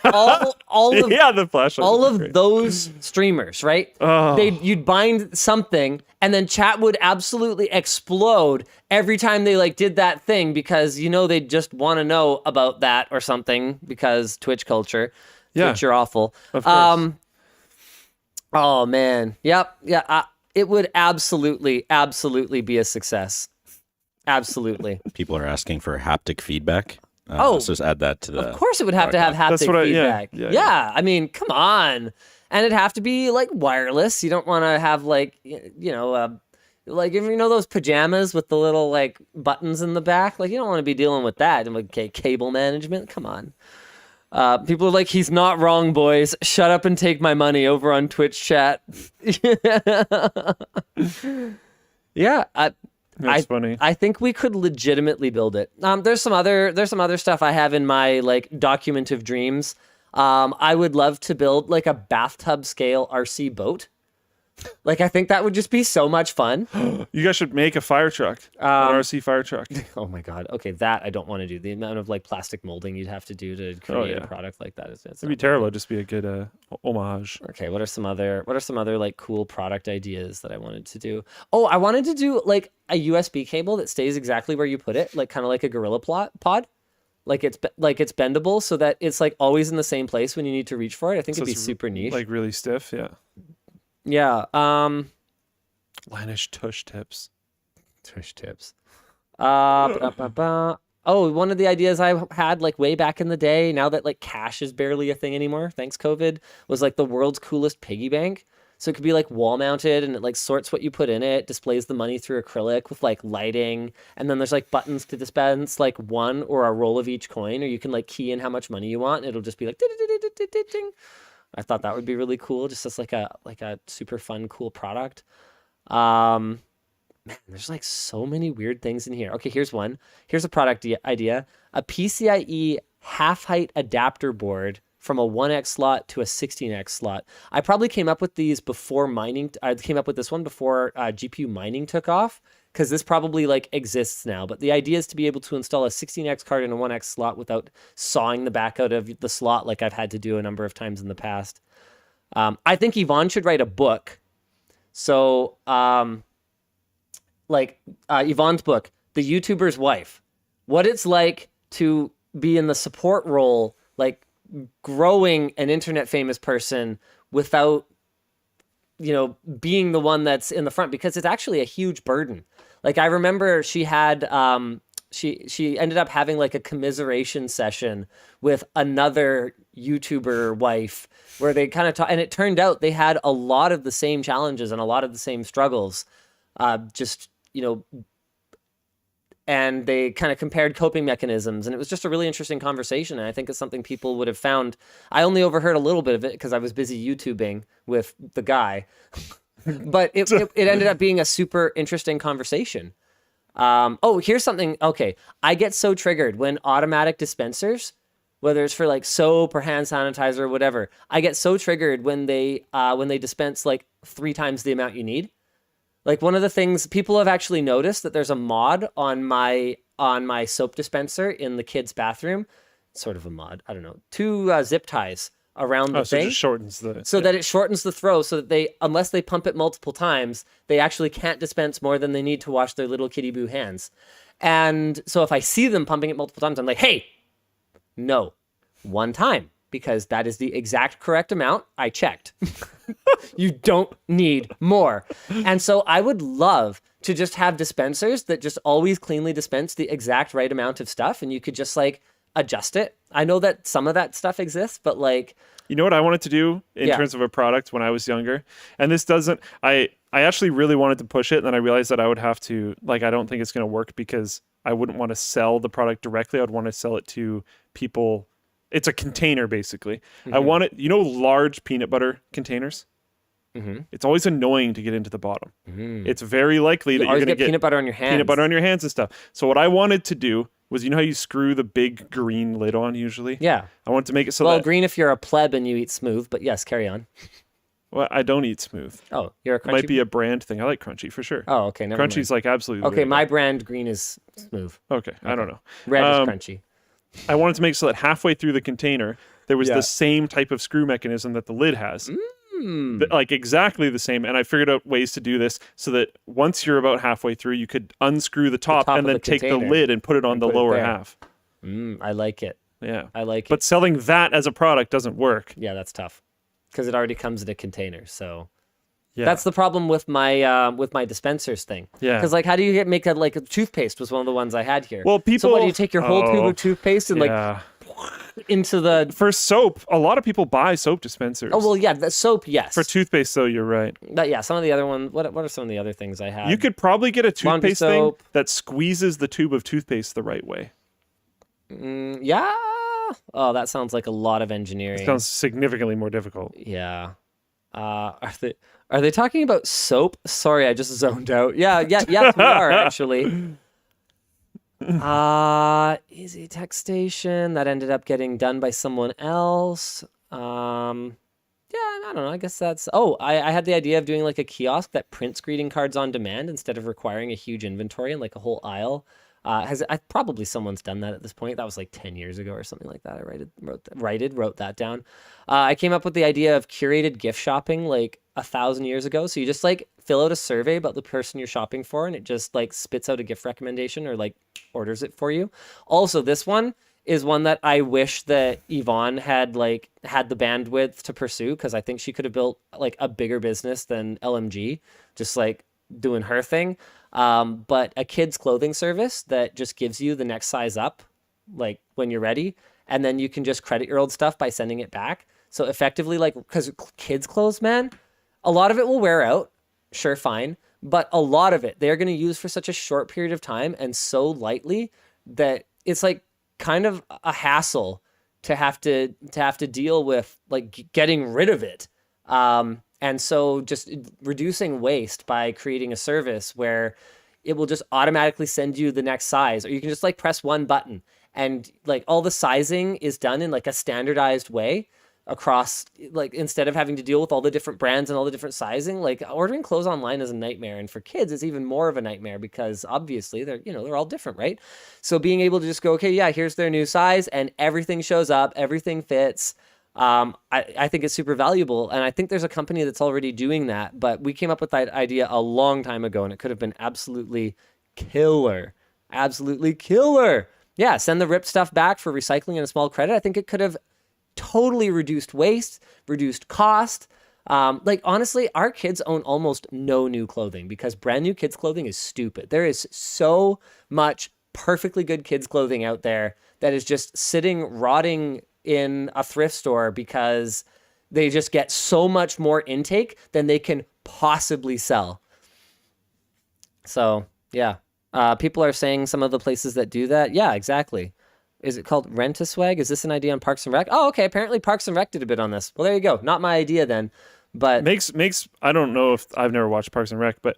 all of Yeah, the flashlight. all was of great. those streamers, right? Oh. You'd bind something, and then chat would absolutely explode every time they like did that thing because they just want to know about that or something because Twitch culture. Yeah. Twitch, you're awful. Of course. Oh man, yep, yeah. It would absolutely be a success. Absolutely. People are asking for haptic feedback. Oh, let's just add that to the. Of course, it would have to have That's haptic what feedback. yeah. I mean, come on, and it'd have to be like wireless. You don't want to have like like if those pajamas with the little like buttons in the back. Like you don't want to be dealing with that. And like cable management. Come on. People are like, he's not wrong, boys. Shut up and take my money over on Twitch chat. Yeah, That's funny. I think we could legitimately build it. There's some other stuff I have in my like document of dreams. I would love to build like a bathtub scale RC boat. Like I think that would just be so much fun. You guys should make a fire truck, an RC fire truck. Oh my god. Okay, that I don't want to do. The amount of like plastic molding you'd have to do to create a product like that is It'd be terrible. It'd just be a good homage. Okay, what are some other like cool product ideas that I wanted to do? Oh, I wanted to do like a USB cable that stays exactly where you put it, like kind of like a Gorilla Pod. Like it's bendable so that it's like always in the same place when you need to reach for it. I think it'd be it's super niche. Like really stiff, yeah. Yeah. Linus tush tips. Tush tips. Oh, one of the ideas I had like way back in the day, now that like cash is barely a thing anymore, thanks COVID, was like the world's coolest piggy bank. So it could be like wall mounted and it like sorts what you put in it, displays the money through acrylic with like lighting. And then there's like buttons to dispense like one or a roll of each coin, or you can like key in how much money you want. And it'll just be like ding. I thought that would be really cool, just as like a super fun, cool product. Man, there's like so many weird things in here. Okay, here's one. Here's a product idea. A PCIe half-height adapter board from a 1x slot to a 16x slot. I probably came up with these before mining. I came up with this one before GPU mining took off, because this probably like exists now. But the idea is to be able to install a 16x card in a 1x slot without sawing the back out of the slot like I've had to do a number of times in the past. I think Yvonne should write a book. So Yvonne's book, The YouTuber's Wife, what it's like to be in the support role, like growing an internet famous person without being the one that's in the front, because it's actually a huge burden. Like I remember she had she ended up having like a commiseration session with another YouTuber wife where they kind of talk, and it turned out they had a lot of the same challenges and a lot of the same struggles. And they kind of compared coping mechanisms, and it was just a really interesting conversation. And I think it's something people would have found. I only overheard a little bit of it because I was busy YouTubing with the guy, but it ended up being a super interesting conversation. Here's something. Okay, I get so triggered when automatic dispensers, whether it's for like soap or hand sanitizer or whatever, I get so triggered when they dispense like 3 times the amount you need. Like one of the things people have actually noticed that there's a mod on my soap dispenser in the kids' bathroom, sort of a mod. I don't know, 2 zip ties around the thing. So it just shortens the that it shortens the throw, so that they, unless they pump it multiple times, they actually can't dispense more than they need to wash their little kitty boo hands. And so if I see them pumping it multiple times, I'm like, hey, no, 1 time, because that is the exact correct amount. I checked. You don't need more. And so I would love to just have dispensers that just always cleanly dispense the exact right amount of stuff, and you could just like adjust it. I know that some of that stuff exists, but like, you know what I wanted to do in Yeah. terms of a product when I was younger? And this doesn't, I I actually really wanted to push it, and then I realized that I would have to, like, I don't think it's going to work because I wouldn't want to sell the product directly. I'd want to sell it to people. It's a container, basically. I want it, large peanut butter containers? It's always annoying to get into the bottom. It's very likely that you're going to get peanut butter on your hands. Peanut butter on your hands and stuff. So what I wanted to do was, how you screw the big green lid on usually? Yeah. I wanted to make it so well, green if you're a pleb and you eat smooth, but yes, carry on. Well, I don't eat smooth. Oh, you're a crunchy? It might be a brand thing. I like crunchy for sure. Oh, okay. Never Crunchy's like absolutely. Okay, my brand green is smooth. Okay, I don't know. Red is crunchy. I wanted to make so that halfway through the container, there was the same type of screw mechanism that the lid has. Like exactly the same. And I figured out ways to do this so that once you're about halfway through, you could unscrew the top and then take the lid and put it on the lower half. I like it. Yeah. I like it. But selling that as a product doesn't work. Yeah, that's tough. Because it already comes in a container, so that's the problem with my dispensers thing. Yeah, because like, how do you make a toothpaste was one of the ones I had here. Well, people. So what do you take your whole tube of toothpaste and into the for soap? A lot of people buy soap dispensers. Oh well, yeah, the soap, yes. For toothpaste, though, you're right. But yeah, some of the other ones. What are some of the other things I have? You could probably get a toothpaste thing that squeezes the tube of toothpaste the right way. Yeah. Oh, that sounds like a lot of engineering. It sounds significantly more difficult. Yeah. Are they talking about soap? Sorry, I just zoned out. Yeah, yes, we are actually. Easy text station that ended up getting done by someone else. Yeah, I don't know. I guess that's. Oh, I had the idea of doing like a kiosk that prints greeting cards on demand instead of requiring a huge inventory and like a whole aisle. Probably someone's done that at this point. That was like 10 years ago or something like that. I wrote that down. I came up with the idea of curated gift shopping like 1,000 years ago. So you just like fill out a survey about the person you're shopping for, and it just like spits out a gift recommendation or like orders it for you. Also, this one is one that I wish that Yvonne had the bandwidth to pursue, because I think she could have built like a bigger business than LMG, just like doing her thing. But a kids clothing service that just gives you the next size up, like when you're ready, and then you can just credit your old stuff by sending it back. So effectively, like, because kids clothes, man, a lot of it will wear out. Sure, fine. But a lot of it they're going to use for such a short period of time and so lightly that it's like kind of a hassle to have to deal with like getting rid of it. And so just reducing waste by creating a service where it will just automatically send you the next size, or you can just like press one button and like all the sizing is done in like a standardized way across, like, instead of having to deal with all the different brands and all the different sizing. Like, ordering clothes online is a nightmare. And for kids, it's even more of a nightmare because obviously they're all different, right? So being able to just go, okay, yeah, here's their new size and everything shows up, everything fits. I think it's super valuable, and I think there's a company that's already doing that, but we came up with that idea a long time ago, and it could have been absolutely killer. Absolutely killer. Yeah, send the ripped stuff back for recycling and a small credit. I think it could have totally reduced waste, reduced cost. Like, honestly, our kids own almost no new clothing because brand new kids clothing is stupid. There is so much perfectly good kids clothing out there that is just sitting, rotting in a thrift store because they just get so much more intake than they can possibly sell. So, yeah. People are saying some of the places that do that. Yeah, exactly. Is it called Rent-A-Swag? Is this an idea on Parks and Rec? Oh, okay. Apparently Parks and Rec did a bit on this. Well, there you go. Not my idea then, but makes I don't know if I've never watched Parks and Rec, but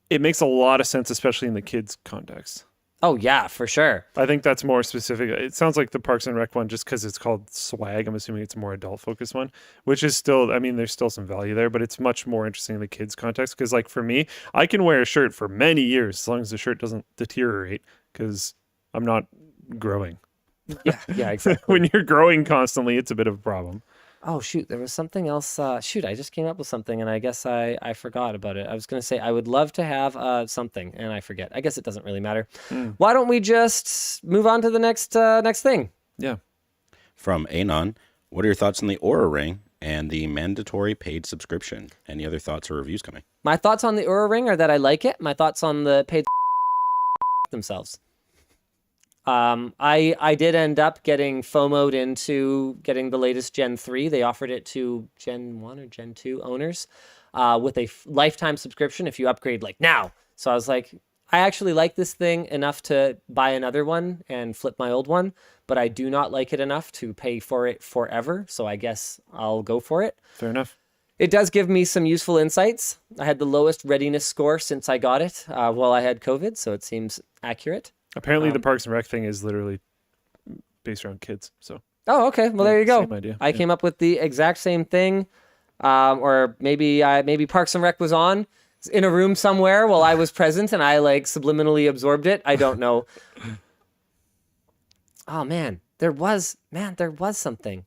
it makes a lot of sense, especially in the kids context. Oh, yeah, for sure. I think that's more specific. It sounds like the Parks and Rec one, just because it's called Swag, I'm assuming it's a more adult-focused one, which is still, I mean, there's still some value there, but it's much more interesting in the kids' context, because, like, for me, I can wear a shirt for many years as long as the shirt doesn't deteriorate, because I'm not growing. Yeah, exactly. When you're growing constantly, it's a bit of a problem. Oh, shoot, there was something else. I just came up with something, and I guess I forgot about it. I was going to say I would love to have something, and I forget. I guess it doesn't really matter. Why don't we just move on to the next thing? Yeah. From Anon, what are your thoughts on the Oura Ring and the mandatory paid subscription? Any other thoughts or reviews coming? My thoughts on the Oura Ring are that I like it. My thoughts on the paid themselves. I did end up getting FOMO'd into getting the latest Gen 3. They offered it to Gen 1 or Gen 2 owners. with a lifetime subscription if you upgrade like now. So I was like, I actually like this thing enough to buy another one and flip my old one, but I do not like it enough to pay for it forever. So I guess I'll go for it. Fair enough. It does give me some useful insights. I had the lowest readiness score since I got it while I had COVID, so it seems accurate. Apparently, the Parks and Rec thing is literally based around kids. So. Oh, okay. Well, there you go. Same idea. I came up with the exact same thing, or maybe Parks and Rec was on in a room somewhere while I was present, and I like subliminally absorbed it. I don't know. Oh man, there was something.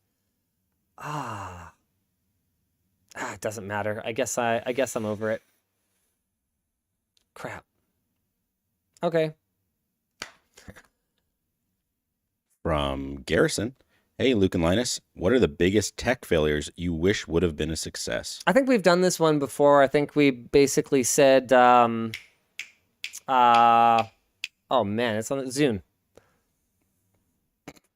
It doesn't matter. I guess I'm over it. Crap. Okay. From Garrison. Hey, Luke and Linus, what are the biggest tech failures you wish would have been a success? I think we've done this one before. I think we basically said, oh man, it's on Zune.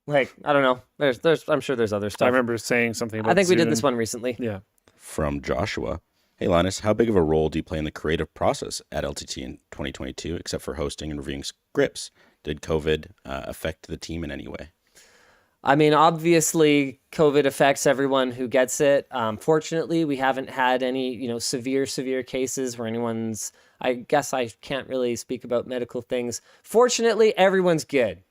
Like, I don't know. There's I'm sure there's other stuff. I remember saying something about I think we did Zune. this one recently. Yeah. From Joshua. Hey, Linus, how big of a role do you play in the creative process at LTT in 2022, except for hosting and reviewing scripts? Did COVID affect the team in any way? I mean, obviously, COVID affects everyone who gets it. Fortunately, we haven't had any, severe cases where anyone's. I guess I can't really speak about medical things. Fortunately, everyone's good.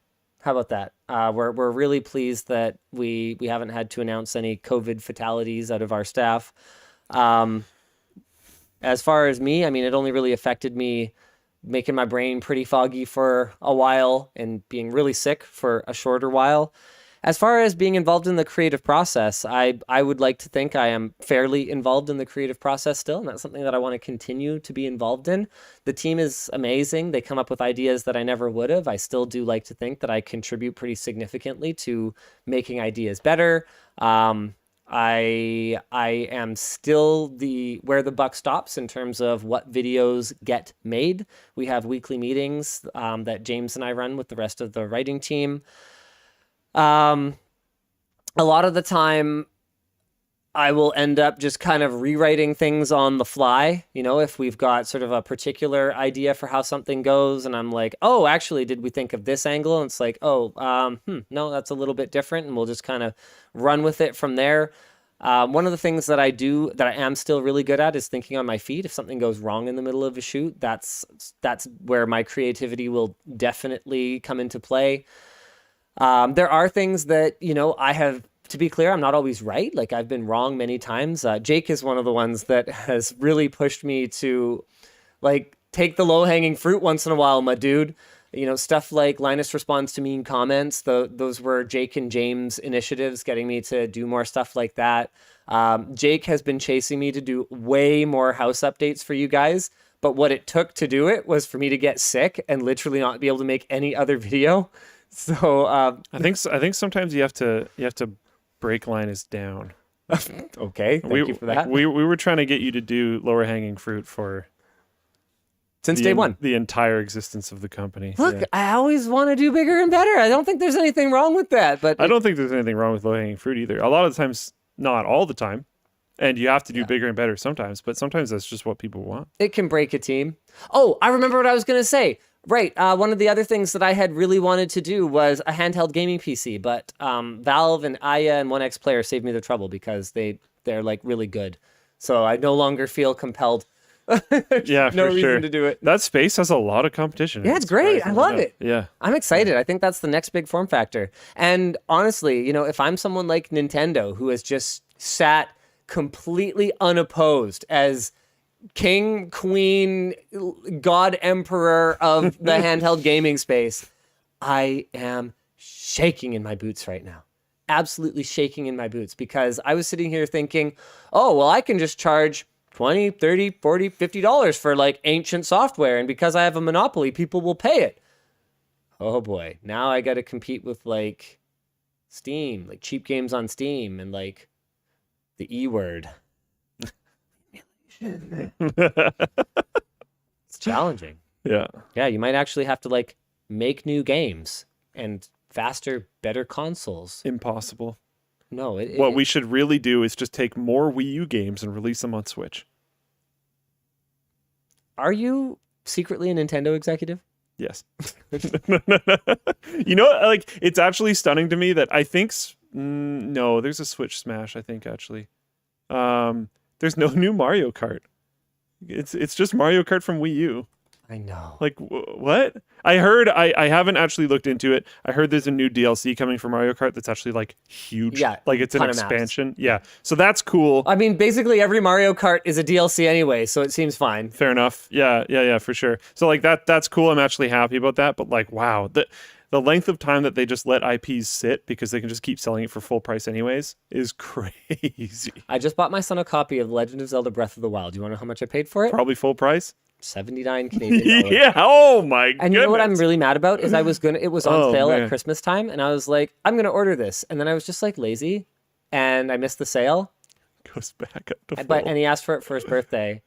How about that? We're really pleased that we haven't had to announce any COVID fatalities out of our staff. As far as me, I mean, it only really affected me making my brain pretty foggy for a while and being really sick for a shorter while. As far as being involved in the creative process, I would like to think I am fairly involved in the creative process still, and that's something that I want to continue to be involved in. The team is amazing. They come up with ideas that I never would have. I still do like to think that I contribute pretty significantly to making ideas better. I am still where the buck stops in terms of what videos get made. We have weekly meetings that James and I run with the rest of the writing team. A lot of the time I will end up just kind of rewriting things on the fly. If we've got sort of a particular idea for how something goes and I'm like, oh, actually, did we think of this angle? And it's like, no, that's a little bit different. And we'll just kind of run with it from there. One of the things that I am still really good at is thinking on my feet. If something goes wrong in the middle of a shoot, that's where my creativity will definitely come into play. There are things that, I have, to be clear, I'm not always right. Like I've been wrong many times. Jake is one of the ones that has really pushed me to like take the low hanging fruit once in a while, my dude. Stuff like Linus responds to mean comments. Those were Jake and James initiatives getting me to do more stuff like that. Jake has been chasing me to do way more house updates for you guys. But what it took to do it was for me to get sick and literally not be able to make any other video. So I think sometimes you have to break Linus down. Okay, thank you for that. We were trying to get you to do lower hanging fruit since day one, the entire existence of the company. Look, yeah. I always want to do bigger and better. I don't think there's anything wrong with that. But I don't think there's anything wrong with low hanging fruit either. A lot of the times, not all the time. And you have to do bigger and better sometimes, but sometimes that's just what people want. It can break a team. Oh, I remember what I was going to say. Right. One of the other things that I had really wanted to do was a handheld gaming PC, but Valve and Aya and 1X Player saved me the trouble because they're like really good. So I no longer feel compelled. Yeah, no for reason sure. to do it. That space has a lot of competition. Yeah, it's great. I love it. Yeah. I'm excited. I think that's the next big form factor. And honestly, if I'm someone like Nintendo who has just sat completely unopposed as king, queen, god, emperor of the handheld gaming space, I am shaking in my boots right now. Absolutely shaking in my boots because I was sitting here thinking, oh, well, I can just charge $20, $30, $40, $50 for like ancient software. And because I have a monopoly, people will pay it. Oh boy. Now I got to compete with like Steam, like cheap games on Steam and like the E word. It's challenging. Yeah. Yeah, you might actually have to like make new games and faster, better consoles. Impossible. No, What we should really do is just take more Wii U games and release them on Switch. Are you secretly a Nintendo executive? Yes. You know, like, it's actually stunning to me that I think no, there's a Switch Smash, I think, actually. There's no new Mario Kart. It's just Mario Kart from Wii U. I know. Like, what? I heard, I haven't actually looked into it. I heard there's a new DLC coming for Mario Kart that's actually, like, huge. Yeah, Like, it's an ton of maps. expansion. Yeah. So that's cool. I mean, basically every Mario Kart is a DLC anyway, so it seems fine. Fair enough. Yeah, for sure. So, like, that's cool. I'm actually happy about that. But, like, wow. The length of time that they just let IPs sit because they can just keep selling it for full price anyways is crazy. I just bought my son a copy of Legend of Zelda Breath of the Wild. Do you want to know how much I paid for it? Probably full price. 79 Canadian dollars. Yeah. Oh my goodness. And you know what I'm really mad about is it was on Oh, sale man. at Christmas time, and I was like, I'm gonna order this, and then I was just like lazy, and I missed the sale. Goes back up to But full. and he asked for it for his birthday.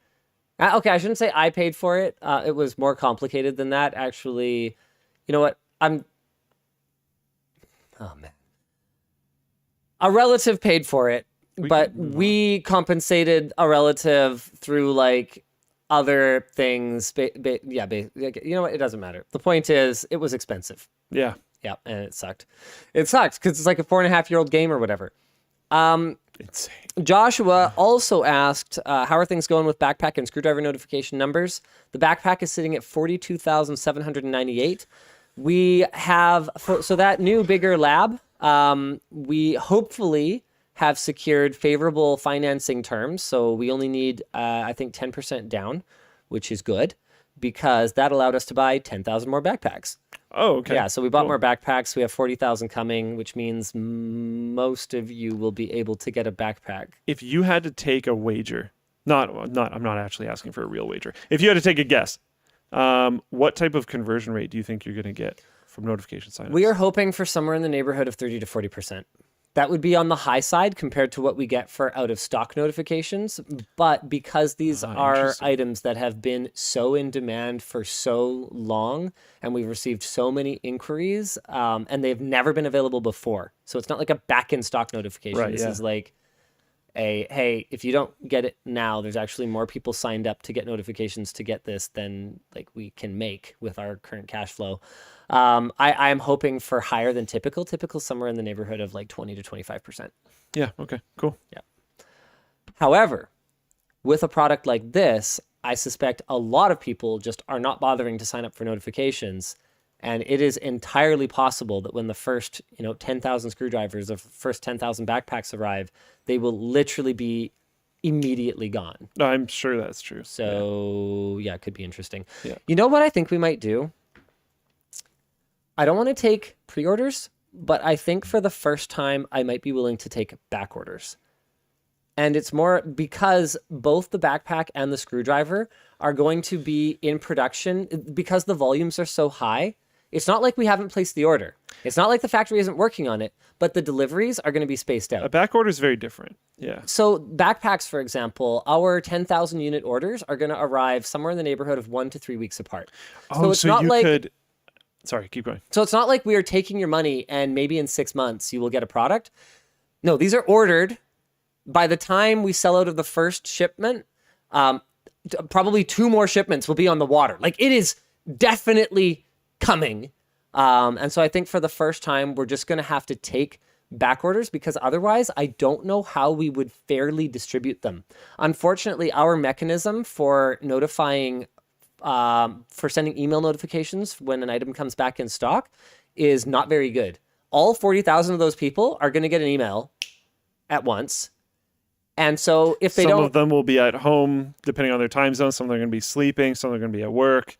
Okay, I shouldn't say I paid for it. It was more complicated than that, actually. You know what? Oh man. A relative paid for it, but we compensated a relative through like other things. You know what? It doesn't matter. The point is, it was expensive. Yeah. Yeah, and it sucked. It sucked because it's like a 4.5-year-old game or whatever. Insane. Joshua also asked, how are things going with backpack and screwdriver notification numbers? The backpack is sitting at 42,798. We have, so that new bigger lab, we hopefully have secured favorable financing terms. So we only need, I think, 10% down, which is good because that allowed us to buy 10,000 more backpacks. Oh, okay. Yeah, so we bought Cool. more backpacks. We have 40,000 coming, which means most of you will be able to get a backpack. If you had to take a wager, I'm not actually asking for a real wager. If you had to take a guess, what type of conversion rate do you think you're going to get from notification signups? We are hoping for somewhere in the neighborhood of 30 to 40%. That would be on the high side compared to what we get for out of stock notifications. But because these are interesting. items that have been so in demand for so long and we've received so many inquiries and they've never been available before. So it's not like a back in stock notification. Right, This yeah. is like hey, if you don't get it now, there's actually more people signed up to get notifications to get this than like we can make with our current cash flow. I am hoping for higher than typical somewhere in the neighborhood of like 20 to 25%. Yeah. Okay. Cool. However, with a product like this, I suspect a lot of people just are not bothering to sign up for notifications. And it is entirely possible that when the first, 10,000 screwdrivers, the first 10,000 backpacks arrive, they will literally be immediately gone. No, I'm sure that's true. So yeah, it could be interesting. Yeah. You know what I think we might do? I don't want to take pre-orders, but I think for the first time, I might be willing to take back orders. And it's more because both the backpack and the screwdriver are going to be in production because the volumes are so high. It's not like we haven't placed the order. It's not like the factory isn't working on it, but the deliveries are going to be spaced out. A back order is very different. Yeah. So backpacks, for example, our 10,000 unit orders are going to arrive somewhere in the neighborhood of 1 to 3 weeks apart. Oh, it's so not you like could. Sorry, keep going. So it's not like we are taking your money and maybe in 6 months you will get a product. No, these are ordered. By the time we sell out of the first shipment, probably 2 more shipments will be on the water. Like it is definitely coming. And so I think for the first time, we're just going to have to take back orders because otherwise I don't know how we would fairly distribute them. Unfortunately, our mechanism for notifying, for sending email notifications when an item comes back in stock is not very good. All 40,000 of those people are going to get an email at once. And so if they Some don't, of them will be at home, depending on their time zone. Some of them are going to be sleeping. Some of them are going to be at work.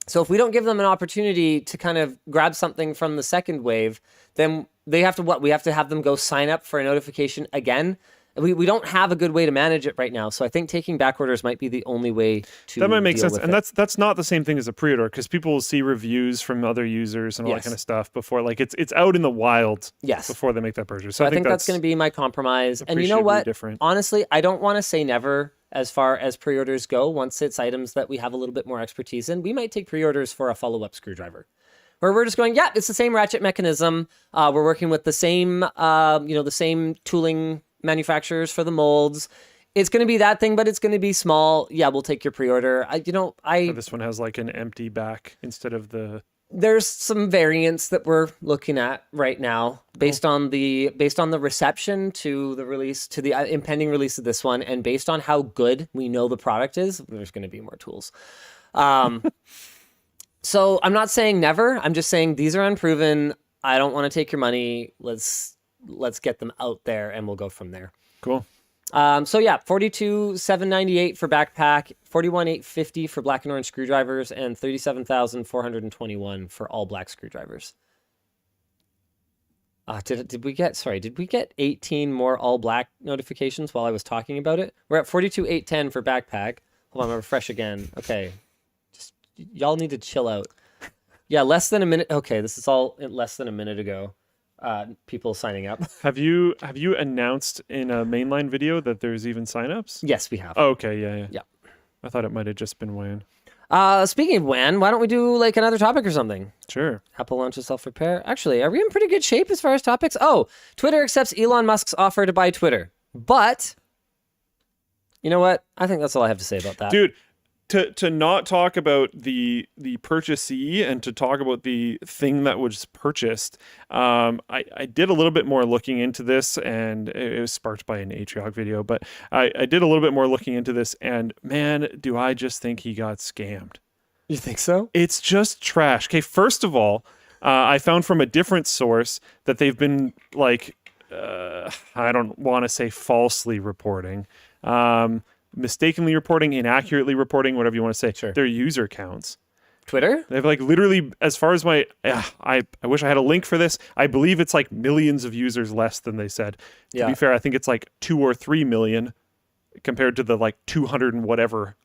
so if we don't give them an opportunity to kind of grab something from the second wave, then they have to we have to have them go sign up for a notification again. We don't have a good way to manage it right now. So I think taking back orders might be the only way to That might make deal sense. with And it. that's not the same thing as a pre-order because people will see reviews from other users and all Yes. that kind of stuff before. Like it's out in the wild Yes. before they make that purchase. So So I think that's going to be my compromise. And you know appreciably what? different. Honestly, I don't want to say never as far as pre-orders go. Once it's items that we have a little bit more expertise in, we might take pre-orders for a follow-up screwdriver. Where we're just going, yeah, it's the same ratchet mechanism. We're working with the same, the same tooling manufacturers for the molds. it's going to be that thing, but it's going to be small. Yeah, we'll take your pre-order. This one has like an empty back instead of the. There's some variants that we're looking at right now based on the reception to the release, to the impending release of this one, and based on how good we know the product is. There's going to be more tools. So I'm not saying never. I'm just saying these are unproven. I don't want to take your money. Let's get them out there, and we'll go from there. Cool. So yeah, $42,798 for backpack, $41,850 for black and orange screwdrivers, and $37,421 for all black screwdrivers. Did we get 18 more all black notifications while I was talking about it? We're at 42,810 for backpack. Hold on, I'm refresh again. Okay, just y'all need to chill out. Yeah, less than a minute. Okay, this is all less than a minute ago. People signing up. Have you announced in a mainline video that there's even signups? Yes, we have. Oh, okay, yeah. Yeah. I thought it might have just been WAN. Speaking of WAN, why don't we do like another topic or something? Sure. Apple launches self-repair. Actually, are we in pretty good shape as far as topics? Oh, Twitter accepts Elon Musk's offer to buy Twitter. But you know what? I think that's all I have to say about that. Dude, to not talk about the purchasee and to talk about the thing that was purchased, I did a little bit more looking into this, and it was sparked by an Atriog video, but I did a little bit more looking into this, and man, do I just think he got scammed. You think so? It's just trash. Okay, first of all, I found from a different source that they've been like, I don't want to say falsely reporting, mistakenly reporting, inaccurately reporting, whatever you want to say, their user counts. Twitter? They've like literally, as far as my, I wish I had a link for this. I believe it's like millions of users less than they said. To be fair, I think it's like 2 or 3 million compared to the like 200 and whatever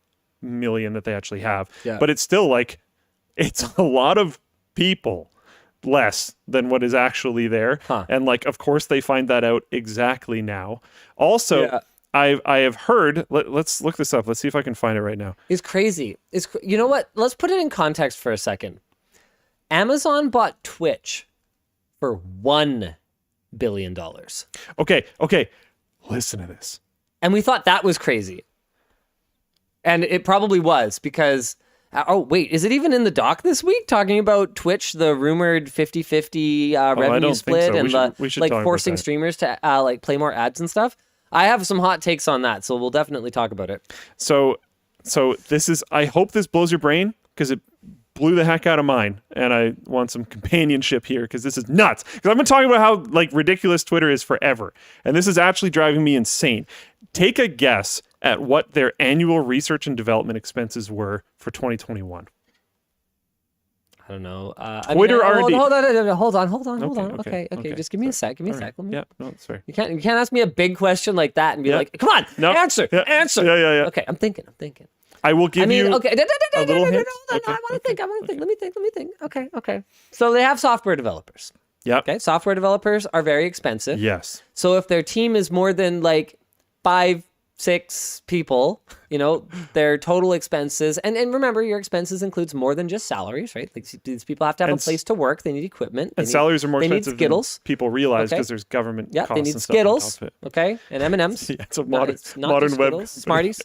million that they actually have. Yeah. But it's still like, it's a lot of people less than what is actually there. Huh. And like, of course they find that out exactly now. Also, I have heard, let's look this up. Let's see if I can find it right now. It's crazy. You know what? Let's put it in context for a second. Amazon bought Twitch for $1 billion. Okay. Listen to this. And we thought that was crazy. And it probably was because, oh, wait, is it even in the doc this week talking about Twitch, the rumored 50-50 revenue split and we should like talk forcing about that. streamers to like play more ads and stuff? I have some hot takes on that, so we'll definitely talk about it. So this is, I hope this blows your brain because it blew the heck out of mine, and I want some companionship here because this is nuts. Because I've been talking about how like ridiculous Twitter is forever, and this is actually driving me insane. Take a guess at what their annual research and development expenses were for 2021. I don't know. Twitter R&D. Hold on. Okay. Okay. Just give me a sec. Give me a sec. Yeah, no, sorry. You can't ask me a big question like that and be like, come on, answer. Yeah. Okay, I'm thinking. I will give you okay. a little hint. I want to think. Let me think. Okay. So they have software developers. Yeah. Okay. Software developers are very expensive. Yes. So if their team is more than like 5-6 people, you know, their total expenses, and remember, your expenses includes more than just salaries, right? Like these people have to have a place to work. They need equipment. And salaries are more expensive than people realize because Okay. there's government Yeah, costs they need and stuff on Skittles, top of it. okay, and M&Ms. Yeah, it's a No, modern, it's not modern just web. Skittles, Smarties.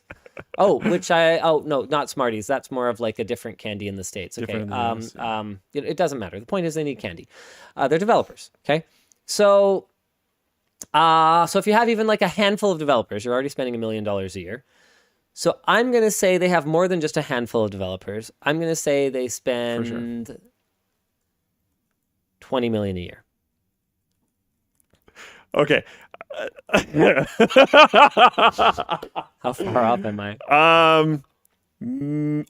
No, not Smarties. That's more of like a different candy in the States. Okay, Different in the US, it doesn't matter. The point is they need candy. They're developers. Okay, so if you have even like a handful of developers, you're already spending $1 million a year. So I'm gonna say they have more than just a handful of developers. I'm gonna say they spend $20 million a year. Okay. How far off am I?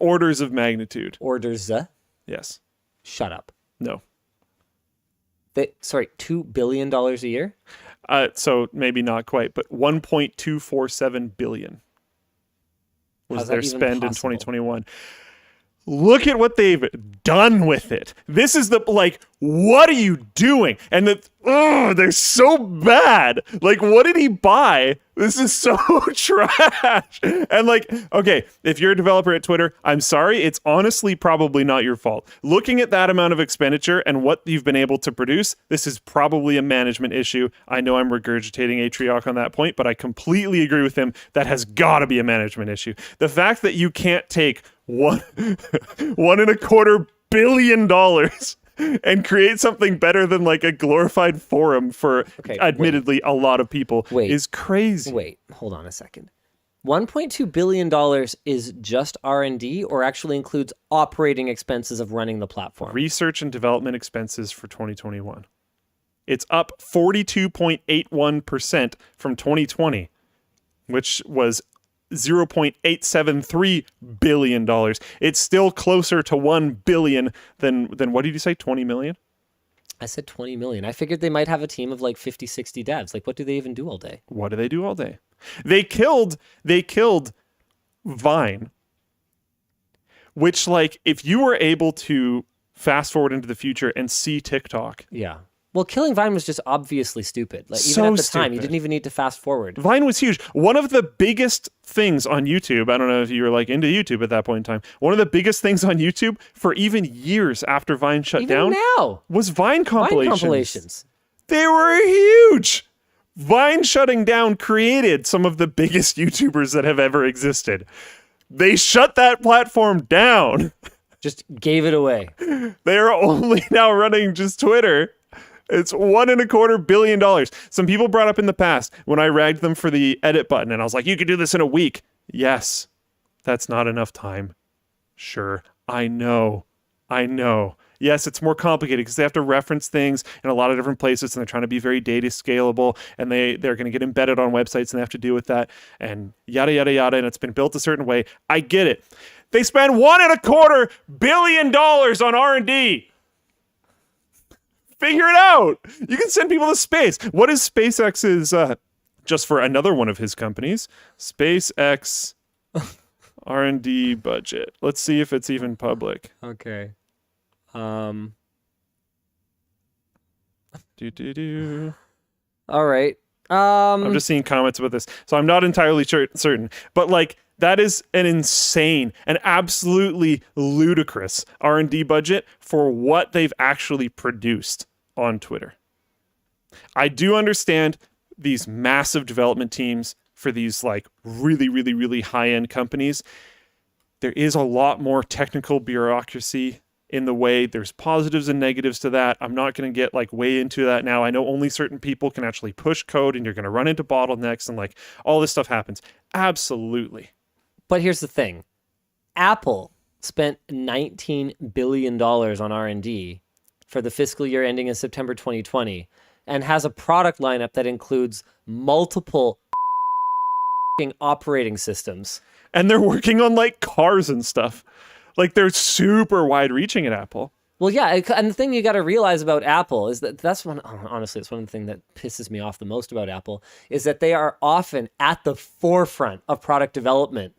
Orders of magnitude. Orders. Yes. Shut up. No. $2 billion a year? So maybe not quite, but 1.247 billion was How's that their even spend in possible? 2021. Look at what they've done with it. This is the, like, what are you doing? And oh, they're so bad. Like, what did he buy? This is so trash. And like, okay, if you're a developer at Twitter, I'm sorry. It's honestly probably not your fault. Looking at that amount of expenditure and what you've been able to produce, this is probably a management issue. I know I'm regurgitating Atriarch on that point, but I completely agree with him. That has got to be a management issue. The fact that you can't take $1.25 billion and create something better than like a glorified forum for admittedly a lot of people is crazy. Wait, hold on a second. $1.2 billion is just R&D or actually includes operating expenses of running the platform? Research and development expenses for 2021. It's up 42.81% from 2020, which was $0.873 billion. It's still closer to 1 billion than what did you say, 20 million? I said 20 million. I figured they might have a team of like 50, 60 devs. Like, what do they even do all day? What do they do all day? They killed Vine, which, like, if you were able to fast forward into the future and see TikTok. Yeah. Well, killing Vine was just obviously stupid. Like, even So at the time, you stupid. didn't even need to fast forward. Vine was huge. One of the biggest things on YouTube, I don't know if you were like into YouTube at that point in time, one of the biggest things on YouTube for even years after Vine shut Even down now. was Vine compilations. Vine compilations. They were huge. Vine shutting down created some of the biggest YouTubers that have ever existed. They shut that platform down. Just gave it away. They are only now running just Twitter. It's $1.25 billion. Some people brought up in the past when I ragged them for the edit button, and I was like, you could do this in a week. Yes, that's not enough time. Sure, I know. Yes, it's more complicated because they have to reference things in a lot of different places, and they're trying to be very data scalable, and they're going to get embedded on websites, and they have to deal with that, and yada, yada, yada, and it's been built a certain way. I get it. They spend $1.25 billion on R&D. Figure it out. You can send people to space. What is SpaceX's, just for another one of his companies, SpaceX R&D budget? Let's see if it's even public. Okay. All right. I'm just seeing comments about this, so I'm not entirely certain. But like, that is an insane and absolutely ludicrous R&D budget for what they've actually produced on Twitter. I do understand these massive development teams for these like really, really, really high-end companies. There is a lot more technical bureaucracy in the way. There's positives and negatives to that. I'm not going to get like way into that now. I know only certain people can actually push code, and you're going to run into bottlenecks, and like all this stuff happens. Absolutely. But here's the thing. Apple spent $19 billion on R&D for the fiscal year ending in September 2020 and has a product lineup that includes multiple operating systems. And they're working on like cars and stuff. Like, they're super wide reaching at Apple. Well, yeah, and the thing you got to realize about Apple is that honestly, it's one of the things that pisses me off the most about Apple is that they are often at the forefront of product development.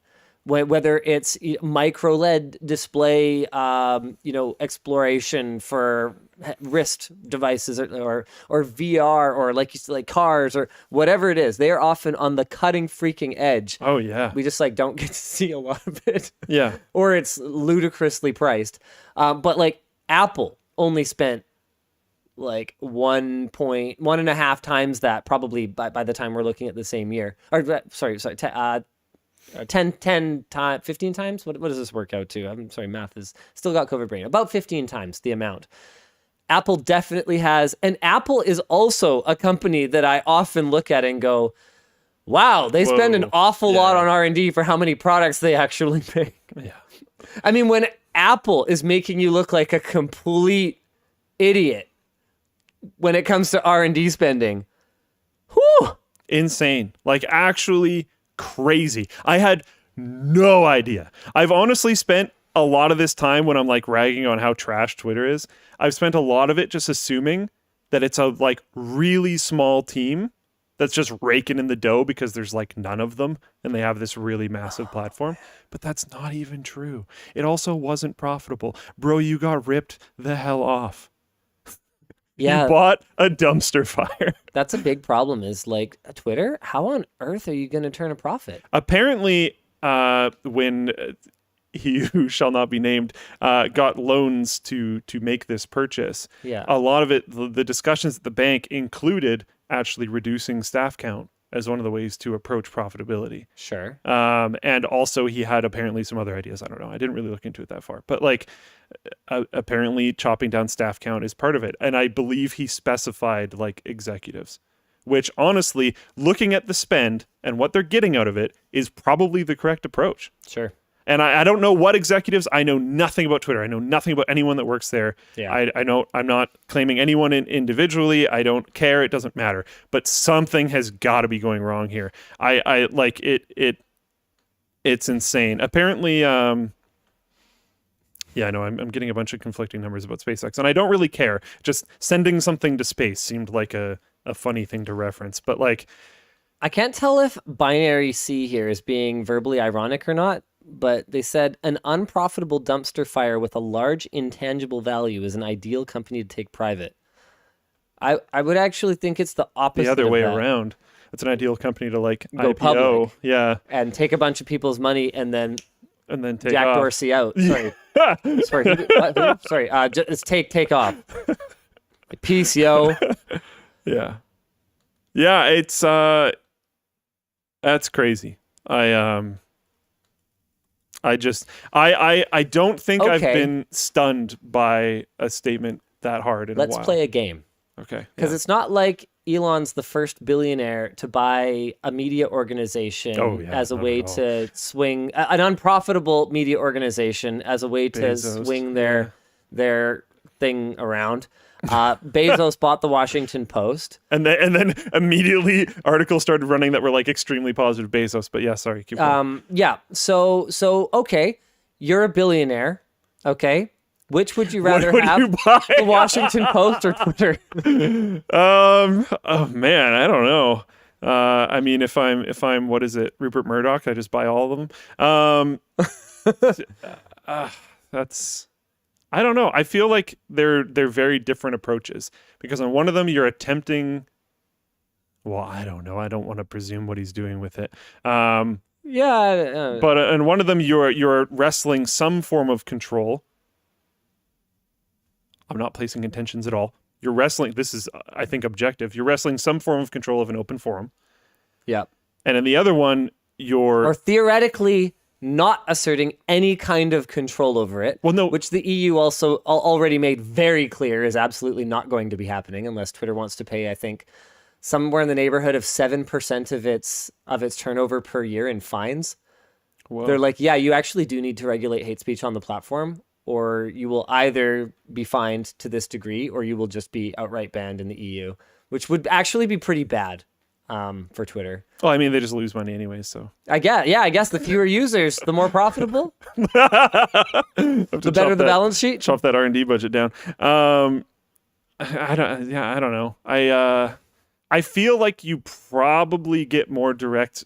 Whether it's micro LED display, exploration for wrist devices or VR or like cars or whatever it is, they are often on the cutting freaking edge. Oh yeah, we just like don't get to see a lot of it. Yeah, or it's ludicrously priced. But like Apple only spent like 1.5 times that probably by the time we're looking at the same year. Or sorry. 10 times, 15 times? What does this work out to? I'm sorry, math is still got COVID brain. About 15 times the amount. Apple definitely has, and Apple is also a company that I often look at and go, wow, they spend an awful lot on R&D for how many products they actually make. Yeah. I mean, when Apple is making you look like a complete idiot when it comes to R&D spending, whew! Insane. Like, actually crazy. I had no idea. I've honestly spent a lot of this time when I'm like ragging on how trash Twitter is. I've spent a lot of it just assuming that it's a like really small team that's just raking in the dough because there's like none of them and they have this really massive platform. But that's not even true. It also wasn't profitable. Bro, you got ripped the hell off. Yeah. He bought a dumpster fire. That's a big problem is like Twitter. How on earth are you going to turn a profit? Apparently, when he who shall not be named got loans to make this purchase, Yeah. a lot of it, the discussions at the bank included actually reducing staff count as one of the ways to approach profitability. Sure. And also he had apparently some other ideas. I don't know. I didn't really look into it that far, but like apparently chopping down staff count is part of it. And I believe he specified like executives, which honestly, looking at the spend and what they're getting out of it is probably the correct approach. Sure. And I don't know what executives. I know nothing about Twitter. I know nothing about anyone that works there. Yeah. I know I'm not claiming anyone individually. I don't care. It doesn't matter. But something has got to be going wrong here. I like it. It's insane. Apparently, yeah, no, I'm getting a bunch of conflicting numbers about SpaceX, and I don't really care. Just sending something to space seemed like a funny thing to reference, but like, I can't tell if binary C here is being verbally ironic or not, but they said an unprofitable dumpster fire with a large intangible value is an ideal company to take private. I would actually think it's the opposite. The other way of that. around. It's an ideal company to like Go IPO. public. Yeah. And take a bunch of people's money and then take Jack off. Dorsey out. Sorry. Sorry. Who? Sorry. Just take off. Peace, yo. Yeah. Yeah, it's that's crazy. I don't think I've Okay. been stunned by a statement that hard in a while. Let's play a game. Okay. Because it's not like Elon's the first billionaire to buy a media organization as a not way at all. to swing an unprofitable media organization as a way to Bezos, swing their thing around. Bezos bought the Washington Post. And then immediately articles started running that were like extremely positive Bezos. But yeah, sorry, keep going. Yeah. So okay, you're a billionaire. Okay. Which would you rather would have? you buy? The Washington Post or Twitter? Oh man, I don't know. I mean, if I'm what is it, Rupert Murdoch? I just buy all of them. That's. I don't know. I feel like they're very different approaches because on one of them you're attempting. Well, I don't know. I don't want to presume what he's doing with it. Yeah. But in one of them you're wrestling some form of control. I'm not placing intentions at all. You're wrestling. This is, I think, objective. You're wrestling some form of control of an open forum. Yeah. And in the other one, Or theoretically not asserting any kind of control over it. Well, no. Which the EU also already made very clear is absolutely not going to be happening unless Twitter wants to pay, I think, somewhere in the neighborhood of 7% of its turnover per year in fines. Whoa. They're like, yeah, you actually do need to regulate hate speech on the platform, or you will either be fined to this degree or you will just be outright banned in the EU, which would actually be pretty bad for Twitter. Well, I mean, they just lose money anyway, so. I guess the fewer users, the more profitable, the better the balance sheet. Chop that R&D budget down. I don't know. I feel like you probably get more direct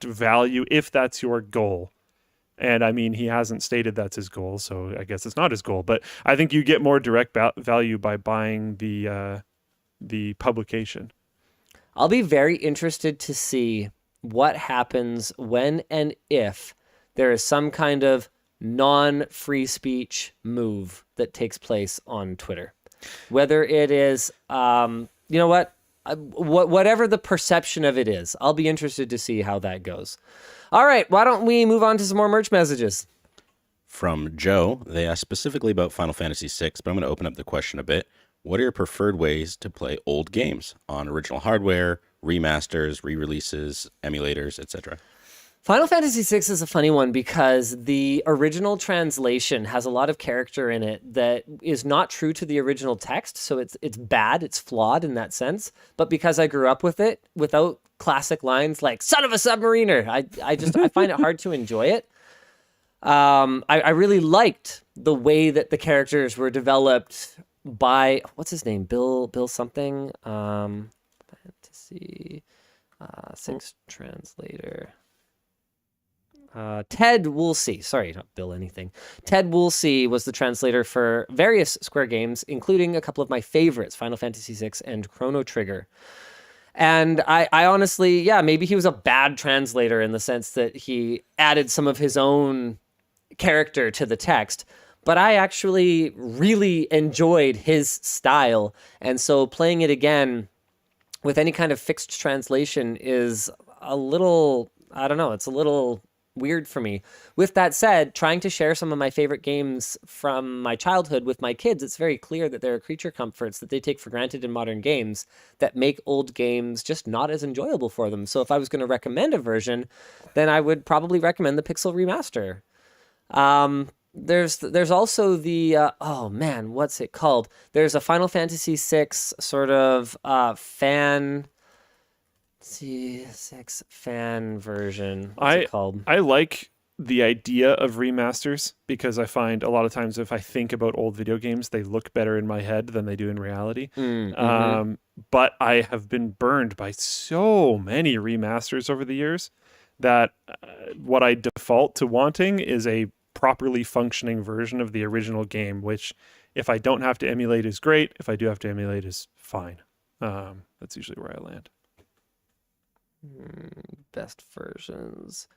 value if that's your goal. And I mean, he hasn't stated that's his goal, so I guess it's not his goal. But I think you get more direct value by buying the publication. I'll be very interested to see what happens when and if there is some kind of non-free speech move that takes place on Twitter. Whether it is, whatever the perception of it is, I'll be interested to see how that goes. All right, why don't we move on to some more merch messages? From Joe, they asked specifically about Final Fantasy VI, but I'm going to open up the question a bit. What are your preferred ways to play old games on original hardware, remasters, re-releases, emulators, etc.? Final Fantasy VI is a funny one because the original translation has a lot of character in it that is not true to the original text, so it's bad, it's flawed in that sense. But because I grew up with it, without classic lines like "son of a submariner," I find it hard to enjoy it. I really liked the way that the characters were developed by what's his name, Bill something, Fantasy VI translator. Ted Woolsey, sorry, not Bill anything. Ted Woolsey was the translator for various Square games, including a couple of my favorites, Final Fantasy VI and Chrono Trigger. And I honestly, yeah, maybe he was a bad translator in the sense that he added some of his own character to the text, but I actually really enjoyed his style. And so playing it again with any kind of fixed translation is a little, I don't know, it's a little weird for me. With that said, trying to share some of my favorite games from my childhood with my kids, it's very clear that there are creature comforts that they take for granted in modern games that make old games just not as enjoyable for them. So if I was going to recommend a version, then I would probably recommend the Pixel Remaster. There's also the oh man, what's it called? There's a Final Fantasy VI sort of fan version. What's it called? I like the idea of remasters because I find a lot of times if I think about old video games, they look better in my head than they do in reality. But I have been burned by so many remasters over the years that what I default to wanting is a properly functioning version of the original game, which if I don't have to emulate is great. If I do have to emulate is fine. That's usually where I land. Best versions,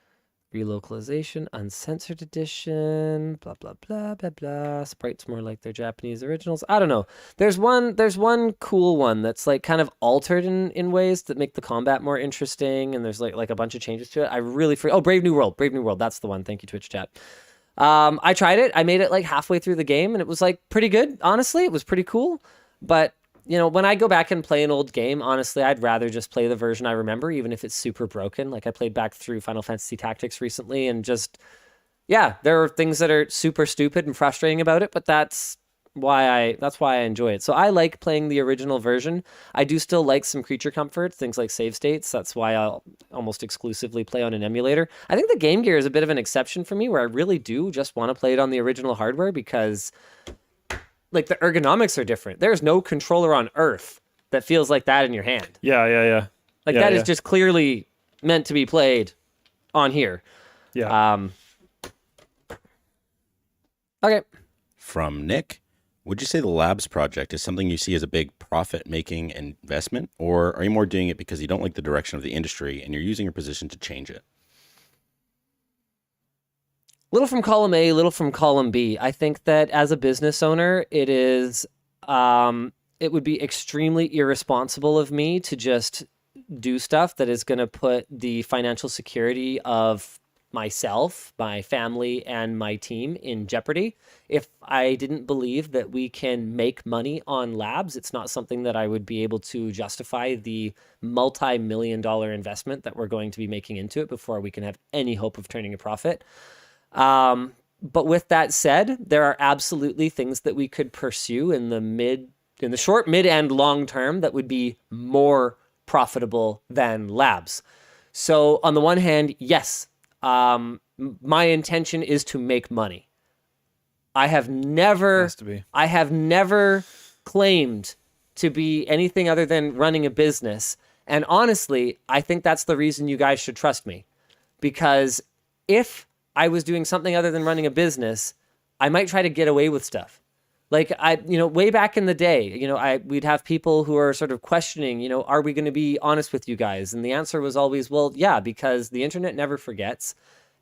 relocalization, uncensored edition, blah blah blah blah blah. Sprites more like their Japanese originals. I don't know. There's one cool one that's like kind of altered in ways that make the combat more interesting, and there's like a bunch of changes to it. I really Brave New World. That's the one. Thank you, Twitch chat. I tried it. I made it like halfway through the game, and it was like pretty good. Honestly, it was pretty cool, but you know, when I go back and play an old game, honestly, I'd rather just play the version I remember, even if it's super broken. Like I played back through Final Fantasy Tactics recently, and just, yeah, there are things that are super stupid and frustrating about it, but that's why I enjoy it. So I like playing the original version. I do still like some creature comforts, things like save states. That's why I'll almost exclusively play on an emulator. I think the Game Gear is a bit of an exception for me, where I really do just want to play it on the original hardware because like the ergonomics are different. There's no controller on earth that feels like that in your hand. Yeah. Like that is just clearly meant to be played on here. Yeah. Okay. From Nick, would you say the Labs project is something you see as a big profit-making investment, or are you more doing it because you don't like the direction of the industry and you're using your position to change it? Little from column A, little from column B. I think that as a business owner, it would be extremely irresponsible of me to just do stuff that is going to put the financial security of myself, my family, and my team in jeopardy. If I didn't believe that we can make money on Labs, it's not something that I would be able to justify the multi-million-dollar investment that we're going to be making into it before we can have any hope of turning a profit. But with that said, there are absolutely things that we could pursue in the short, mid, and long term that would be more profitable than Labs. So on the one hand, yes, my intention is to make money. I have never claimed to be anything other than running a business. And honestly, I think that's the reason you guys should trust me, because if I was doing something other than running a business, I might try to get away with stuff. Like way back in the day, we'd have people who are sort of questioning, are we going to be honest with you guys? And the answer was always, well, yeah, because the internet never forgets.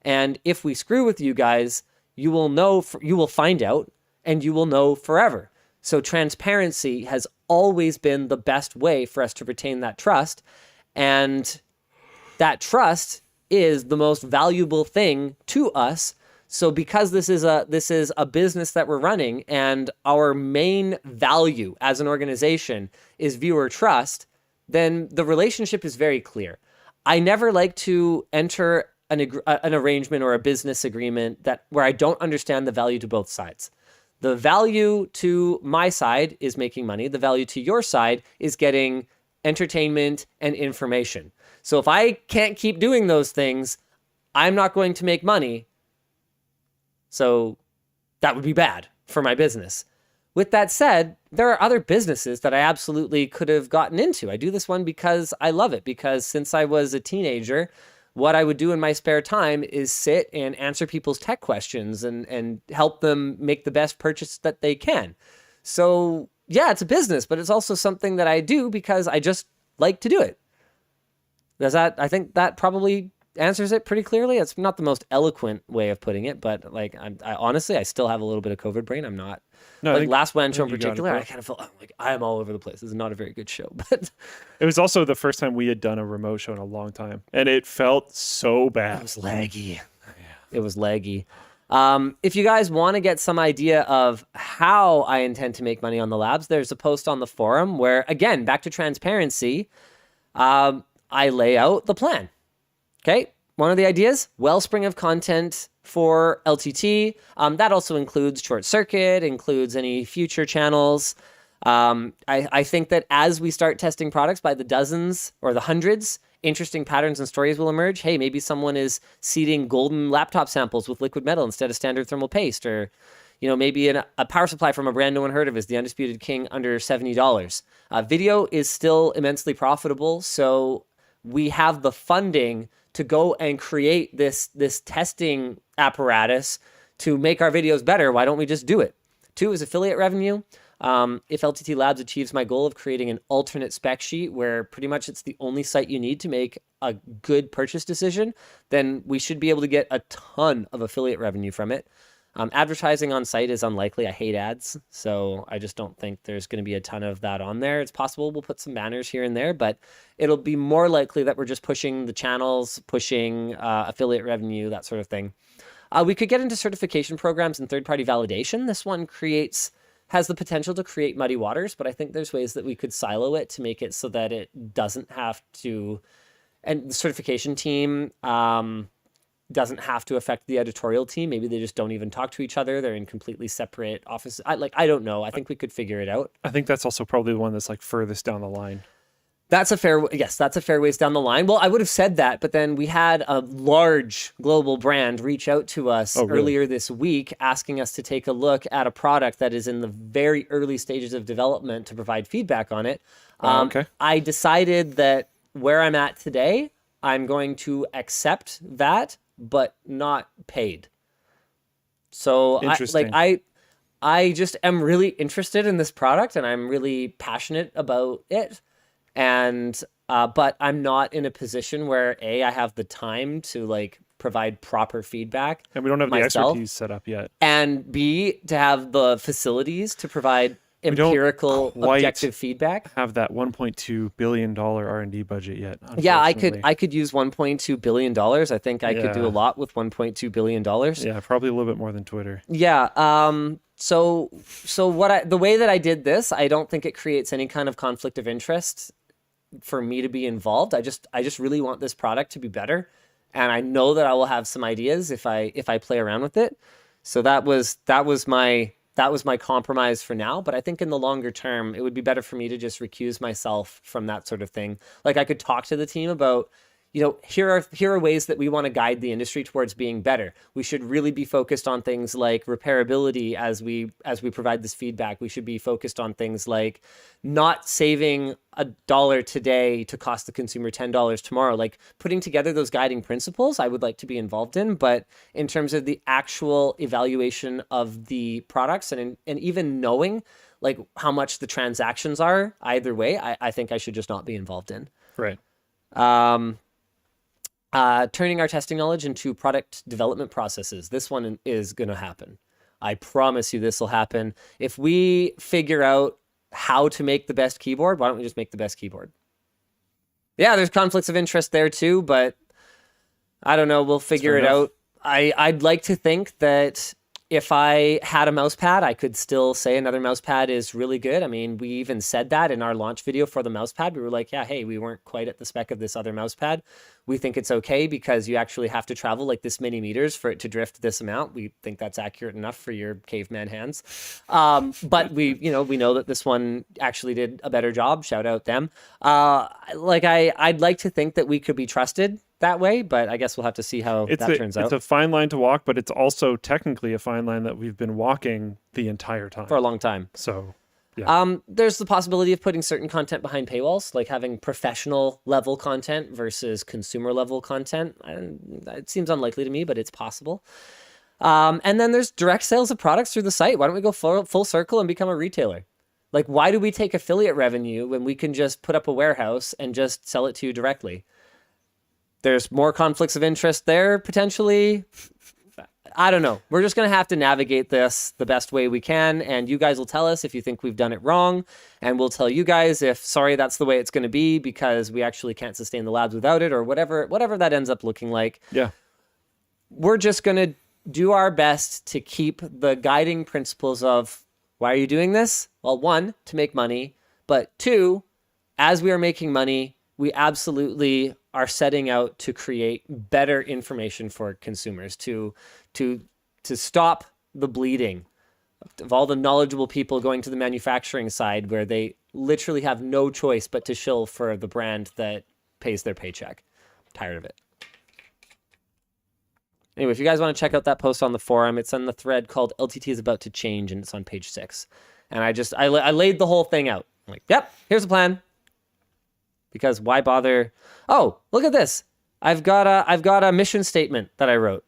And if we screw with you guys, you will find out, and you will know forever. So transparency has always been the best way for us to retain that trust. And that trust is the most valuable thing to us. So because this is a business that we're running, and our main value as an organization is viewer trust, then the relationship is very clear. I never like to enter an arrangement or a business agreement where I don't understand the value to both sides. The value to my side is making money. The value to your side is getting entertainment and information. So if I can't keep doing those things, I'm not going to make money. So that would be bad for my business. With that said, there are other businesses that I absolutely could have gotten into. I do this one because I love it, because since I was a teenager, what I would do in my spare time is sit and answer people's tech questions and help them make the best purchase that they can. So yeah, it's a business, but it's also something that I do because I just like to do it. I think that probably answers it pretty clearly. It's not the most eloquent way of putting it, but like I honestly, I still have a little bit of COVID brain. I'm not. No, like last WAN show in you got it, particular, bro. I kind of felt like I am all over the place. This is not a very good show, but It was also the first time we had done a remote show in a long time, and it felt so bad. it was laggy. It was laggy. If you guys want to get some idea of how I intend to make money on the labs, there's a post on the forum where, again, back to transparency, I lay out the plan. Okay, one of the ideas, wellspring of content for LTT. That also includes short circuit, includes any future channels. I think that as we start testing products by the dozens or the hundreds, interesting patterns and stories will emerge. Hey, maybe someone is seeding golden laptop samples with liquid metal instead of standard thermal paste, or maybe a power supply from a brand no one heard of is the Undisputed King under $70. Video is still immensely profitable, so we have the funding to go and create this testing apparatus to make our videos better. Why don't we just do it? 2 is affiliate revenue. If LTT Labs achieves my goal of creating an alternate spec sheet where pretty much it's the only site you need to make a good purchase decision, then we should be able to get a ton of affiliate revenue from it. Advertising on site is unlikely. I hate ads, so I just don't think there's going to be a ton of that on there. It's possible we'll put some banners here and there, but it'll be more likely that we're just pushing the channels, pushing affiliate revenue, that sort of thing. We could get into certification programs and third-party validation. This one has the potential to create muddy waters, but I think there's ways that we could silo it to make it so that it doesn't have to, and the certification team doesn't have to affect the editorial team. Maybe they just don't even talk to each other. They're in completely separate offices. I don't know. I think we could figure it out. I think that's also probably the one that's like furthest down the line. That's a fair ways down the line. Well, I would have said that, but then we had a large global brand reach out to us earlier this week asking us to take a look at a product that is in the very early stages of development to provide feedback on it. Okay. I decided that where I'm at today, I'm going to accept that, but not paid. So Interesting. I just am really interested in this product and I'm really passionate about it. And, but I'm not in a position where I have the time to provide proper feedback. And we don't have myself, the expertise set up yet. And B, to have the facilities to provide empirical, objective feedback. Have that $1.2 billion R&D budget yet. Yeah, I could use $1.2 billion. I think I could do a lot with $1.2 billion. Yeah, probably a little bit more than Twitter. Yeah. So the way that I did this, I don't think it creates any kind of conflict of interest for me to be involved. I just really want this product to be better. And I know that I will have some ideas if I play around with it. So that was my compromise for now. But I think in the longer term, it would be better for me to just recuse myself from that sort of thing. Like I could talk to the team about, here are ways that we want to guide the industry towards being better. We should really be focused on things like repairability as we provide this feedback. We should be focused on things like not saving $1 today to cost the consumer $10 tomorrow. Like putting together those guiding principles, I would like to be involved in. But in terms of the actual evaluation of the products and even knowing like how much the transactions are either way, I think I should just not be involved in. Right. Turning our testing knowledge into product development processes. This one is going to happen. I promise you this will happen. If we figure out how to make the best keyboard, why don't we just make the best keyboard? Yeah, there's conflicts of interest there too, but I don't know. We'll figure it out. I'd like to think that if I had a mouse pad, I could still say another mouse pad is really good. I mean, we even said that in our launch video for the mouse pad. We were like, yeah, hey, we weren't quite at the spec of this other mouse pad. We think it's okay because you actually have to travel like this many meters for it to drift this amount. We think that's accurate enough for your caveman hands. But we know that this one actually did a better job. Shout out them. I'd like to think that we could be trusted that way, but I guess we'll have to see how that turns out. It's a fine line to walk, but it's also technically a fine line that we've been walking the entire time. For a long time. So There's the possibility of putting certain content behind paywalls, like having professional level content versus consumer level content. It seems unlikely to me, but it's possible. And then there's direct sales of products through the site. Why don't we go full circle and become a retailer? Like, why do we take affiliate revenue when we can just put up a warehouse and just sell it to you directly? There's more conflicts of interest there, potentially. I don't know. We're just going to have to navigate this the best way we can. And you guys will tell us if you think we've done it wrong. And we'll tell you guys if, sorry, that's the way it's going to be because we actually can't sustain the labs without it or whatever that ends up looking like. Yeah. We're just going to do our best to keep the guiding principles of why are you doing this? Well, one, to make money. But two, as we are making money, we absolutely are setting out to create better information for consumers, to stop the bleeding of all the knowledgeable people going to the manufacturing side where they literally have no choice but to shill for the brand that pays their paycheck. I'm tired of it. Anyway, if you guys want to check out that post on the forum, it's on the thread called LTT is about to change, and it's on page 6. And I laid the whole thing out. I'm like, yep, here's the plan. Because why bother? Oh, look at this. I've got a mission statement that I wrote.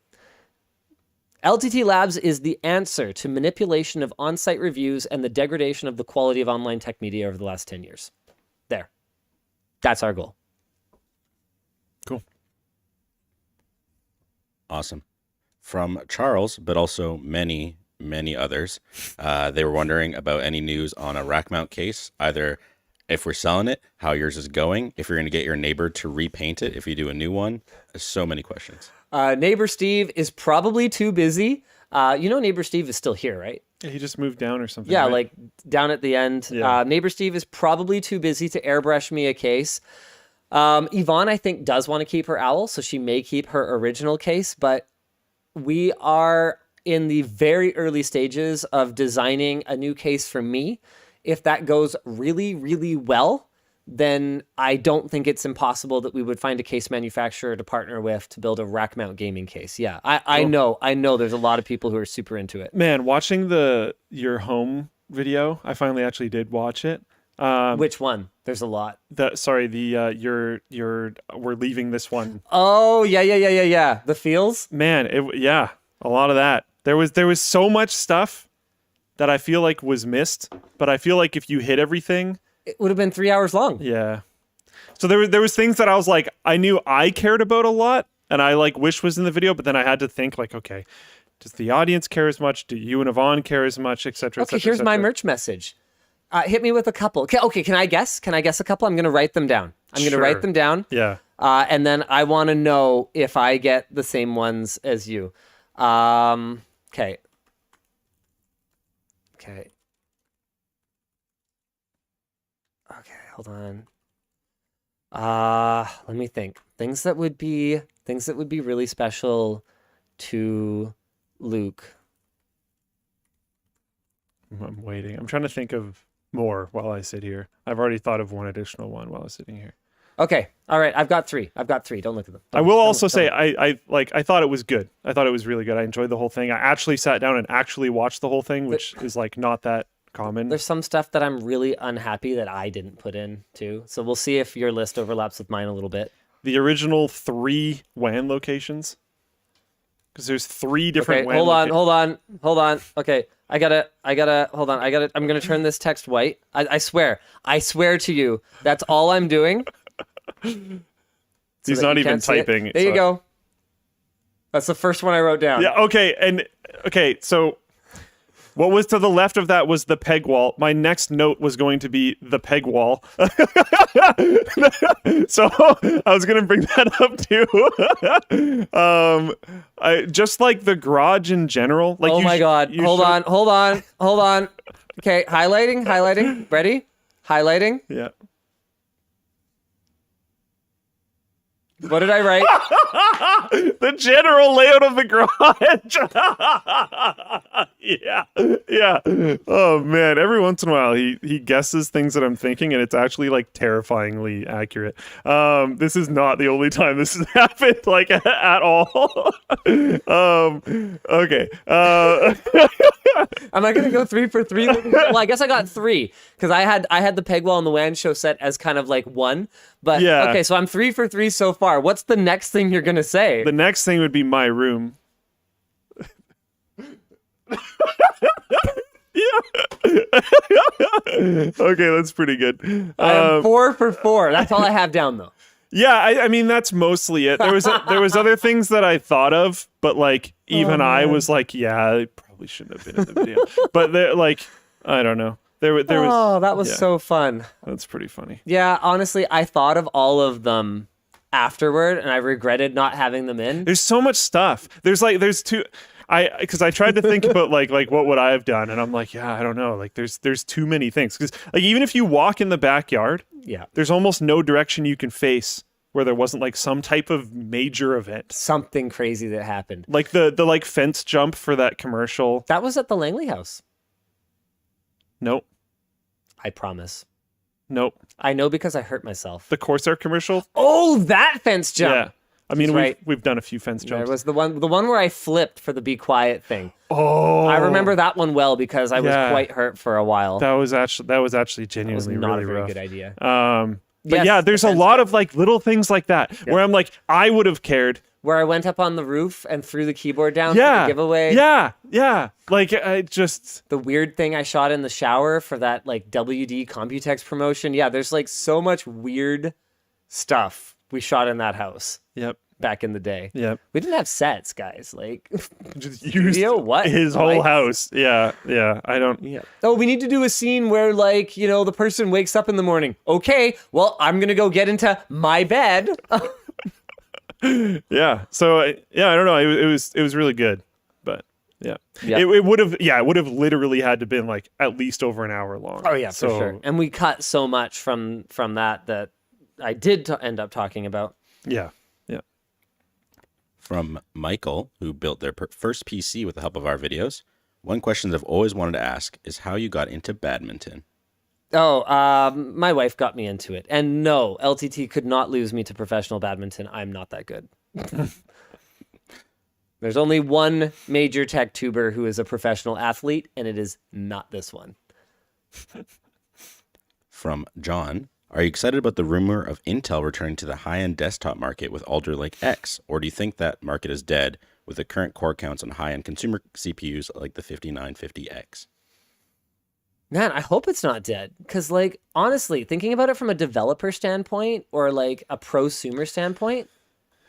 LTT Labs is the answer to manipulation of on-site reviews and the degradation of the quality of online tech media over the last 10 years. There. That's our goal. Cool. Awesome. From Charles, but also many, many others, they were wondering about any news on a rack mount case, either if we're selling it, how yours is going, if you're going to get your neighbor to repaint it, if you do a new one. So many questions. Neighbor Steve is probably too busy. Neighbor Steve is still here, right? Yeah, he just moved down or something. Yeah, right? like down at the end. Yeah. Neighbor Steve is probably too busy to airbrush me a case. Yvonne, I think, does want to keep her owl, so she may keep her original case, but we are in the very early stages of designing a new case for me. If that goes really, really well, then I don't think it's impossible that we would find a case manufacturer to partner with to build a rack mount gaming case. Yeah, I know there's a lot of people who are super into it. Man, watching your home video, I finally actually did watch it. Which one? There's a lot. We're leaving this one. Oh, yeah. The feels? Man, a lot of that. There was so much stuff that I feel like was missed, but I feel like if you hit everything, it would have been 3 hours long. Yeah. So there was things that I was like, I knew I cared about a lot and I like wish was in the video, but then I had to think like, okay, does the audience care as much? Do you and Yvonne care as much, et cetera, et Okay, cetera, here's my merch message. Hit me with a couple. Okay, can I guess? Can I guess a couple? I'm going to write them down. Yeah. And then I want to know if I get the same ones as you. Okay. Okay, hold on. Let me think. Things that would be really special to Luke. I'm waiting. I'm trying to think of more while I sit here. I've already thought of one additional one while I was sitting here. Okay. All right. I've got three. Don't look at them. I will also say I thought it was good. I thought it was really good. I enjoyed the whole thing. I actually sat down and actually watched the whole thing, which is like not that common. There's some stuff that I'm really unhappy that I didn't put in too. So we'll see if your list overlaps with mine a little bit. The original 3 WAN locations. Because there's 3 different WAN Hold on. Okay. I gotta, hold on. I'm gonna turn this text white. I swear to you, that's all I'm doing. He's not even typing. There you go. That's the first one I wrote down. Yeah, okay, so what was to the left of that was the peg wall. My next note was going to be the peg wall. So I was going to bring that up too. I just like the garage in general. Like, oh my God. Hold on. Okay, highlighting. Ready? Highlighting. Yeah. What did I write? The general layout of the garage. Yeah. Yeah. Oh man. Every once in a while he guesses things that I'm thinking and it's actually like terrifyingly accurate. This is not the only time this has happened like at all. Okay. Am I gonna go 3 for 3? Well, I guess I got 3 because I had the peg wall and the WAN show set as kind of like 1. But Yeah. okay, so I'm 3 for 3 so far. What's the next thing you're gonna say? The next thing would be my room. Okay, that's pretty good. I am 4 for 4. That's all I have down though. Yeah, I mean that's mostly it. There was other things that I thought of, but like even I was like, yeah, I probably shouldn't have been in the video. But they're like, I don't know. There was. Oh, that was yeah, so fun. That's pretty funny. Yeah, honestly, I thought of all of them afterward, and I regretted not having them in. There's so much stuff. There's two. Because I tried to think about like what would I have done, and I'm like, yeah, I don't know. Like there's too many things. Because like even if you walk in the backyard, Yeah, there's almost no direction you can face where there wasn't like some type of major event. something crazy that happened. Like the like fence jump for that commercial. That was at the Langley house. Nope. I promise. Nope. I know because I hurt myself. The Corsair commercial. Oh, that fence jump. Yeah. I mean, He's right. we've done a few fence There jumps. was the one where I flipped for the be quiet thing. Oh, I remember that one well because I was Yeah. quite hurt for a while. that was actually That was genuinely not really a very rough. good idea. But Yes, yeah, there's the a fence lot jump. of like little things like that where I'm like, I would have cared. Where I went up on the roof and threw the keyboard down for Yeah, the giveaway. yeah. Like I just The weird thing I shot in the shower for that like WD Computex promotion. Yeah, there's like so much weird stuff we shot in that house yep. back in the day. We didn't have sets, guys. Like, Just used You know what? his whole Like- house. Yeah. I don't. yeah. Oh, we need to do a scene where like, you know, the person wakes up in the morning. Okay, well, I'm gonna go get into my bed. Yeah. So I don't know. It was really good, but yeah, Yeah. it would have literally had to been like at least over an hour long. Oh yeah, for So, sure. And we cut so much from that I did end up talking about. Yeah. From Michael, who built their first PC with the help of our videos. One question that I've always wanted to ask is how you got into badminton. Oh, my wife got me into it. And no, LTT could not lose me to professional badminton. I'm not that good. There's only one major tech tuber who is a professional athlete, and it is not this one. From John, are you excited about the rumor of Intel returning to the high-end desktop market with Alder Lake-X, or do you think that market is dead with the current core counts on high-end consumer CPUs like the 5950X? Man, I hope it's not dead. Because, like, honestly, thinking about it from a developer standpoint or, like, a prosumer standpoint,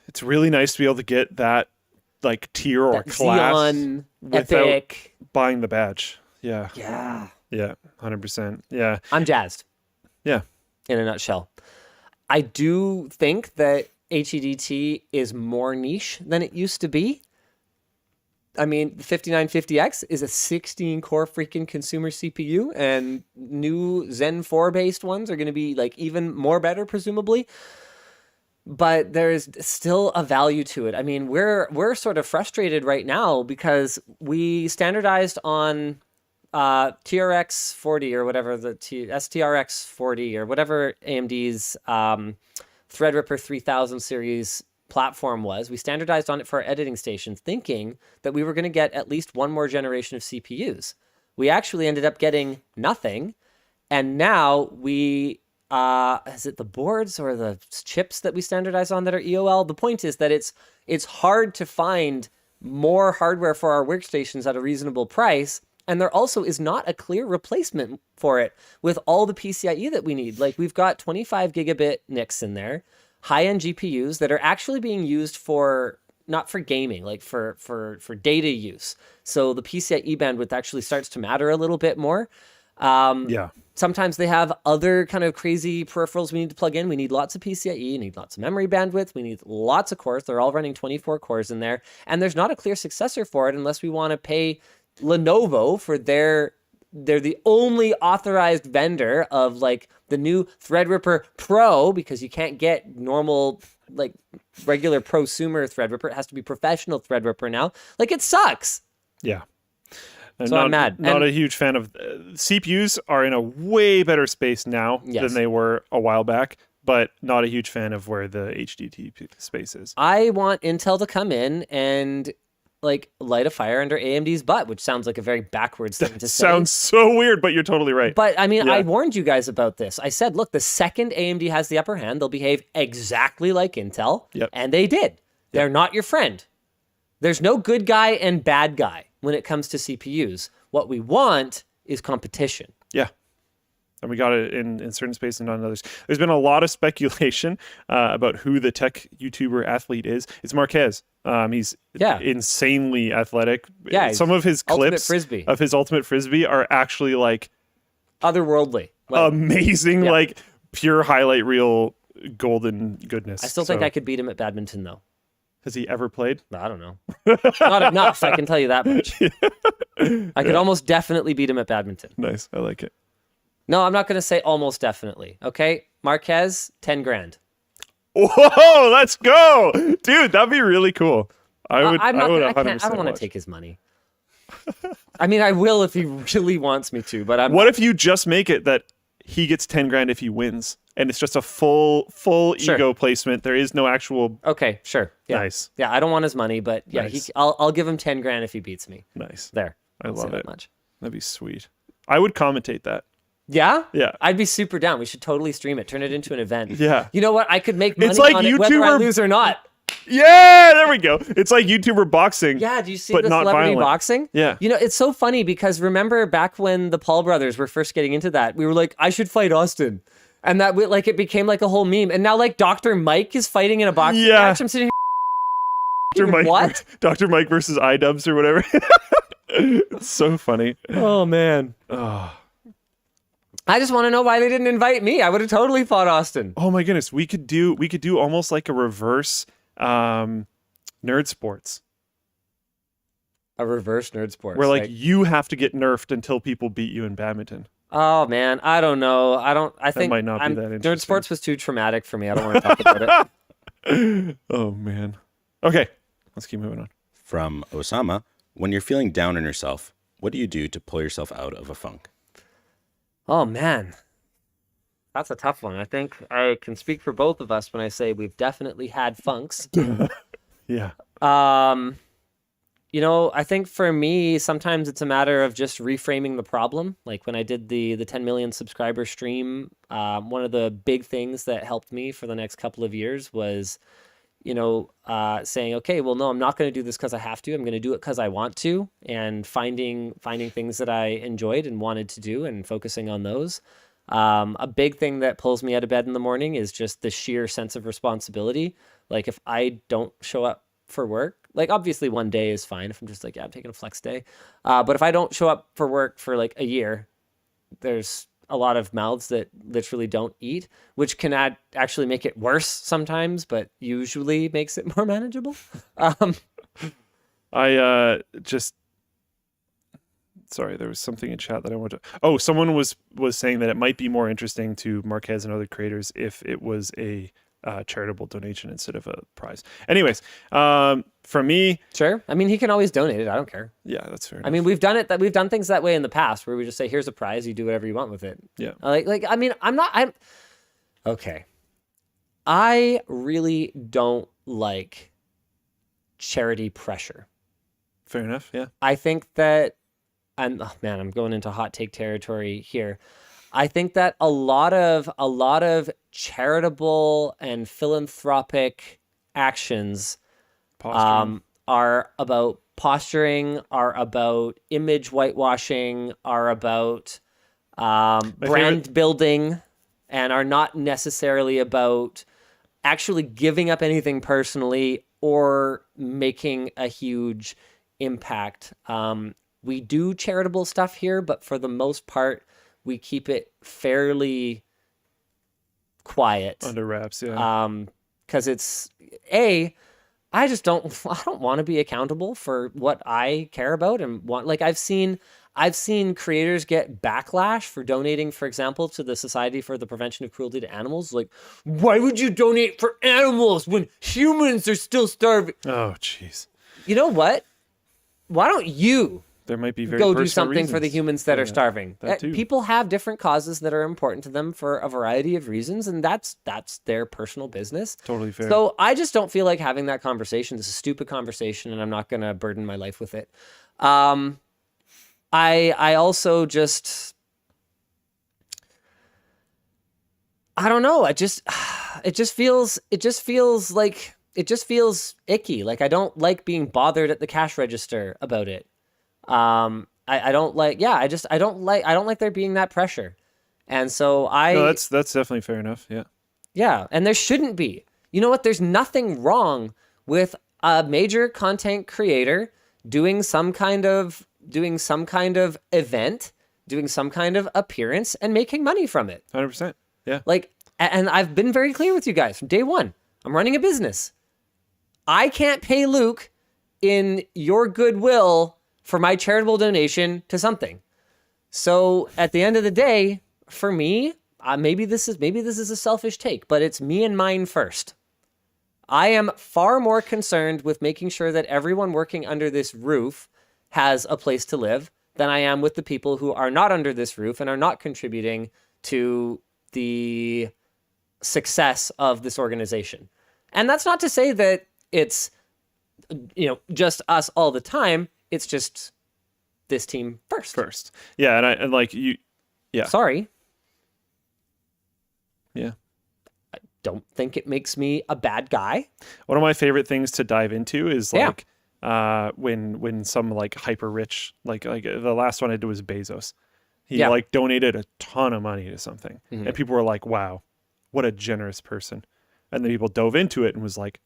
It's really nice to be able to get that like tier or that class Xeon, without Epic. buying the badge. Yeah. Yeah. Yeah. 100%. Yeah. I'm jazzed. Yeah. In a nutshell. I do think that HEDT is more niche than it used to be. I mean, the 5950X is a 16-core freaking consumer CPU, and new Zen 4-based ones are going to be like even more better, presumably. But there's still a value to it. I mean, we're sort of frustrated right now because we standardized on TRX 40 or whatever STRX 40 or whatever AMD's Threadripper 3000 series platform was. We standardized on it for our editing stations, thinking that we were going to get at least one more generation of CPUs. We actually ended up getting nothing, and now we is it the boards or the chips that we standardize on that are EOL? The point is that it's hard to find more hardware for our workstations at a reasonable price. And there also is not a clear replacement for it with all the PCIe that we need. Like we've got 25 gigabit NICs in there, high-end GPUs that are actually being used for, not for gaming, like for data use. So the PCIe bandwidth actually starts to matter a little bit more. Yeah. Sometimes they have other kind of crazy peripherals we need to plug in. We need lots of PCIe, need lots of memory bandwidth, we need lots of cores. They're all running 24 cores in there. And there's not a clear successor for it unless we want to pay Lenovo for they're the only authorized vendor of like the new Threadripper Pro, because you can't get normal like regular prosumer Threadripper. It has to be professional Threadripper now. Like it sucks. Yeah. So I'm mad. Not And- a huge fan of CPUs are in a way better space now Yes. than they were a while back, but not a huge fan of where the HDT space is. I want Intel to come in and like light a fire under AMD's butt, which sounds like a very backwards thing to say. Sounds so weird, but you're totally right. But I mean, Yeah. I warned you guys about this. I said, look, the second AMD has the upper hand, they'll behave exactly like Intel. Yep. And they did. They're not your friend. There's no good guy and bad guy when it comes to CPUs. What we want is competition. Yeah. And we got it in certain space and not in others. There's been a lot of speculation about who the tech YouTuber athlete is. It's Marquez. He's insanely athletic. Yeah, some of his Ultimate clips Frisbee. of his Ultimate Frisbee are actually like Otherworldly. Like, amazing, yeah. like pure highlight reel golden goodness. I still think I could beat him at badminton, though. Has he ever played? I don't know. Not enough, I can tell you that much. I could almost definitely beat him at badminton. Nice. I like it. No, I'm not going to say almost definitely. Okay, Marquez, 10 grand. Whoa, let's go, dude. That'd be really cool. I would. I'm I not would. gonna, 100% I don't want watch. to take his money. I mean, I will if he really wants me to, but I'm. What if you just make it that he gets 10 grand if he wins, and it's just a full Sure. ego placement? There is no actual. Okay, sure. Yeah. Nice. Yeah, I don't want his money, but yeah, Nice. I'll give him 10 grand if he beats me. Nice. There. I I'll say love that it. much. That'd be sweet. I would commentate that. Yeah? Yeah. I'd be super down. We should totally stream it. Turn it into an event. Yeah. You know what? I could make money It's like on it whether I YouTuber- lose or not. Yeah, there we go. It's like YouTuber boxing. Yeah, do you see but the not celebrity violent. boxing? Yeah. You know, it's so funny because remember back when the Paul brothers were first getting into that, we were like, I should fight Austin. And that like it became like a whole meme. And now like Dr. Mike is fighting in a boxing Yeah. match. I'm sitting here. Dr. Mike, What? Dr. Mike versus iDubbbz or whatever. It's so funny. Oh man. Oh. I just want to know why they didn't invite me. I would have totally fought Austin. Oh my goodness, we could do almost like a reverse nerd sports A reverse nerd sports. where like you have to get nerfed until people beat you in badminton. Oh man, I don't know. I think might not be that Nerd interesting. sports was too traumatic for me. I don't want to talk about it. Oh man. Okay, let's keep moving on. From Osama, when you're feeling down on yourself, what do you do to pull yourself out of a funk? Oh man, that's a tough one. I think I can speak for both of us when I say we've definitely had funks. Yeah. You know, I think for me, sometimes it's a matter of just reframing the problem. Like when I did the 10 million subscriber stream, one of the big things that helped me for the next couple of years was, you know, saying, okay, well, no, I'm not going to do this because I have to. I'm going to do it because I want to, and finding things that I enjoyed and wanted to do and focusing on those. A big thing that pulls me out of bed in the morning is just the sheer sense of responsibility. Like if I don't show up for work, like obviously one day is fine if I'm just like, yeah, I'm taking a flex day. But if I don't show up for work for like a year, there's a lot of mouths that literally don't eat, which can actually make it worse sometimes, but usually makes it more manageable. I just sorry, there was something in chat that I wanted to. Oh, someone was saying that it might be more interesting to Marquez and other creators if it was a charitable donation instead of a prize. Anyways, for me, Sure. I mean, he can always donate it. I don't care. yeah, that's fair. I mean, we've done things that way in the past where we just say, here's a prize, you do whatever you want with it. Yeah. I mean, I'm okay. I really don't like charity pressure. fair enough. Yeah. I think that I'm going into hot take territory here. I think that a lot of charitable and philanthropic actions Posturing. are about posturing, are about image whitewashing, are about brand building, and are not necessarily about actually giving up anything personally or making a huge impact. We do charitable stuff here, but for the most part, we keep it fairly quiet. Under wraps. Yeah. Because it's I don't want to be accountable for what I care about and want. Like I've seen creators get backlash for donating, for example, to the Society for the Prevention of Cruelty to Animals. Like, why would you donate for animals when humans are still starving? Oh, jeez. You know what? Why don't you there might be very go do personal something for the reasons. humans that are Yeah, starving. that too. People have different causes that are important to them for a variety of reasons, and that's their personal business. Totally fair. So I just don't feel like having that conversation. This is a stupid conversation, and I'm not going to burden my life with it. I also just, I don't know. It just feels icky. Like I don't like being bothered at the cash register about it. I don't like, I don't like there being that pressure. And so No, that's definitely fair enough. Yeah. Yeah, and there shouldn't be. You know what? There's nothing wrong with a major content creator doing some kind of event, doing some kind of appearance and making money from it. 100%. Yeah. Like, and I've been very clear with you guys from day one. I'm running a business. I can't pay Luke in your goodwill for my charitable donation to something. So at the end of the day, for me, maybe this is a selfish take, but it's me and mine first. I am far more concerned with making sure that everyone working under this roof has a place to live than I am with the people who are not under this roof and are not contributing to the success of this organization. And that's not to say that it's, just us all the time. It's just this team first. Yeah. And like you, yeah. Sorry. Yeah. I don't think it makes me a bad guy. One of my favorite things to dive into is like, when some like hyper rich, like the last one I did was Bezos. He like donated a ton of money to something, and people were like, "Wow, what a generous person." And then people dove into it and was like,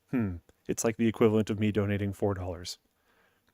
it's like the equivalent of me donating $4.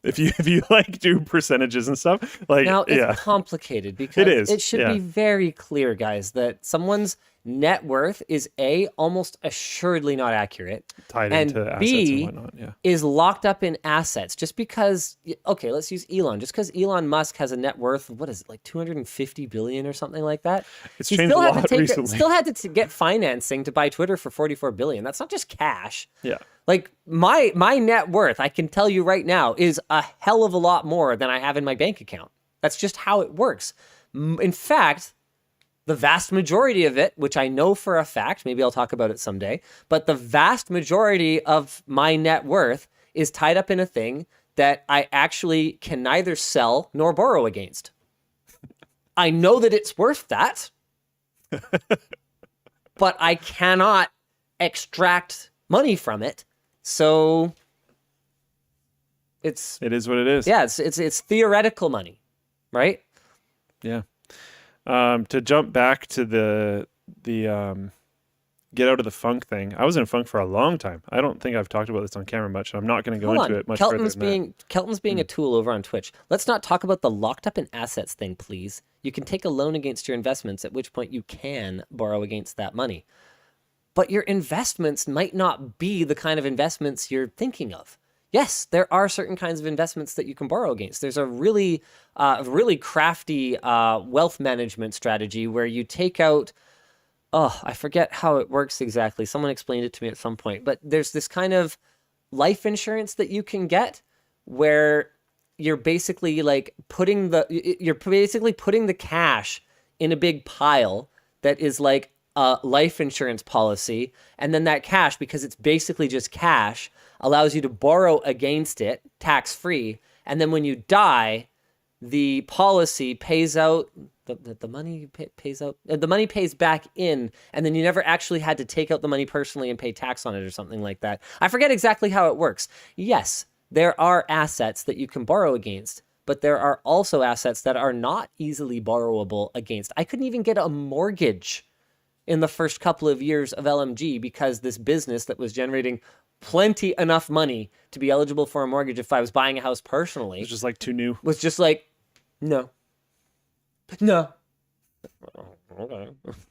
If you like do percentages and stuff, like now it's complicated because it should be very clear, guys, that someone's net worth is almost assuredly not accurate, tied and into assets B and whatnot. Yeah, is locked up in assets. Just because, okay, let's use Elon. Just because Elon Musk has a net worth of, what is it, like 250 billion or something like that? it's changed a lot recently. Still had to get financing to buy Twitter for 44 billion. That's not just cash. Yeah. Like my net worth, I can tell you right now, is a hell of a lot more than I have in my bank account. That's just how it works. In fact, the vast majority of it, which I know for a fact, maybe I'll talk about it someday, but the vast majority of my net worth is tied up in a thing that I actually can neither sell nor borrow against. I know that it's worth that, but I cannot extract money from it. So it is what it is. Yeah, it's theoretical money, right? Yeah. To jump back to the get out of the funk thing, I was in funk for a long time. I don't think I've talked about this on camera much, and I'm not going to go into it much further than that. Kelton's being a tool over on Twitch. Let's not talk about the locked up in assets thing, please. You can take a loan against your investments, at which point you can borrow against that money. But your investments might not be the kind of investments you're thinking of. Yes, there are certain kinds of investments that you can borrow against. There's a really crafty wealth management strategy where you take out, I forget how it works exactly. Someone explained it to me at some point, but there's this kind of life insurance that you can get where you're basically like putting the cash in a big pile that is like a life insurance policy, and then that cash, because it's basically just cash, allows you to borrow against it tax-free, and then when you die, the policy pays out the money pays out, the money pays back in, and then you never actually had to take out the money personally and pay tax on it or something like that. I forget exactly how it works. Yes, there are assets that you can borrow against, but there are also assets that are not easily borrowable against. I couldn't even get a mortgage in the first couple of years of LMG because this business that was generating plenty enough money to be eligible for a mortgage if I was buying a house personally. It's just like too new. Was just like, no. Okay.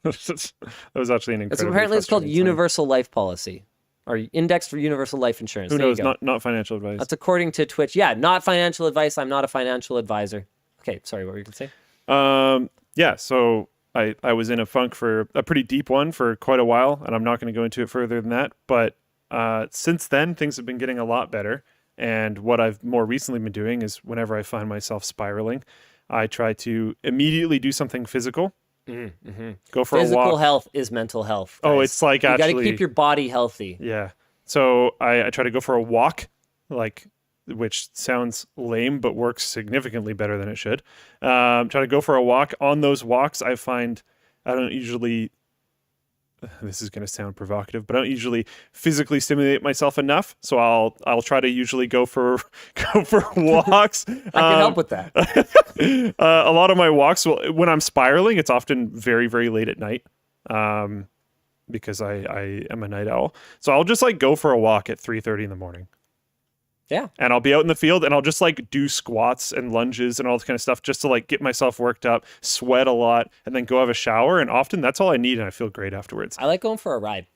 That was actually an incredible. Apparently it's called Universal Life Policy or Index for Universal Life Insurance. Who knows? Not financial advice. That's according to Twitch. Yeah, not financial advice. I'm not a financial advisor. Okay, sorry, what were you going to say? Yeah, so I was in a funk for a pretty deep one for quite a while, and I'm not going to go into it further than that. But since then, things have been getting a lot better. And what I've more recently been doing is whenever I find myself spiraling, I try to immediately do something physical. Go for a Physical walk. health is mental health. Oh, guys. it's like you actually... got to keep your body healthy. Yeah. So I try to go for a walk, which sounds lame, but works significantly better than it should. Try to go for a walk. On those walks, I find I don't usually... This is going to sound provocative, but I don't usually physically stimulate myself enough. So I'll try to usually go for walks. I can help with that. A lot of my walks, when I'm spiraling, it's often very, very late at night, because I am a night owl. So I'll just go for a walk at 3:30 in the morning. Yeah. And I'll be out in the field and I'll just do squats and lunges and all this kind of stuff just to get myself worked up, sweat a lot, and then go have a shower. And often that's all I need and I feel great afterwards. I like going for a ride.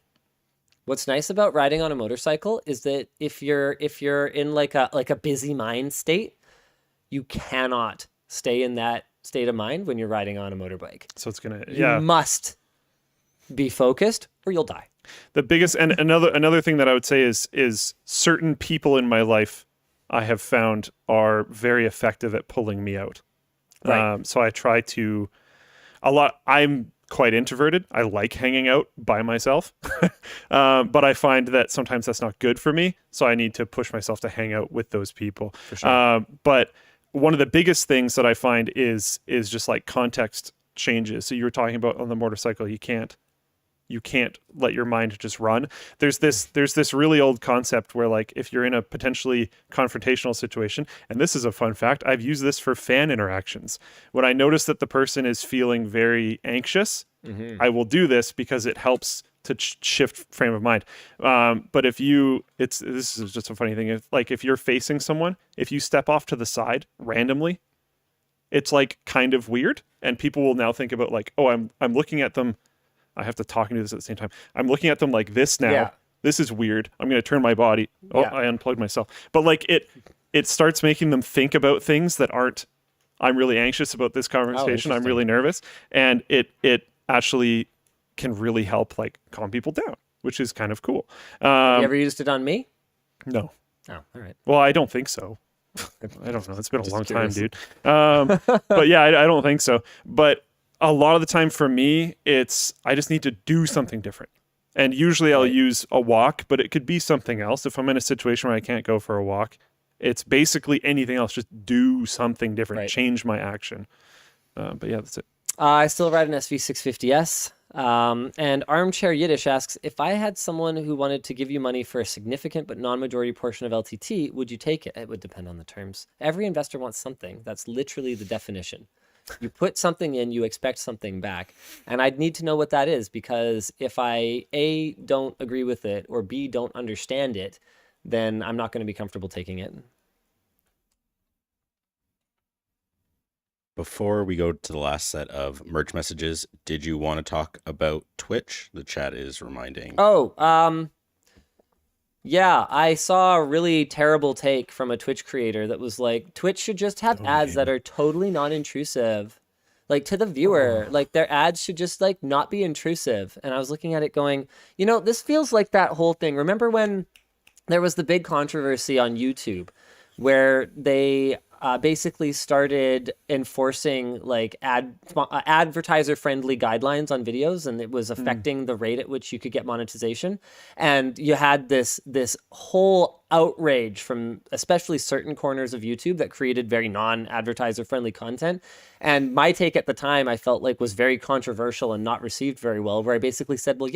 What's nice about riding on a motorcycle is that if you're in like a busy mind state, you cannot stay in that state of mind when you're riding on a motorbike. So it's You must be focused or you'll die. The biggest, and another thing that I would say is certain people in my life I have found are very effective at pulling me out. Right. So I try to I'm quite introverted. I like hanging out by myself, but I find that sometimes that's not good for me. So I need to push myself to hang out with those people. For sure. But one of the biggest things that I find is just context changes. So you were talking about on the motorcycle, you can't let your mind just run. There's this really old concept where if you're in a potentially confrontational situation, and this is a fun fact, I've used this for fan interactions. When I notice that the person is feeling very anxious, I will do this because it helps to shift frame of mind. But this is just a funny thing. If you're facing someone, if you step off to the side randomly, it's kind of weird, and people will now think about oh, I'm looking at them. I have to talk and do this at the same time. I'm looking at them like this now. Yeah. This is weird. I'm going to turn my body. Oh, Yeah. I unplugged myself. But it starts making them think about things that aren't, I'm really anxious about this conversation. I'm really nervous. And it actually can really help calm people down, which is kind of cool. Have you ever used it on me? No. Oh, all right. Well, I don't think so. I don't know. It's been a long time, dude. But yeah, I don't think so. But a lot of the time for me, I just need to do something different. And usually I'll use a walk, but it could be something else. If I'm in a situation where I can't go for a walk, it's basically anything else. Just do something different, change my action. But yeah, that's it. I still ride an SV650S. And Armchair Yiddish asks, if I had someone who wanted to give you money for a significant but non-majority portion of LTT, would you take it? It would depend on the terms. Every investor wants something. That's literally the definition. You put something in, you expect something back. And I'd need to know what that is, because if I, A, don't agree with it, or B, don't understand it, then I'm not going to be comfortable taking it. Before we go to the last set of merch messages, did you want to talk about Twitch? The chat is reminding. Yeah, I saw a really terrible take from a Twitch creator that was Twitch should just have ads that are totally non-intrusive. To the viewer, their ads should just not be intrusive. And I was looking at it going, this feels like that whole thing. Remember when there was the big controversy on YouTube where they basically started enforcing advertiser-friendly guidelines on videos, and it was affecting the rate at which you could get monetization. And you had this whole outrage from especially certain corners of YouTube that created very non-advertiser-friendly content. And my take at the time, I felt was very controversial and not received very well, where I basically said, well, yeah,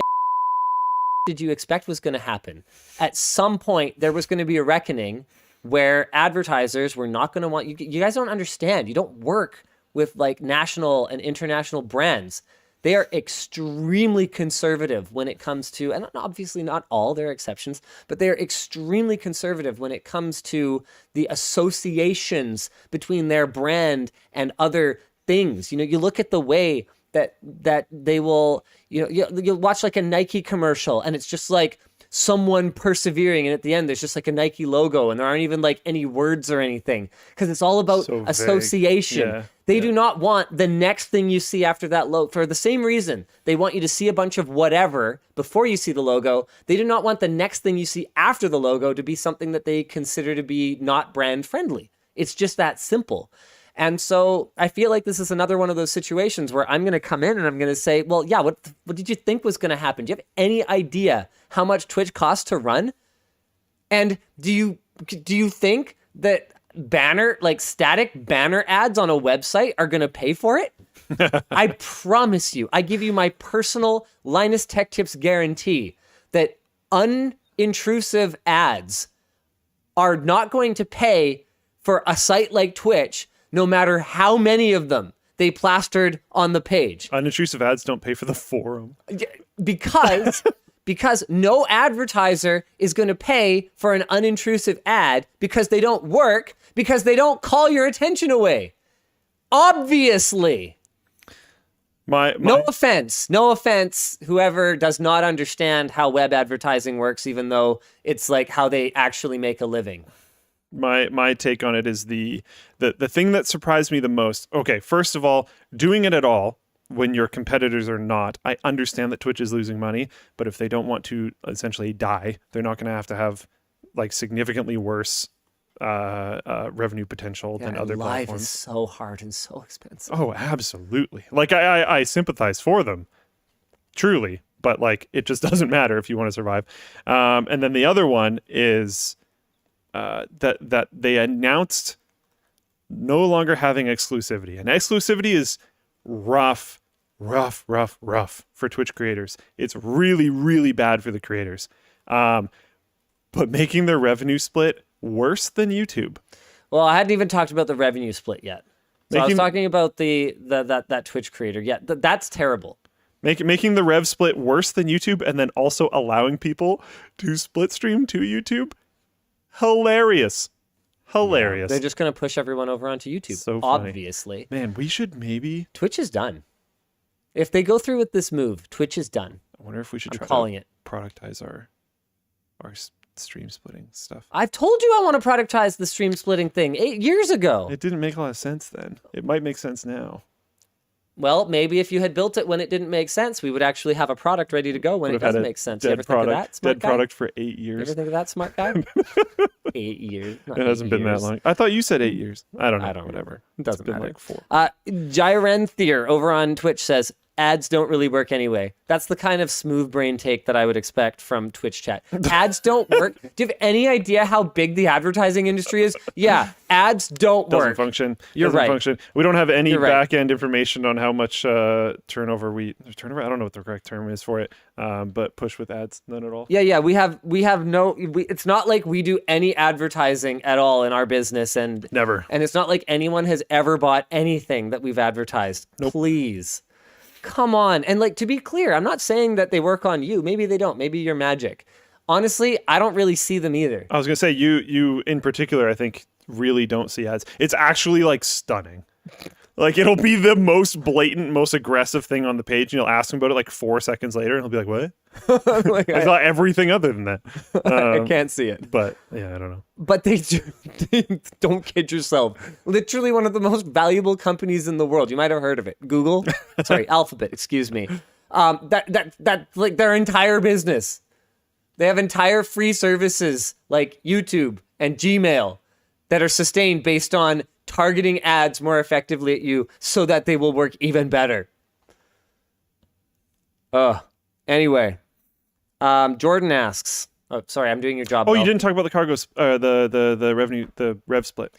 did you expect was going to happen? At some point, there was going to be a reckoning where advertisers were not going to want you guys don't understand. You don't work with national and international brands. They are extremely conservative when it comes to, and obviously not all, there are exceptions, but they are extremely conservative when it comes to the associations between their brand and other things. You look at the way that they will, you'll watch a Nike commercial and it's just someone persevering, and at the end there's just like a Nike logo and there aren't even like any words or anything, because it's all about So vague. association. Yeah, They do not want the next thing you see after that logo, for the same reason they want you to see a bunch of whatever before you see the logo. They do not want the next thing you see after the logo to be something that they consider to be not brand friendly. It's just that simple. And so I feel like this is another one of those situations where I'm going to come in and I'm going to say, well, yeah, what did you think was going to happen? Do you have any idea how much Twitch costs to run? And do you think that static banner ads on a website are going to pay for it? I promise you, I give you my personal Linus Tech Tips guarantee that unintrusive ads are not going to pay for a site like Twitch, no matter how many of them they plastered on the page. Unintrusive ads don't pay for the forum. Because no advertiser is going to pay for an unintrusive ad, because they don't work, because they don't call your attention away. Obviously. No offense, whoever does not understand how web advertising works, even though it's like how they actually make a living. My take on it is the thing that surprised me the most. Okay, first of all, doing it at all when your competitors are not. I understand that Twitch is losing money, but if they don't want to essentially die, they're not going to have like significantly worse revenue potential than other live platforms. Is so hard and so expensive. Oh, absolutely. Like I sympathize for them, truly, but like it just doesn't matter if you want to survive. And then the other one is that they announced no longer having exclusivity. And exclusivity is rough for Twitch creators. It's really, really bad for the creators. But making their revenue split worse than YouTube. Well, I hadn't even talked about the revenue split yet. So I was talking about that Twitch creator. Yeah, that's terrible. Making the rev split worse than YouTube, and then also allowing people to split stream to YouTube. Hilarious. They're just going to push everyone over onto YouTube. So funny. Obviously. Man, we should maybe... Twitch is done. If they go through with this move, Twitch is done. I wonder if we should try to productize our stream splitting stuff. I've told you I want to productize the stream splitting thing 8 years ago. It didn't make a lot of sense then. It might make sense now. Well, maybe if you had built it when it didn't make sense, we would actually have a product ready to go when it doesn't make sense. You ever think of that, smart guy? Product for 8 years. You ever think of that, smart guy? 8 years. It hasn't been that long. I thought you said 8 years. I don't know. Whatever. It doesn't matter. Like 4. Jyrenthier over on Twitch says, ads don't really work anyway. That's the kind of smooth brain take that I would expect from Twitch chat. Ads don't work. Do you have any idea how big the advertising industry is? Yeah, ads don't work. Doesn't function. You're right. Function. We don't have any back-end information on how much turnover. I don't know what the correct term is for it. But push with ads, none at all. Yeah. We have no. It's not like we do any advertising at all in our business, and never. And it's not like anyone has ever bought anything that we've advertised. Nope. Please. Come on. And like, to be clear, I'm not saying that they work on you. Maybe they don't. Maybe you're magic. Honestly, I don't really see them either. I was going to say, you in particular, I think, really don't see ads. It's actually like stunning. Like, it'll be the most blatant, most aggressive thing on the page, and you'll ask him about it like 4 seconds later, and he'll be like, what? Like, I thought everything other than that. I can't see it. But, yeah, I don't know. But they don't kid yourself. Literally one of the most valuable companies in the world. You might have heard of it. Google? Sorry, Alphabet, excuse me. That like their entire business. They have entire free services like YouTube and Gmail that are sustained based on targeting ads more effectively at you so that they will work even better. Anyway, Jordan asks, oh, sorry, I'm doing your job. Oh, you didn't talk about the cargoes, the revenue, the rev split.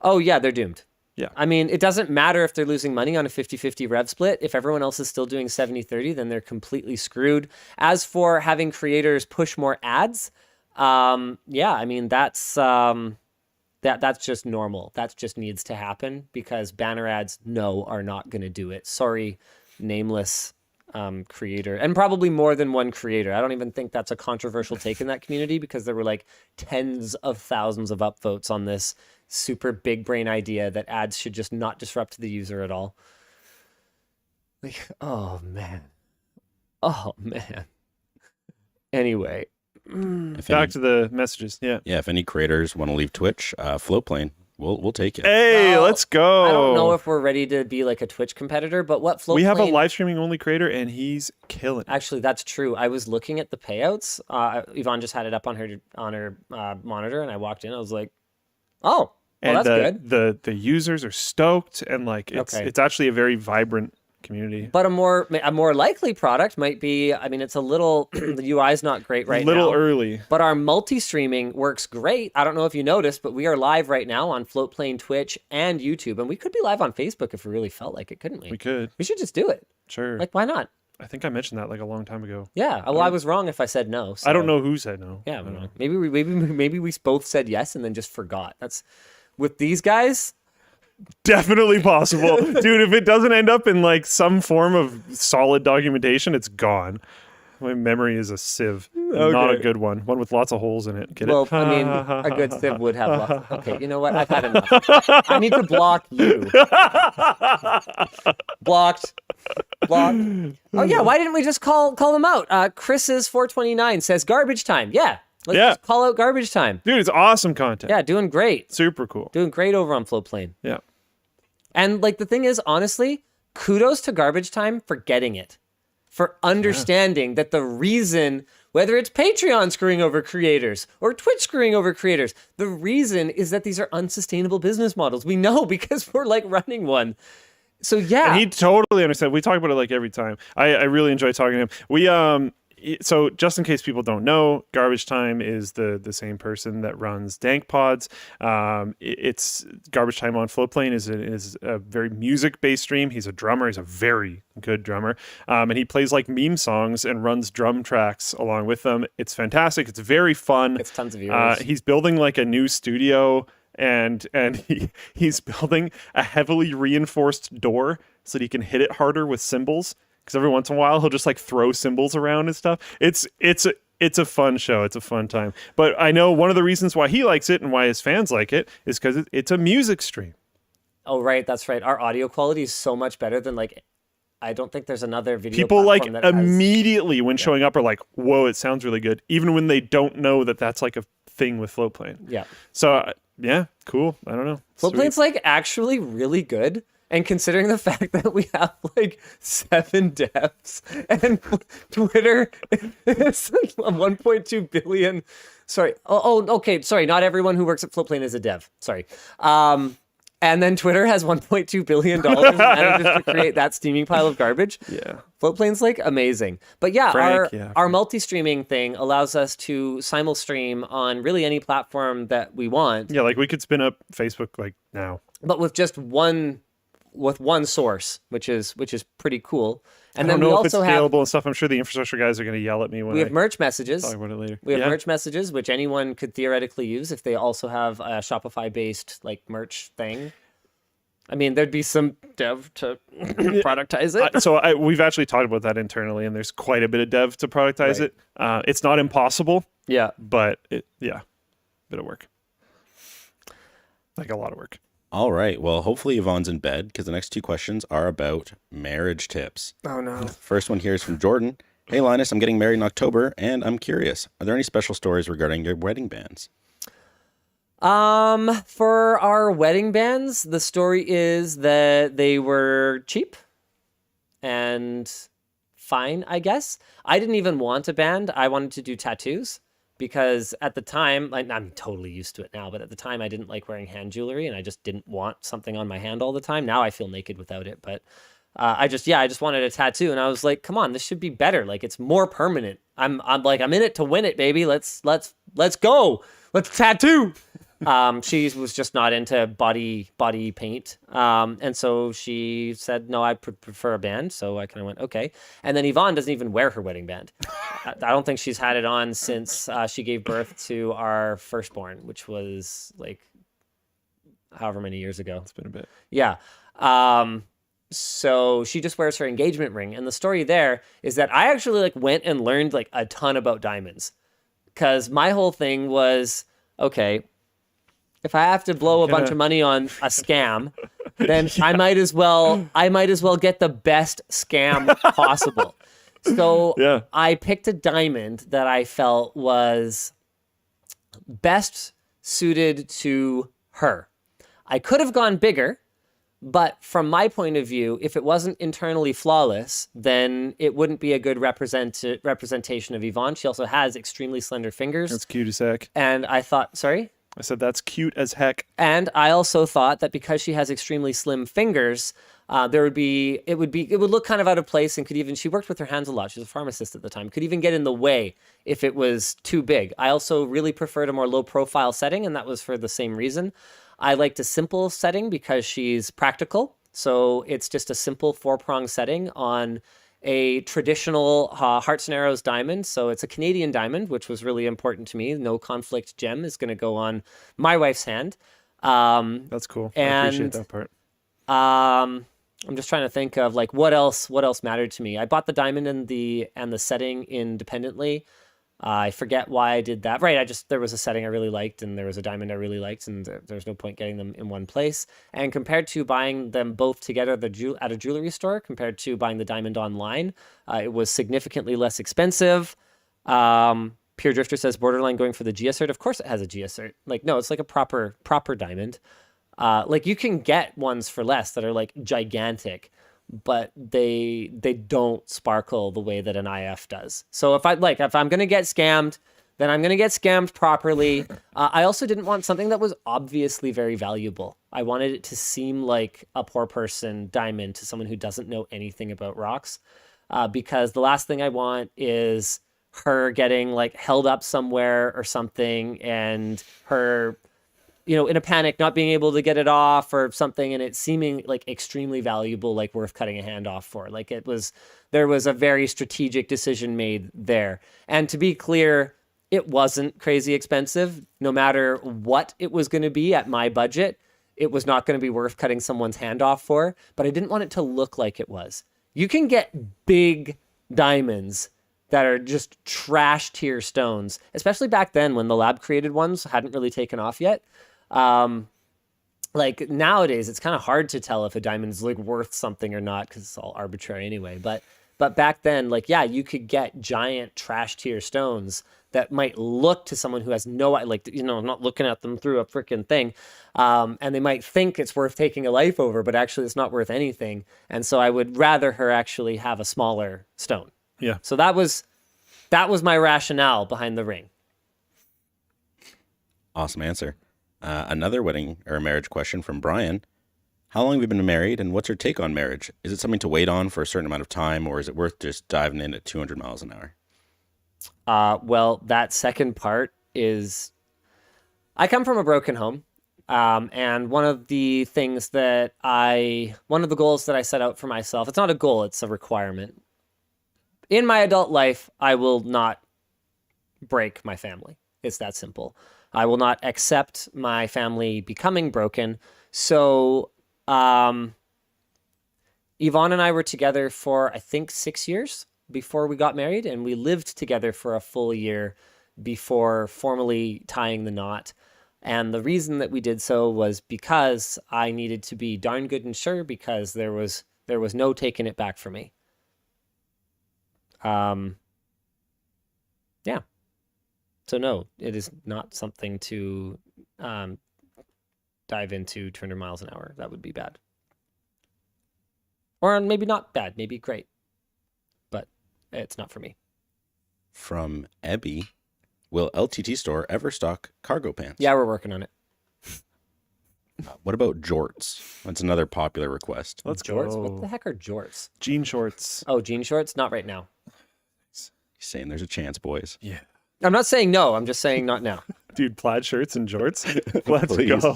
Oh yeah, they're doomed. Yeah. I mean, it doesn't matter if they're losing money on a 50-50 rev split. If everyone else is still doing 70-30, then they're completely screwed. As for having creators push more ads, yeah, I mean, that's just normal. That just needs to happen because banner ads, are not going to do it. Sorry, nameless creator, and probably more than one creator. I don't even think that's a controversial take in that community because there were like tens of thousands of upvotes on this super big brain idea that ads should just not disrupt the user at all. Like, oh man. Anyway, Back to the messages. Yeah. Yeah, if any creators want to leave Twitch, Floatplane, we'll take it. Hey, Well, let's go. I don't know if we're ready to be like a Twitch competitor, but what Floatplane... We have a live streaming only creator, and he's killing it. Actually, that's true. I was looking at the payouts. Yvonne just had it up on her monitor, and I walked in. I was like, "Oh, well, And that's good." the users are stoked, and like it's actually a very vibrant community. But a more likely product might be. I mean, it's a little the UI is not great right now. A little early. But our multi-streaming works great. I don't know if you noticed, but we are live right now on Floatplane, Twitch, and YouTube, and we could be live on Facebook if we really felt like it, couldn't we? We could. We should just do it. Sure. Like, why not? I think I mentioned that like a long time ago. Yeah. Well, I was wrong if I said no. So. I don't know who said no. Yeah, I don't know. Maybe we both said yes and then just forgot. That's with these guys. Definitely possible. Dude, if it doesn't end up in like some form of solid documentation, it's gone. My memory is a sieve. Not a good one. One with lots of holes in it. Get Well, it? I mean, a good sieve would have lots. Okay, you know what? I've had enough. I need to block you. Blocked. Oh yeah, why didn't we just call them out? Chris's 429 says garbage time. Yeah. Let's just call out garbage time. Dude, it's awesome content. Yeah, doing great. Super cool. Doing great over on Floatplane. Yeah. And like the thing is, honestly, kudos to garbage time for getting it. For understanding that the reason, whether it's Patreon screwing over creators or Twitch screwing over creators, the reason is that these are unsustainable business models. We know because we're like running one. So yeah. And he totally understands. We talk about it like every time. I really enjoy talking to him. So just in case people don't know, Garbage Time is the same person that runs Dank Pods. It's Garbage Time on Floatplane is a very music-based stream. He's a drummer. He's a very good drummer. And he plays like meme songs and runs drum tracks along with them. It's fantastic. It's very fun. It's tons of viewers. He's building like a new studio and he's building a heavily reinforced door so that he can hit it harder with cymbals. Because every once in a while he'll just like throw cymbals around and stuff. It's a fun show. It's a fun time. But I know one of the reasons why he likes it and why his fans like it is because it's a music stream. Oh right, that's right. Our audio quality is so much better than like. I don't think there's another video. People like that immediately when showing up are like, "Whoa, it sounds really good," even when they don't know that that's like a thing with Floatplane. Yeah. So yeah, cool. I don't know. Floatplane's like actually really good. And considering the fact that we have like 7 devs and Twitter is 1.2 billion. Sorry. Okay. Sorry. Not everyone who works at Floatplane is a dev. Sorry. And then Twitter has $1.2 billion and manages to create that steaming pile of garbage. Yeah. Floatplane's like amazing. But yeah, Frank, our multi-streaming thing allows us to simul-stream on really any platform that we want. Yeah. Like we could spin up Facebook like now. But with just one source, which is pretty cool. And I then don't know we if it's also scalable and stuff. I'm sure the infrastructure guys are going to yell at me when we have merch messages. Talk about it later. We have merch messages, which anyone could theoretically use if they also have a Shopify-based like merch thing. I mean, there'd be some dev to productize it. So we've actually talked about that internally, and there's quite a bit of dev to productize it. It's not impossible. Yeah, but bit of work, like a lot of work. All right. Well, hopefully Yvonne's in bed because the next 2 questions are about marriage tips. Oh, no. First one here is from Jordan. Hey, Linus, I'm getting married in October, and I'm curious. Are there any special stories regarding your wedding bands? For our wedding bands, the story is that they were cheap and fine, I guess. I didn't even want a band. I wanted to do tattoos. Because at the time, like, I'm totally used to it now, but at the time I didn't like wearing hand jewelry and I just didn't want something on my hand all the time. Now I feel naked without it, but I just wanted a tattoo and I was like, come on, this should be better. Like it's more permanent. I'm in it to win it, baby. Let's go. Let's tattoo. She was just not into body paint. And so she said, no, I prefer a band. So I kind of went, okay. And then Yvonne doesn't even wear her wedding band. I don't think she's had it on since she gave birth to our firstborn, which was like however many years ago. It's been a bit. Yeah. So she just wears her engagement ring. And the story there is that I actually like went and learned like a ton about diamonds. Because my whole thing was, okay, if I have to blow a bunch of money on a scam, then I might as well get the best scam possible. So Yeah. I picked a diamond that I felt was best suited to her. I could have gone bigger, but from my point of view, if it wasn't internally flawless, then it wouldn't be a good representation of Yvonne. She also has extremely slender fingers. That's cute as heck. And I thought, sorry? I said that's cute as heck. And I also thought that because she has extremely slim fingers, it would look kind of out of place, and she worked with her hands a lot. She was a pharmacist at the time, could even get in the way if it was too big. I also really preferred a more low profile setting, and that was for the same reason. I liked a simple setting because she's practical. So it's just a simple 4-prong setting on a traditional Hearts and Arrows diamond. So it's a Canadian diamond, which was really important to me. No conflict gem is going to go on my wife's hand. That's cool. I appreciate that part. I'm just trying to think of like what else mattered to me. I bought the diamond and the setting independently. I forget why I did that. Right, there was a setting I really liked and there was a diamond I really liked, and there's no point getting them in one place. And compared to buying them both together at a jewelry store, compared to buying the diamond online, it was significantly less expensive. Pure Drifter says borderline going for the G assert. Of course it has a G assert. Like, no, it's like a proper diamond. Like you can get ones for less that are like gigantic, but they don't sparkle the way that an IF does. So if I'm going to get scammed, then I'm going to get scammed properly. I also didn't want something that was obviously very valuable. I wanted it to seem like a poor person diamond to someone who doesn't know anything about rocks, because the last thing I want is her getting like held up somewhere or something, and her, in a panic, not being able to get it off or something, and it seeming like extremely valuable, like worth cutting a hand off for. Like there was a very strategic decision made there. And to be clear, it wasn't crazy expensive. No matter what it was going to be at my budget, it was not going to be worth cutting someone's hand off for, but I didn't want it to look like it was. You can get big diamonds that are just trash tier stones, especially back then when the lab created ones hadn't really taken off yet. Like nowadays, it's kind of hard to tell if a diamond's like worth something or not because it's all arbitrary anyway. But back then, like, yeah, you could get giant trash tier stones that might look to someone who has no, like, not looking at them through a freaking thing. And they might think it's worth taking a life over, but actually it's not worth anything. And so I would rather her actually have a smaller stone. Yeah. So that was my rationale behind the ring. Awesome answer. Another wedding or marriage question from Brian. How long have you been married, and what's your take on marriage? Is it something to wait on for a certain amount of time, or is it worth just diving in at 200 miles an hour? Well, that second part is, I come from a broken home. And one of the goals that I set out for myself, it's not a goal, it's a requirement. In my adult life, I will not break my family. It's that simple. I will not accept my family becoming broken. So, Yvonne and I were together for, I think, 6 years before we got married, and we lived together for a full year before formally tying the knot. And the reason that we did so was because I needed to be darn good and sure, because there was no taking it back for me. Yeah. So no, it is not something to dive into 200 miles an hour. That would be bad. Or maybe not bad, maybe great. But it's not for me. From Ebby, will LTTStore ever stock cargo pants? Yeah, we're working on it. What about jorts? That's another popular request. Let's Jorts? go. What the heck are jorts? Jean shorts. Oh, jean shorts? Not right now. He's saying there's a chance, boys. Yeah. I'm not saying no. I'm just saying not now. Dude, plaid shirts and jorts. Let's Please. go.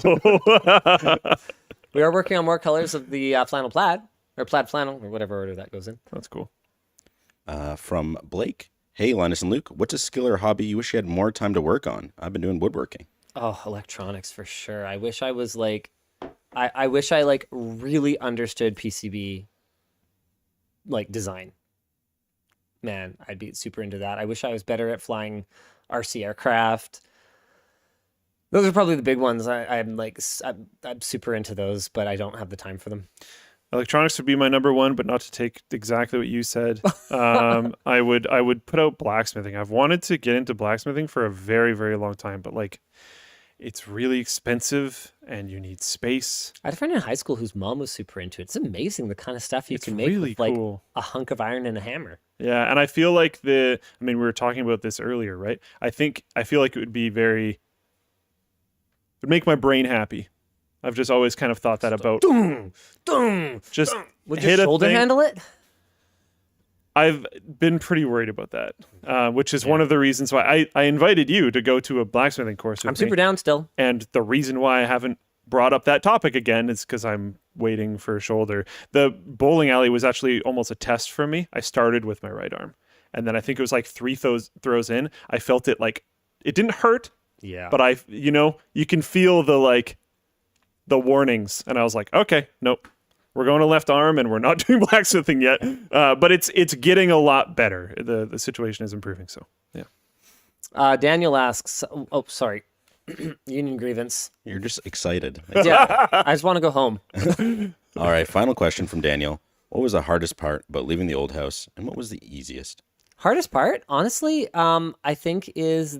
We are working on more colors of the flannel plaid, or plaid flannel, or whatever order that goes in. That's cool. From Blake. Hey, Linus and Luke, what's a skill or hobby you wish you had more time to work on? I've been doing woodworking. Oh, electronics for sure. I wish I was like, I wish I like really understood PCB like design. Man, I'd be super into that. I wish I was better at flying RC aircraft. Those are probably the big ones. I'm super into those, but I don't have the time for them. Electronics would be my number one, but not to take exactly what you said. I would put out blacksmithing. I've wanted to get into blacksmithing for a very, very long time, but like it's really expensive and you need space. I had a friend in high school whose mom was super into it. It's amazing the kind of stuff you can make really with like cool. a hunk of iron and a hammer. Yeah, and I feel like we were talking about this earlier, right? I feel like it would make my brain happy. I've just always kind of thought that about just Would hit your a shoulder thing. handle it? I've been pretty worried about that, which is one of the reasons why I invited you to go to a blacksmithing course with I'm me. super down still. And the reason why I haven't brought up that topic again is because I'm waiting for a shoulder. The bowling alley was actually almost a test for me. I started with my right arm. And then I think it was like 3 throws in. I felt it like, it didn't hurt, Yeah. but you can feel the warnings. And I was like, okay, nope. We're going to left arm and we're not doing blacksmithing yet. But it's getting a lot better. The situation is improving. So, yeah. Daniel asks, oh, sorry. Union grievance. You're just excited. Yeah, I just want to go home. All right, final question from Daniel. What was the hardest part about leaving the old house, and what was the easiest? Hardest part, honestly, I think is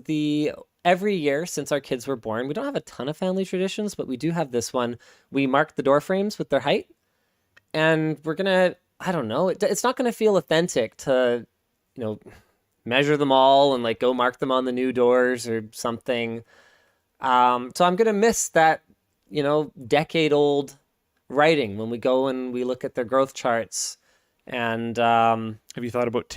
every year since our kids were born, we don't have a ton of family traditions, but we do have this one. We mark the door frames with their height, and we're gonna, I don't know, it's not gonna feel authentic to, measure them all and like go mark them on the new doors or something. So I'm gonna miss that, decade-old writing when we go and we look at their growth charts. And have you thought about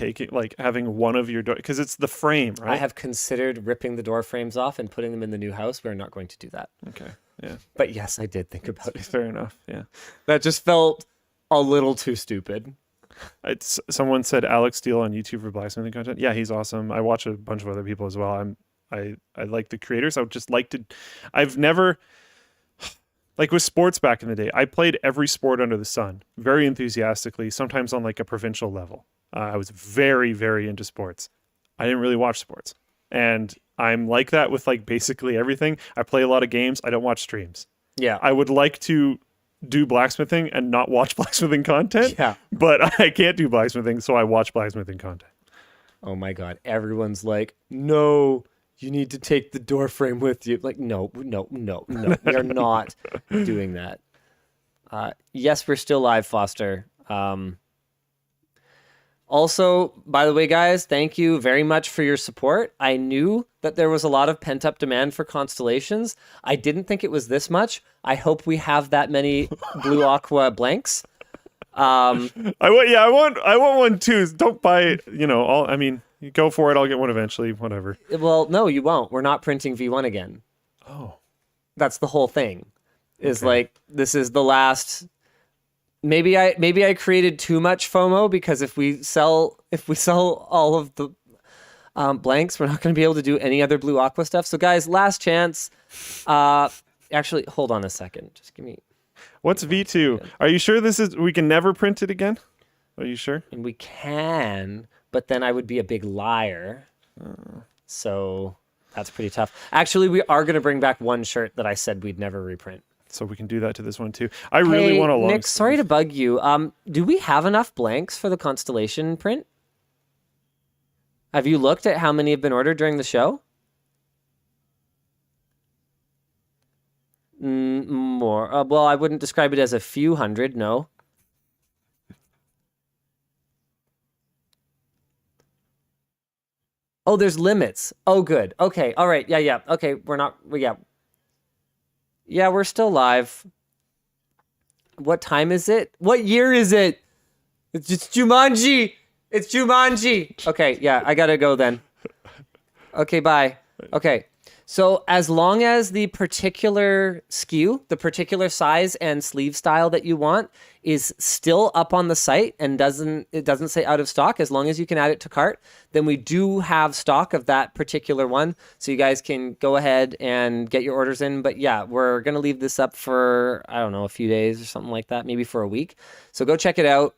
having one of your because it's the frame, right? I have considered ripping the door frames off and putting them in the new house. We're not going to do that. Okay. Yeah. But yes, I did think about it. Fair enough. Yeah. That just felt a little too stupid. Someone said Alex Steele on YouTube for blacksmithing content. Yeah, he's awesome. I watch a bunch of other people as well. I like the creators. I would just like to. I've never. Like with sports back in the day, I played every sport under the sun very enthusiastically, sometimes on like a provincial level. I was very, very into sports. I didn't really watch sports. And I'm like that with like basically everything. I play a lot of games. I don't watch streams. Yeah. I would like to do blacksmithing and not watch blacksmithing content. Yeah. But I can't do blacksmithing, so I watch blacksmithing content. Oh my God. Everyone's like, no, you need to take the door frame with you. Like, no. We are not doing that. Yes, we're still live, Foster. Also, by the way, guys, thank you very much for your support. I knew that there was a lot of pent-up demand for constellations. I didn't think it was this much. I hope we have that many blue aqua blanks. I want one too. Don't buy it, you go for it. I'll get one eventually. Whatever. Well, no, you won't. We're not printing V1 again. Oh, that's the whole thing. Is like this is the last. Maybe I created too much FOMO because if we sell all of the blanks, we're not going to be able to do any other blue aqua stuff. So guys, last chance. Actually, hold on a second. Just give me. What's V2? Are you sure we can never print it again? Are you sure? And we can. But then I would be a big liar. So that's pretty tough. Actually, we are going to bring back one shirt that I said we'd never reprint. So we can do that to this one too. I really want a long Nick, sorry to bug you. Do we have enough blanks for the Constellation print? Have you looked at how many have been ordered during the show? More. Well, I wouldn't describe it as a few hundred, no. Oh, there's limits. Oh, good. Okay. All right. Yeah. Okay. Yeah, we're still live. What time is it? What year is it? It's Jumanji. It's Jumanji. Okay. Yeah, I gotta go then. Okay. Bye. Okay. So as long as the particular SKU, the particular size and sleeve style that you want is still up on the site and it doesn't say out of stock, as long as you can add it to cart, then we do have stock of that particular one. So you guys can go ahead and get your orders in. But yeah, we're going to leave this up for, I don't know, a few days or something like that, maybe for a week. So go check it out.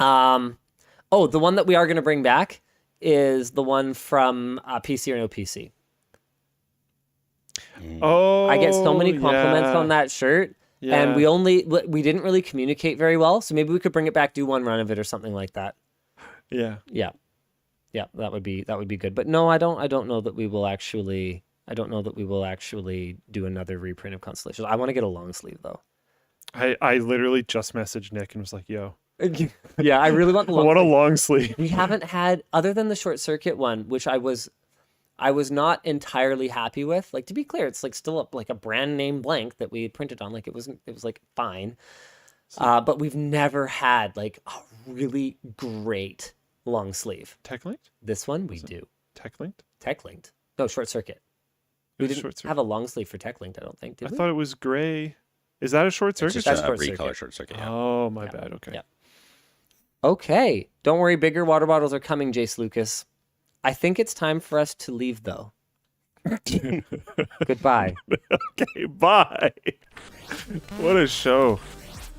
The one that we are going to bring back is the one from PC or No PC. Oh, I get so many compliments on that shirt, And we didn't really communicate very well. So maybe we could bring it back, do one run of it or something like that. Yeah. Yeah, that would be good. But no, I don't know that we will actually do another reprint of Constellation. I want to get a long sleeve though. I literally just messaged Nick and was like, yo. Yeah, I really want the long I want a sleeve. long sleeve. We haven't had, other than the short circuit one, which I was not entirely happy with. Like, to be clear, it's like still like a brand name blank that we had printed on. Like it was like fine. But we've never had like a really great long sleeve. Tech linked? This one we do. Tech linked? Tech linked. No, short circuit. We didn't have a long sleeve for tech linked, I don't think, did we? I thought it was gray. Is that a short circuit? It's That's just a short circuit. recolor short circuit. Yeah. Oh, my bad. Okay. Yeah. Okay. Don't worry, bigger water bottles are coming, Jace Lucas. I think it's time for us to leave, though. Goodbye. Okay, bye. What a show.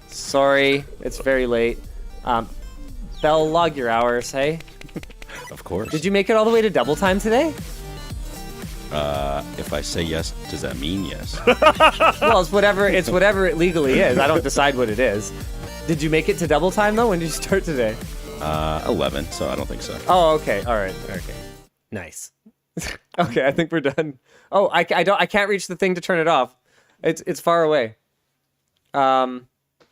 Sorry, it's very late. Bell, log your hours, hey? Of course. Did you make it all the way to double time today? If I say yes, does that mean yes? Well, it's whatever it legally is. I don't decide what it is. Did you make it to double time, though? When did you start today? 11, so I don't think so. Oh, okay. All right. Okay. Nice. Okay, I think we're done. Oh, I can't reach the thing to turn it off. It's far away.